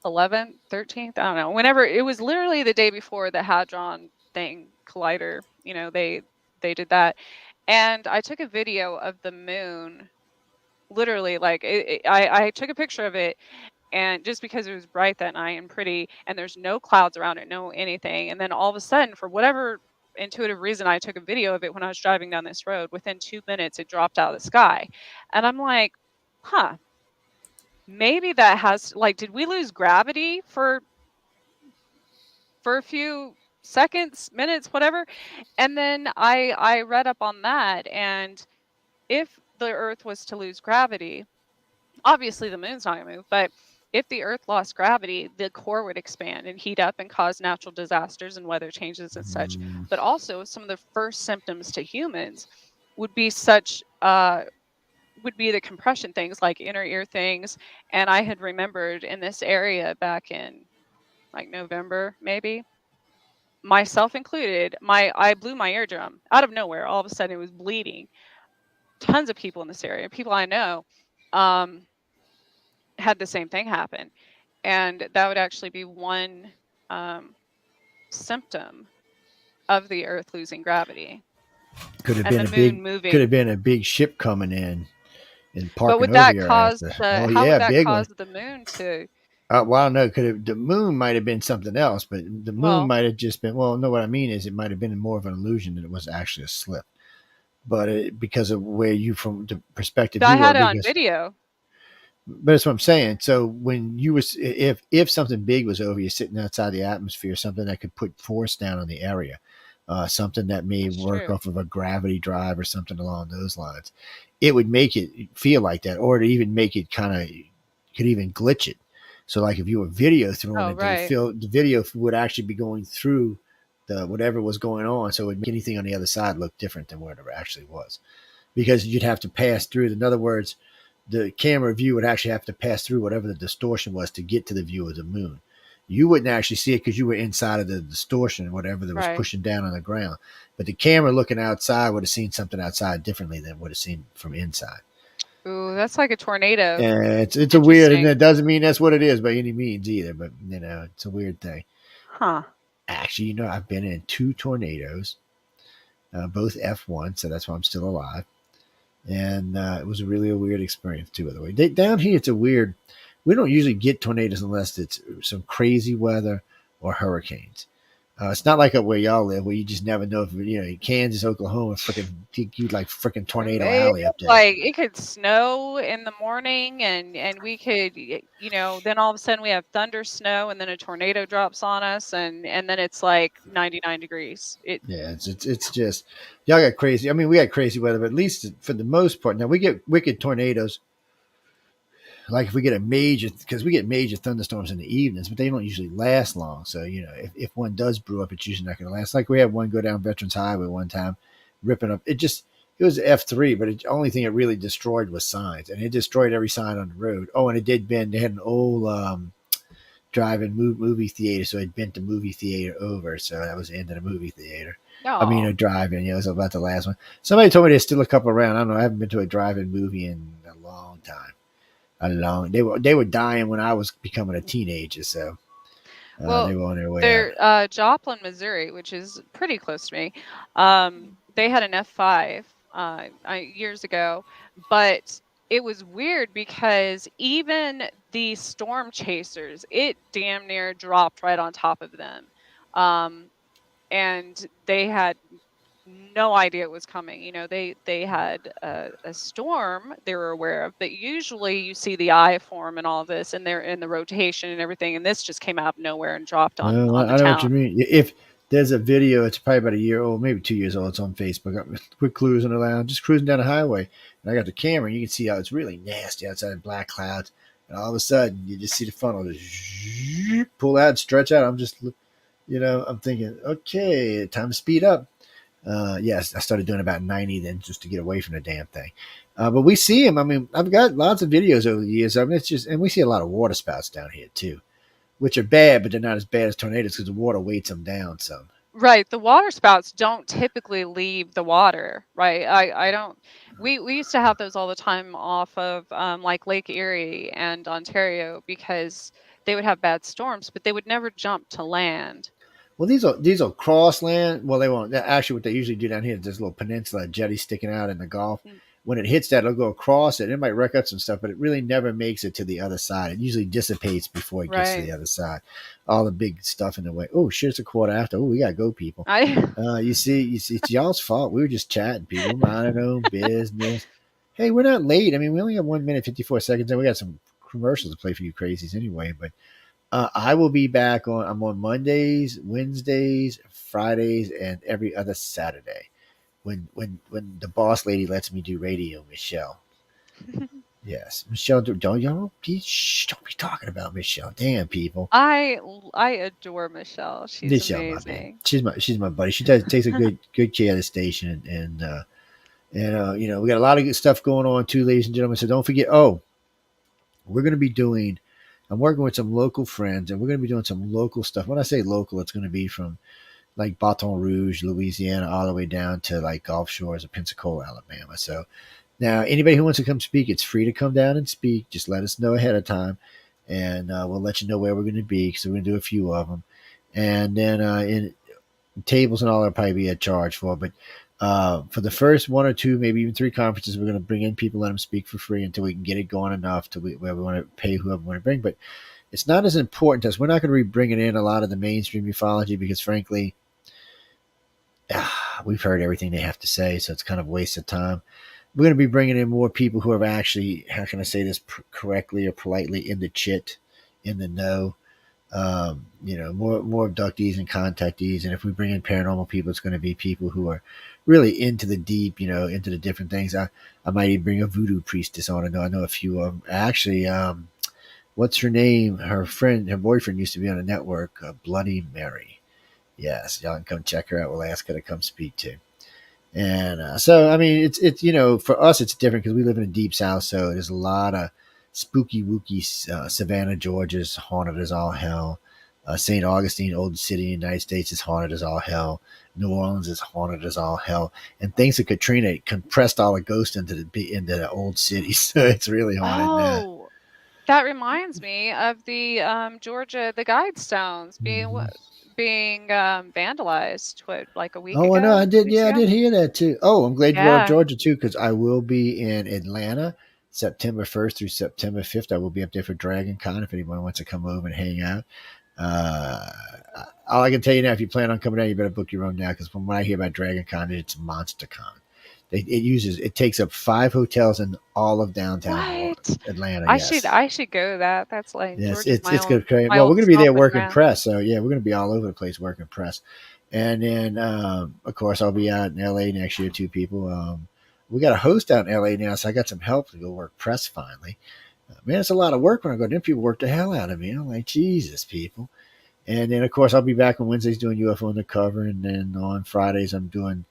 11th, 13th, I don't know. Whenever, it was literally the day before the Hadron thing collider, they did that. And I took a video of the moon, literally, like I took a picture of it, and just because it was bright that night and pretty, and there's no clouds around it, no anything, and then all of a sudden, for whatever, intuitive reason, I took a video of it when I was driving down this road. Within 2 minutes, it dropped out of the sky. And I'm like, huh, maybe that has, like, did we lose gravity for a few seconds, minutes, whatever? And then I read up on that, and if the Earth was to lose gravity, obviously the moon's not gonna move, but if the Earth lost gravity, the core would expand and heat up and cause natural disasters and weather changes and such. Mm, But also, some of the first symptoms to humans would be would be the compression things, like inner ear things. And I had remembered in this area back in like November, maybe, myself included, my I blew my eardrum out of nowhere. All of a sudden, it was bleeding. Tons of people in this area, people I know, um, had the same thing happen, and that would actually be one um, symptom of the Earth losing gravity could have and been the a big moon could have moving. been a big ship coming in and But parking would over that your ass. cause the? Oh How would yeah, that big cause one. the moon to? Well, no, could have the moon might have been something else, but the moon Well, might have just been. Well, no, what I mean is it might have been more of an illusion than it was actually a slip. But because of where you from the perspective I you were, had it on because video. but that's what I'm saying. So when you was if something big was over you sitting outside the atmosphere, something that could put force down on the area, something that may That's work true. off of a gravity drive or something along those lines, it would make it feel like that, or to even make it kind of could even glitch it. So like if you were video throwing Oh, it, they right, feel the video would actually be going through the whatever was going on, so it would make anything on the other side look different than what it actually was because you'd have to pass through. In other words, the camera view would actually have to pass through whatever the distortion was to get to the view of the moon. You wouldn't actually see it because you were inside of the distortion, whatever that was right. pushing down on the ground. But the camera looking outside would have seen something outside differently than would have seen from inside. Ooh, that's like a tornado. And it's a weird, and Interesting. it doesn't mean that's what it is by any means either. But it's a weird thing. Huh. Actually, I've been in two tornadoes, both F1, so that's why I'm still alive. And it was really a weird experience too. By the way, down here it's a weird. We don't usually get tornadoes unless it's some crazy weather or hurricanes. It's not like up where y'all live, where you just never know if Kansas, Oklahoma, freaking you like freaking tornado It, alley up there. like it could snow in the morning, and we could, then all of a sudden we have thunder snow, and then a tornado drops on us, and then it's like 99 degrees. It Yeah, it's just y'all got crazy. I mean, we got crazy weather, but at least for the most part, now we get wicked tornadoes. Like if we get a major, because we get major thunderstorms in the evenings, but they don't usually last long. So if one does brew up, it's usually not going to last. Like we had one go down Veterans Highway one time, ripping up. It was F3, but the only thing it really destroyed was signs, and it destroyed every sign on the road. Oh, and it did bend. They had an old drive-in movie theater, so it bent the movie theater over. So that was the end of the movie theater. I mean, Oh, a drive-in. Yeah, it was about the last one. Somebody told me there's still a couple around. I don't know. I haven't been to a drive-in movie in a long time. They were dying when I was becoming a teenager, so well, they were on their way out. they're Joplin, Missouri, which is pretty close to me. They had an F5 years ago, but it was weird because even the storm chasers, it damn near dropped right on top of them. Um, and they had no idea it was coming. They had a storm they were aware of, but usually you see the eye form and all of this, and they're in the rotation and everything. And this just came out of nowhere and dropped on Well, on the I know what you town. mean. If there's a video, it's probably about a year old, maybe 2 years old. It's on Facebook. We're cruising around, just cruising down the highway, and I got the camera. And you can see how it's really nasty outside, black clouds, and all of a sudden you just see the funnel just pull out, and stretch out. I'm thinking, okay, time to speed up. Yes, I started doing about 90 then just to get away from the damn thing. But we see them. I mean, I've got lots of videos over the years. I mean, it's just, and we see a lot of water spouts down here too, which are bad, but they're not as bad as tornadoes because the water weights them down some. Right, the water spouts don't typically leave the water, right? I don't. We used to have those all the time off of like Lake Erie and Ontario because they would have bad storms, but they would never jump to land. Well, these are cross land. Well, they won't. Actually, what they usually do down here is this little peninsula, jetty sticking out in the Gulf. when it hits that, it'll go across it. It might wreck up some stuff, but it really never makes it to the other side. It usually dissipates before it gets to Right. the other side. All the big stuff in the way. Oh shit! It's a quarter after. Oh, we gotta go, people. I You see, it's y'all's fault. We were just chatting, people, minding our own business. Hey, we're not late. I mean, we only got 1 minute 54 seconds, and we got some commercials to play for you crazies anyway. But I will be back on. I'm on Mondays, Wednesdays, Fridays, and every other Saturday. When the boss lady lets me do radio, Michelle. Yes, Michelle. Don't y'all don't be talking about Michelle. Damn, people. I adore Michelle. She's Michelle, my man. amazing. She's my buddy. She takes a good care of the station, and we got a lot of good stuff going on too, ladies and gentlemen. So don't forget. Oh, we're going to be doing. I'm working with some local friends, and we're going to be doing some local stuff. When I say local, it's going to be from like Baton Rouge, Louisiana, all the way down to like Gulf Shores of Pensacola, Alabama. So now, anybody who wants to come speak, it's free to come down and speak. Just let us know ahead of time, and we'll let you know where we're going to be because we're going to do a few of them. And then in tables and all, that'll probably be a charge for. But for the first one or two, maybe even three conferences, we're going to bring in people, let them speak for free until we can get it going enough to where we want to pay whoever we want to bring. But it's not as important to us. We're not going to be bringing in a lot of the mainstream ufology because, frankly, we've heard everything they have to say, so it's kind of a waste of time. We're going to be bringing in more people who are actually, how can I say this correctly or politely, in the chit, in the know. More abductees and contactees. And if we bring in paranormal people, it's going to be people who are really into the deep, into the different things. I might even bring a voodoo priestess on. I know a few of them. Actually, what's her name? Her boyfriend used to be on a network, Bloody Mary. Yes, y'all can come check her out. We'll ask her to come speak to. And so, I mean, it's for us, it's different because we live in a deep south. So there's a lot of spooky wooky. Savannah, Georgia's haunted as all hell. St. Augustine, old city in the United States, is haunted as all hell. New Orleans is haunted as all hell. And thanks to Katrina, it compressed all the ghosts into the old city. So it's really haunted now. Oh, that reminds me of the Georgia, the Guidestones Mm-hmm. being vandalized, what, like a week Oh, I know. ago, I 2 did. weeks Yeah, I ago? did hear that too. Oh, I'm glad you brought up Yeah. Georgia too, because I will be in Atlanta September 1st through September 5th. I will be up there for Dragon Con if anyone wants to come over and hang out. Uh, all I can tell you now, if you plan on coming out, you better book your own now, because from what I hear about Dragon Con, it's Monster Con. It takes up 5 hotels in all of downtown What? Atlanta. I Yes. should go to that. That's like Yes, Georgia's it's good. my Well, we're old going to be there stomping working ground. press, so yeah, we're going to be all over the place working press, and then of course I'll be out in LA next year too. People, we got a host out in LA now, so I got some help to go work press finally. Man, it's a lot of work when I go. Them people work the hell out of me. I'm like, Jesus, people. And then of course I'll be back on Wednesdays doing UFO Undercover, and then on Fridays I'm doing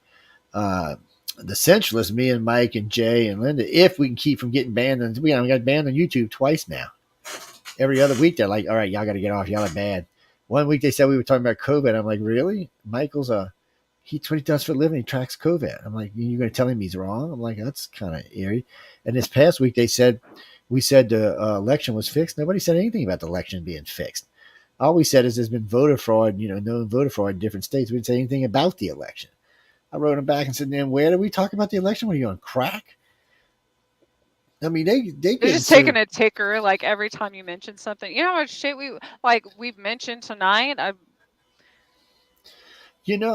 uh, the Centralists. Me and Mike and Jay and Linda, if we can keep from getting banned. And we got banned on YouTube twice now. Every other week they're like, all right, y'all got to get off. Y'all are bad. One week they said we were talking about COVID. I'm like, really? Michael's what he does for a living. He tracks COVID. I'm like, you're going to tell him he's wrong? I'm like, that's kind of eerie. And this past week we said the election was fixed. Nobody said anything about the election being fixed. All we said is there's been voter fraud, known voter fraud in different states. We didn't say anything about the election. I wrote him back and said, then where did we talk about the election? What are you on crack? I mean, they They're getting just taking sued. a ticker like every time you mention something. You know how much shit we've mentioned tonight?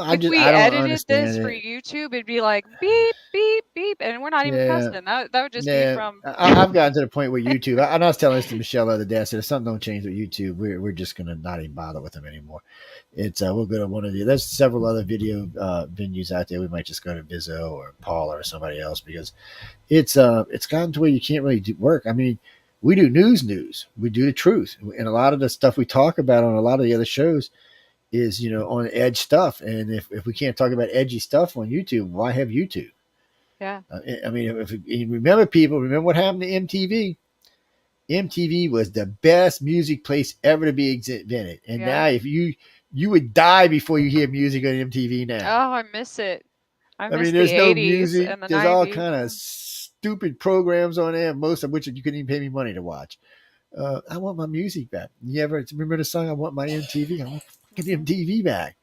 If we I don't edited this understand for it. YouTube, it'd be like beep, beep, beep, and we're not even Yeah, cussing. That would just be yeah. from I've gotten to the point where YouTube. I was telling this to Michelle the other day. I said, if something don't change with YouTube, we're just gonna not even bother with them anymore. It's we'll go to one of the. There's several other video venues out there. We might just go to Vizzo or Paula or somebody else because it's gotten to where you can't really do work. I mean, we do news. We do the truth, and a lot of the stuff we talk about on a lot of the other shows is on edge stuff. And if we can't talk about edgy stuff on YouTube, why have YouTube? yeah, I mean, if you remember what happened to MTV. MTV was the best music place ever to be invented, and yeah. now if you would die before you hear music on MTV now. Oh, I miss it. I I miss mean, the there's no 80s music. and the There's all 90s. kind of stupid programs on there, most of which you couldn't even pay me money to watch. I want my music back. You ever remember the song? I want my MTV. I want fucking Hmm. MTV back.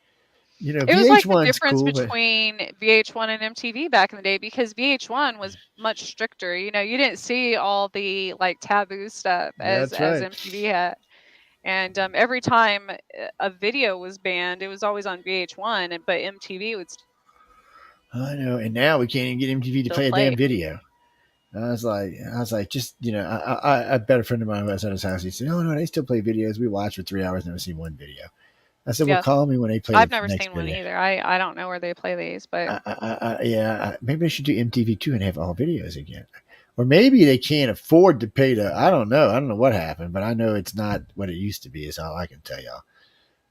It was like the VH1's difference cool, but between VH1 and MTV back in the day, because VH1 was much stricter. You didn't see all the like taboo stuff as that's right. MTV had. And every time a video was banned, it was always on VH1, but MTV would I know, and now we can't even get MTV to still play a play damn it. video. I was like, just I bet a friend of mine who was at his house. He said, "Oh no, they still play videos. We watch for 3 hours, never see one video." I said, "Well, Yeah, call me when they play I've the never next seen one video." either. I don't know where they play these, but Yeah, maybe they should do MTV too and have all videos again. Or maybe they can't afford to pay the. I don't know. I don't know what happened, but I know it's not what it used to be. Is all I can tell y'all.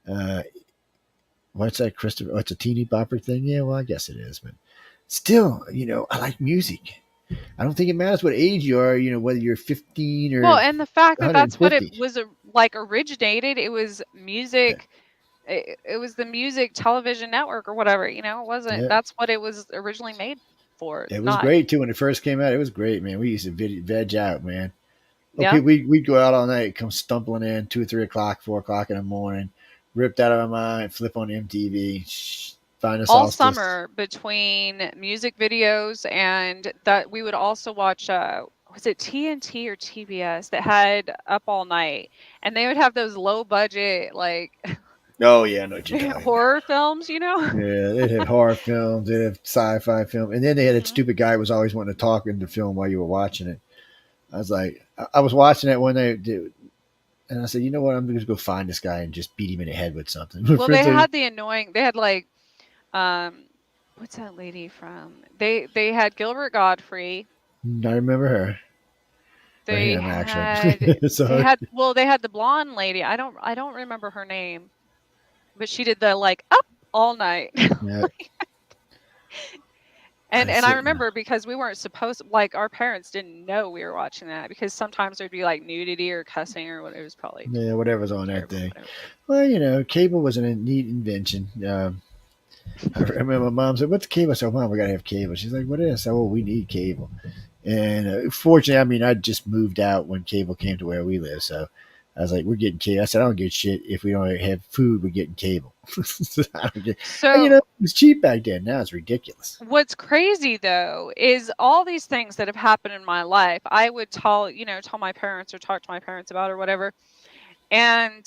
Uh, what's that, Christopher? What's a teeny bopper thing? Yeah, well, I guess it is, but still, I like music. I don't think it matters what age you are. Whether you're 15 well, or and the fact that that's what it 150. was, like, originated. It was Yeah, music. It was the music television network or whatever. It wasn't. yeah. That's what it was originally made for. It was Not. great too when it first came out. It was great, man. We used to veg out, man. Oh, Yeah. people, we'd go out all night, come stumbling in 2 or 3 o'clock, 4 o'clock in the morning, ripped out of our mind, flip on MTV, find us All all still. summer between music videos and that, we would also watch was it TNT or TBS that had Up All Night, and they would have those low budget, like, Oh yeah, I know what you're talking about. horror films. Yeah, they'd have horror films, they'd have sci-fi film, and then they had that Mhm. stupid guy who was always wanting to talk in the film while you were watching it. I was like, I was watching that one night, dude, and I said, you know what, I'm going to go find this guy and just beat him in the head with something. My Well, they friends like, had the annoying, they had like, um what's that lady from? They had Gilbert Godfrey. I remember her or They him actually. had they So had well, they had the blonde lady. I don't remember her name, but she did the, like, Up All Night. yeah, I And I said, remember, because we weren't supposed, like, our parents didn't know we were watching that, because sometimes there'd be like nudity or cussing or what. It was probably yeah, whatever's on that terrible, thing. whatever. Well, cable was a neat invention. I remember my mom said, "What's cable?" I said, "Mom, we gotta have cable." She's like, "What is?" I said, "Well, we need cable." And fortunately, I mean, I just moved out when cable came to where we live, so I was like, "We're getting cable." I said, "I don't get shit if we don't have food. We're getting cable." I don't get, it So was cheap back then. Now it's ridiculous. what's crazy though is all these things that have happened in my life, I would tell my parents or talk to my parents about or whatever. And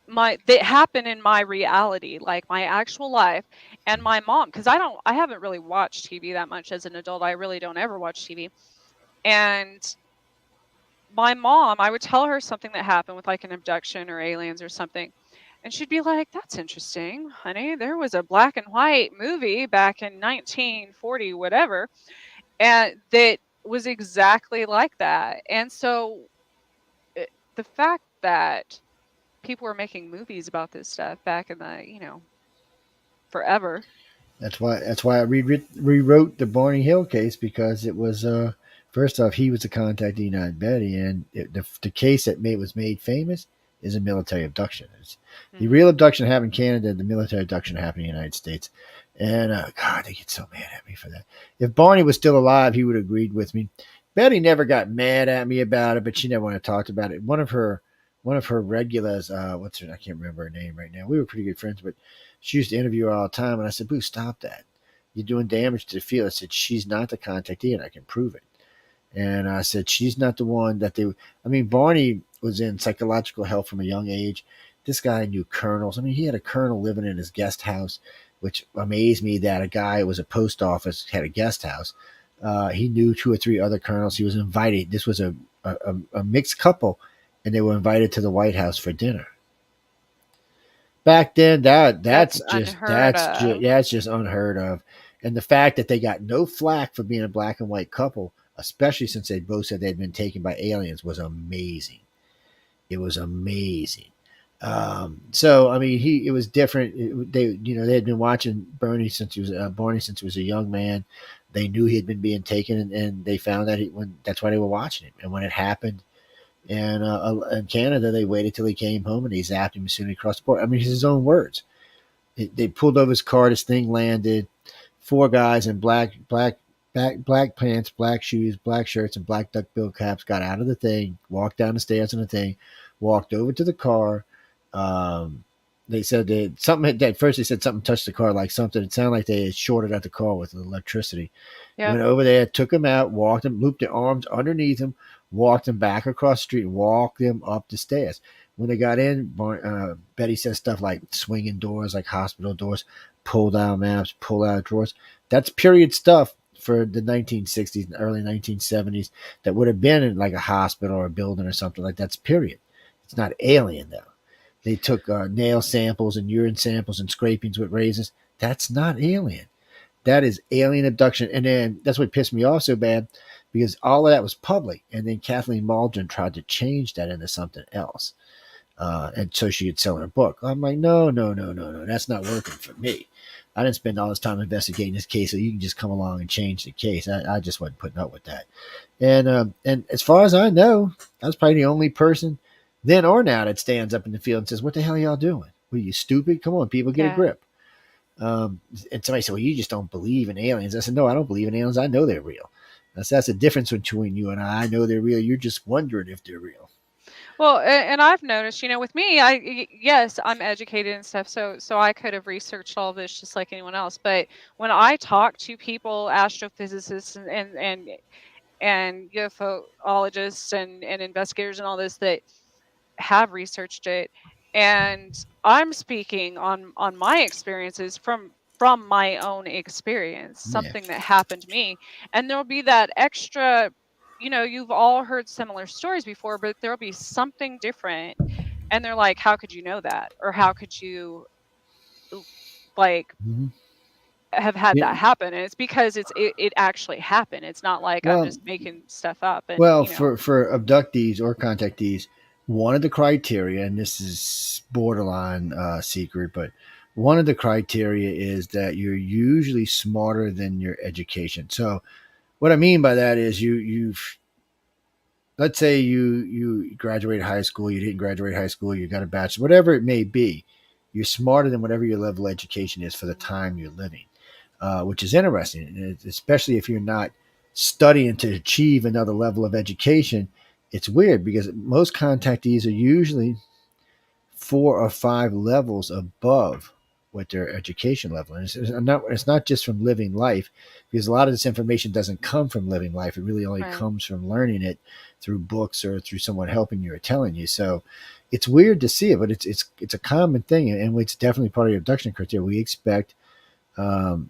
my that happen in my reality, like my actual life. And my mom, because I haven't really watched TV that much as an adult. I really don't ever watch TV. And my mom, I would tell her something that happened with like an abduction or aliens or something. And she'd be like, "That's interesting, honey. There was a black and white movie back in 1940, whatever, and that was exactly like that." And so, the fact that people were making movies about this stuff back in the forever. That's why I rewrote the Barney Hill case because it was first off he was a contactee, not Betty, and the case that was made famous is a military abduction. The Hmm. real abduction happened in Canada. The military abduction happened in the United States. And God, they get so mad at me for that. If Barney was still alive, he would have agreed with me. Betty never got mad at me about it, but she never wanted to talk about it. One of her regulars, what's her? I can't remember her name right now. We were pretty good friends, but she used to interview her all the time, and I said, "Boo, stop that! You're doing damage to the field." I said, "She's not the contactee, and I can prove it." And I said, "She's not the one that they." I mean, Barney was in psychological help from a young age. This guy knew colonels. I mean, he had a colonel living in his guest house, which amazed me that a guy who was a post office had a guest house. He knew 2 or 3 other colonels. He was invited. This was a mixed couple, and they were invited to the White House for dinner. Back then, That's unheard of. that's just unheard of. And the fact that they got no flack for being a black and white couple, especially since they both said they'd been taken by aliens, was amazing. It was amazing. So I mean, it was different. They had been watching Barney since he was a young man. They knew he had been being taken, and they found that that's why they were watching him. And when it happened, and in Canada, they waited till he came home and he zapped him as soon as he crossed the border. I mean, it's his own words. They pulled over his car. This thing landed. 4 guys in black pants, black shoes, black shirts, and black duckbill caps got out of the thing, walked down the stairs in the thing, walked over to the car. Um, They said that something at first they said something touched the car, like something. It sounded like they had shorted out the car with electricity. Yep. Went over there, took him out, walked him, looped their arms underneath him, walked him back across the street, walked him up the stairs. When they got in, Betty said stuff like swinging doors, like hospital doors, pull down maps, pull out drawers. That's period stuff for the 1960s and early 1970s that would have been in like a hospital or a building or something like that's period. It's not alien though. They took nail samples and urine samples and scrapings with razors. That's not alien. That is alien abduction. And then that's what pissed me off so bad because all of that was public. And then Kathleen Maldron tried to change that into something else. And so she could sell her book. I'm like, no, no, no, no, no. That's not working for me. I didn't spend all this time investigating this case, so you can just come along and change the case. I just wasn't putting up with that. And as far as I know, I was probably the only person then or now that stands up in the field and says, "What the hell are y'all doing? Were you stupid? Come on, people, get a Yeah. grip." And somebody said, "Well, you just don't believe in aliens." I said, "No, I don't believe in aliens. I know they're real. That's the difference between you and I. I know they're real. You're just wondering if they're real." Well, and I've noticed, with me, yes, I'm educated and stuff, so I could have researched all this just like anyone else. But when I talk to people, astrophysicists and UFOologists and investigators and all this that have researched it, and I'm speaking on my experiences from my own experience, Yeah. something that happened to me, and there'll be that extra, you've all heard similar stories before, but there'll be something different, and they're like, how could you know that, or how could you, like, Mm-hmm. have had Yeah. that happen? And it's because it actually happened. It's not like I'm Well, just making stuff up. And well, for abductees or contactees, one of the criteria, and this is borderline secret, but one of the criteria is that you're usually smarter than your education. So what I mean by that is you've let's say you graduated high school, you didn't graduate high school, you got a bachelor, whatever it may be, you're smarter than whatever your level of education is for the time you're living, which is interesting, especially if you're not studying to achieve another level of education. It's weird because most contactees are usually 4 or 5 levels above what their education level is. It's not just from living life, because a lot of this information doesn't come from living life. It really only right. comes from learning it through books or through someone helping you or telling you. So it's weird to see it, but it's a common thing, and it's definitely part of the abduction criteria. We expect um,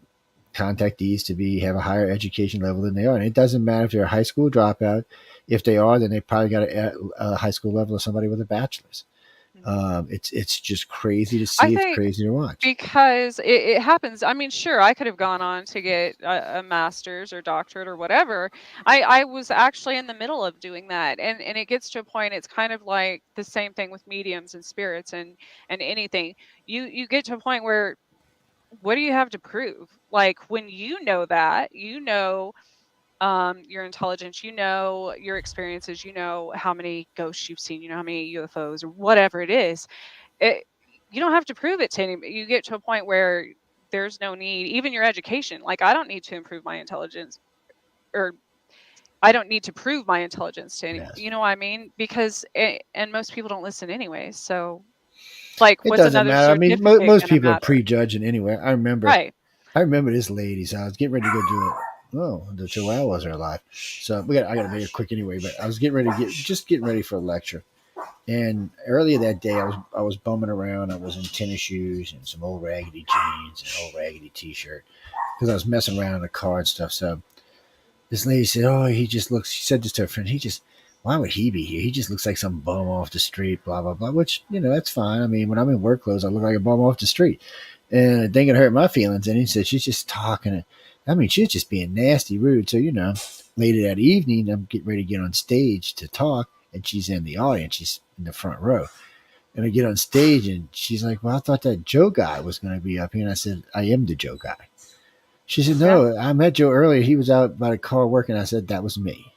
contactees to have a higher education level than they are, and it doesn't matter if they're a high school dropout. If they are, then they probably got a high school level of somebody with a bachelor's. Mhm. It's just crazy to I see. It's think crazy to watch. because it happens. I mean, sure, I could have gone on to get a master's or doctorate or whatever. I was actually in the middle of doing that, and it gets to a point. It's kind of like the same thing with mediums and spirits and anything. You get to a point where, what do you have to prove? Like, when you know that, your intelligence, your experiences, how many ghosts you've seen, how many UFOs or whatever it is. It, you don't have to prove it to anybody. You get to a point where there's no need, even your education. Like, I don't need to improve my intelligence, or I don't need to prove my intelligence to anyone. Yes, You know what I mean? Because and most people don't listen anyway. So, like, it what's doesn't another matter. I mean, certificate most gonna people are matter? prejudging anyway. I remember, Right. I remember this lady. So I was getting ready to go do it. Oh, the chihuahuas are alive. So I got to make it quick anyway. But I was getting ready to getting ready for a lecture. And earlier that day, I was bumming around. I was in tennis shoes and some old raggedy jeans and an old raggedy T-shirt because I was messing around in the car and stuff. So this lady said, "Oh, he just looks." She said this to her friend. Why would he be here? He just looks like some bum off the street." Blah blah blah. Which that's fine. I mean, when I'm in work clothes, I look like a bum off the street, and it ain't gonna hurt my feelings. And he said she's just talking. I mean, she's just being nasty, rude. So later that evening, I'm getting ready to get on stage to talk, and she's in the audience. She's in the front row. And I get on stage, and she's like, "Well, I thought that Joe guy was going to be up here." And I said, "I am the Joe guy." She said, Yeah. "No, I met Joe earlier. He was out by the car working." I said, "That was me."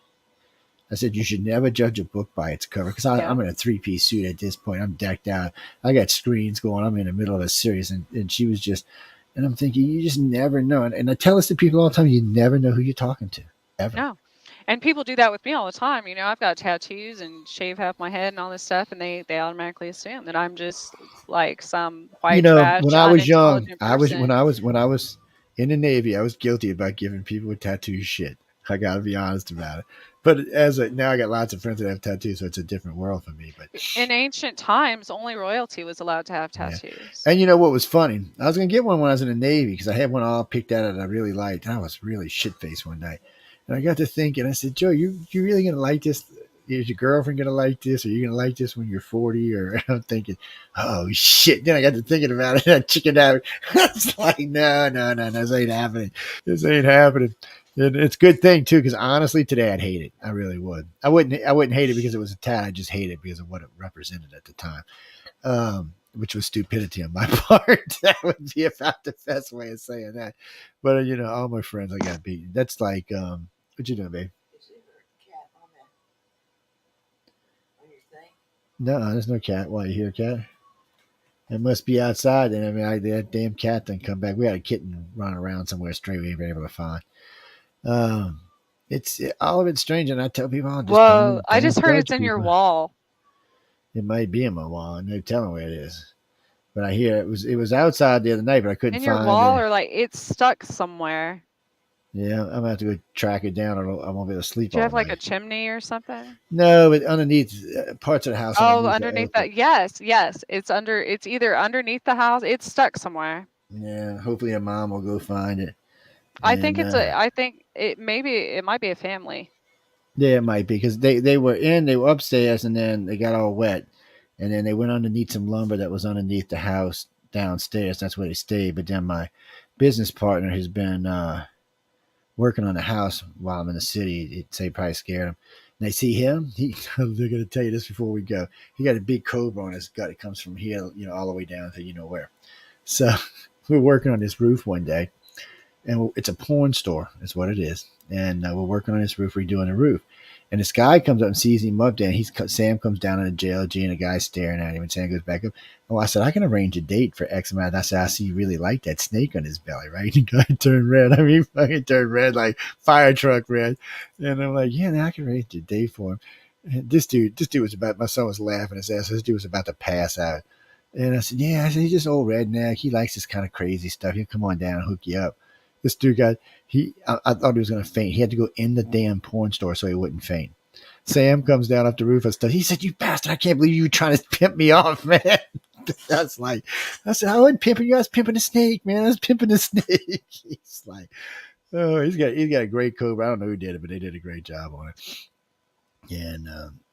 I said, "You should never judge a book by its cover." Because Yeah. I'm in a 3-piece suit at this point. I'm decked out. I got screens going. I'm in the middle of a series. And she was just, and I'm thinking, you just never know. And I tell this to people all the time, you never know who you're talking to, ever. No. And people do that with me all the time. You know, I've got tattoos and shave half my head and all this stuff, and they automatically assume that I'm just like some You white know, trash, when I was young, unintelligent I was when person. I was in the Navy, I was guilty about giving people with tattoos shit. I gotta be honest about it. But now, I got lots of friends that have tattoos, so it's a different world for me. But In ancient times, only royalty was allowed to have yeah, tattoos. and you know what was funny? I was gonna get one when I was in the Navy because I had one all picked out that I really liked. And I was really shit faced one night, and I got to thinking. I said, Joe, you really gonna like this? Is your girlfriend gonna like this? Are you gonna like this when you're 40? Or I'm thinking, oh shit. Then I got to thinking about it. And I chickened out. I was like, no, this ain't happening. This ain't happening. And it's a good thing too, because honestly, today I'd hate it. I really would. I wouldn't hate it because it was a tat. I just hate it because of what it represented at the time, which was stupidity on my part. That would be about the best way of saying that. But all my friends I got beat. That's like, what you doing, babe? No, there's no cat. Why, you hear a cat? It must be outside. And I mean, that damn cat didn't come back. We had a kitten running around somewhere straight we ain't been able to find. Um, all of it's strange, and I tell people, oh, just Whoa, I don't just heard it's judge in your people. wall. It might be in my wall, and no telling where it is. But I hear it was outside the other night, but I couldn't In your find wall, it. or like it's stuck somewhere. Yeah, I'm gonna have to go track it down, or I won't be able to sleep Do you all have like a night. chimney or something? No, but underneath parts of the house Oh, underneath are underneath open. that. Yes, yes. It's either underneath the house. It's stuck somewhere. Yeah, hopefully your mom will go find it. I think And it's a. I think it might be a family. yeah, it might be because they were upstairs, and then they got all wet, and then they went underneath some lumber that was underneath the house downstairs. That's where they stayed. But then my business partner has been working on the house while I'm in the city. It say probably scared him. And they see him. They're going to tell you this before we go. He got a big cobra on his gut. It comes from here, all the way down to where. So we were working on this roof one day, and it's a porn store. Is what it is. And we're working on this roof, redoing the roof. And this guy comes up and sees him up there. And Sam comes down in the genealogy, and the guy's staring at him. And Sam goes back up. Oh, I said, I can arrange a date for X amount. I said, I see you really like that snake on his belly, right? The guy turned red. I mean, fucking turned red like fire truck red. And I'm like, yeah, now I can arrange a date for him. And this dude was about. My son was laughing his ass. This dude was about to pass out. And I said, yeah. I said, he's just old redneck. He likes this kind of crazy stuff. He'll come on down and hook you up. This dude I thought he was going to faint. He had to go in the damn porn store so he wouldn't faint. Sam comes down off the roof and stuff. He said, you bastard, I can't believe you were trying to pimp me off, man. That's like, I said, I wasn't pimping you. I was pimping the snake, man. I was pimping the snake. He's like, oh, he's got a great cobra. I don't know who did it, but they did a great job on it. And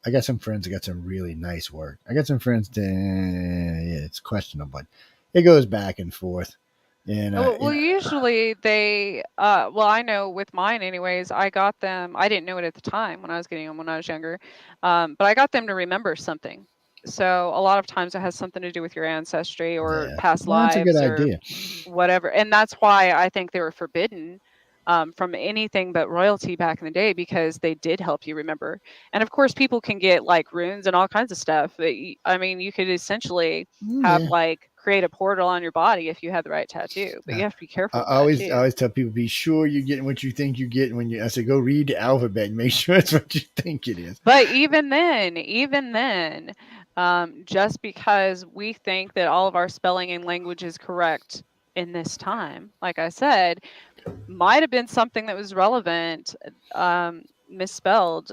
I got some friends that got some really nice work. I got some friends that, yeah, it's questionable, but it goes back and forth. And, Well, usually they, well, I know with mine anyways, I got them, I didn't know it at the time when I was getting them when I was younger, but I got them to remember something. So a lot of times it has something to do with your ancestry or yeah, past well, that's a good lives or idea. whatever. And that's why I think they were forbidden from anything but royalty back in the day because they did help you remember. And of course, people can get like runes and all kinds of stuff. I mean, you could essentially have Yeah. like create a portal on your body if you had the right tattoo, but Uh, you have to be careful with I that always I too. always tell people be sure you're getting what you think you're getting when you. I say go read the alphabet and make sure it's what you think it is. But even then, just because we think that all of our spelling and language is correct in this time, like I said, might have been something that was relevant, misspelled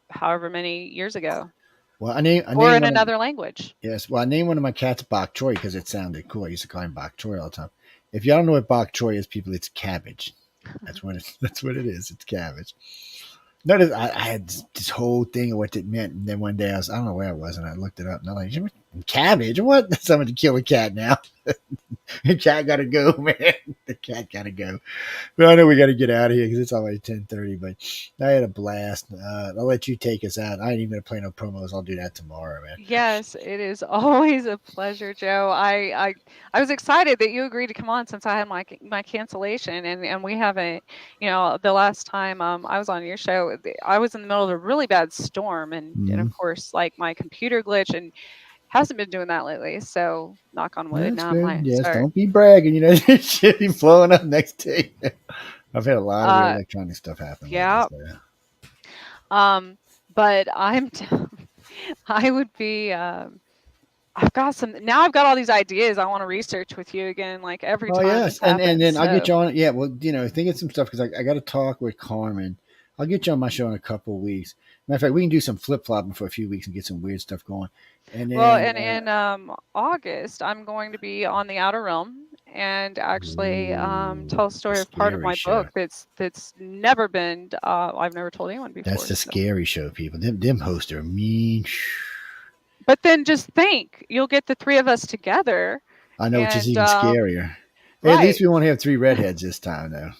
however many years ago, Well, I or named in one of another language. yes. Well, I named one of my cats Bok Choy because it sounded cool. I used to call him Bok Choy all the time. If y'all don't know what Bok Choy is, people, it's cabbage. That's what it is. It's cabbage. Notice I had this whole thing of what it meant, and then one day I don't know where I was, and I looked it up, and I'm like, cabbage? What? Someone to kill a cat now? The cat gotta go, man. The cat gotta go. But I know we got to get out of here because it's already 10:30. But I had a blast. I'll let you take us out. I ain't even gonna play no promos. I'll do that tomorrow, man. Yes, it is always a pleasure, Joe. I was excited that you agreed to come on since I had my cancellation, and we haven't, the last time I was on your show, I was in the middle of a really bad storm, and of Mm, course like my computer glitch and hasn't been doing that lately. So knock on wood, that's now it good. might Yes, start. don't be bragging. It should be flowing up next day. I've had a lot of weird Uh, electronic stuff happen lately. yeah, So. Um, but I would be. I've got some now. I've got all these ideas. I want to research with you again, like every Oh time yes, this and happens. then I'll get So, you on. Yeah, well, think of some stuff because I got to talk with Carmen. I'll get you on my show in a couple of weeks. Matter of fact, we can do some flip flopping for a few weeks and get some weird stuff going. And well, then, and in August, I'm going to be on the Outer Realm and actually ooh, tell a the story of part of scary my show. book that's never been. I've never told anyone That's before. the So, scary show, people. Them hosts are mean. but then just think, you'll get the three of us together, I know, which is and even scarier. Hey, at least right. we won't have three redheads this time, though.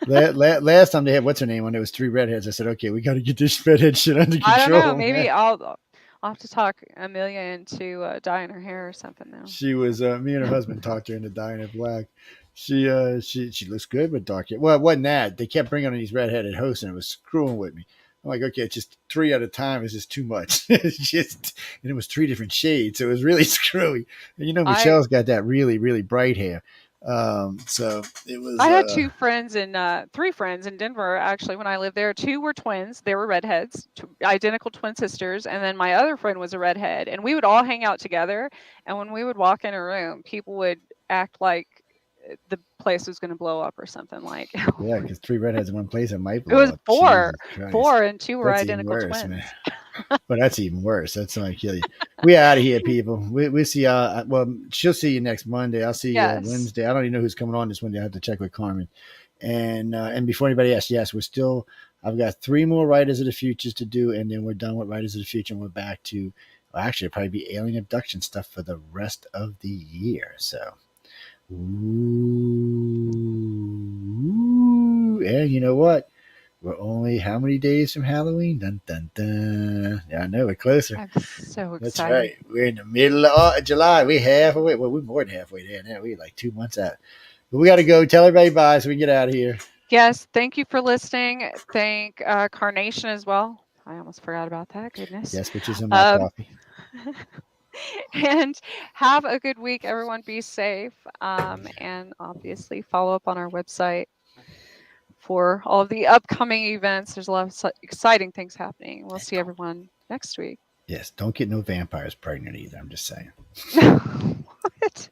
Last time they had what's her name when it was three redheads. I said, okay, we got to get this redhead shit under I don't know. control, man. Maybe I'll have to talk Amelia into dyeing her hair or something now. She was me and her husband talked her into dyeing it black. She looks good with dark hair. Well, it wasn't that. They kept bringing on these redheaded hosts and it was screwing with me. I'm like, okay, it's just three at a time is just too much. It's just and it was three different shades, so it was really screwy. And I Michelle's got that really, really bright hair. So it I was had two friends in three friends in Denver actually when I lived there. Two were twins. They were redheads, identical twin sisters, and then my other friend was a redhead. And we would all hang out together. And when we would walk in a room, people would act like the place was going to blow up or something. Like yeah, because three redheads in one place it might it blow was up. four, Jesus Christ. four, and two were That's even identical worse, man. twins. But that's even worse. That's gonna kill you. We out of here, people. We see. Well, she'll see you next Monday. I'll see you Yes. Wednesday. I don't even know who's coming on this Wednesday. I have to check with Carmen. And before anybody asks, yes, we're still. I've got three more Writers of the Futures to do, and then we're done with Writers of the Future, and we're back to. Well, actually, it'll probably be alien abduction stuff for the rest of the year. So, ooh, and you know what? We're only how many days from Halloween? Dun dun dun. Yeah, I know we're closer. I'm so That's excited. right. We're in the middle of July. We halfway. Well, we're more than halfway there now. We're like 2 months out. But we got to go. Tell everybody bye so we can get out of here. Yes, thank you for listening. Thank Carnation as well. I almost forgot about that. Goodness. Yes, which is in my Um, coffee. and have a good week, everyone. Be safe. And obviously, follow up on our website for all of the upcoming events. There's a lot of exciting things happening. We'll And see everyone next week. yes, don't get no vampires pregnant either. I'm just saying. What?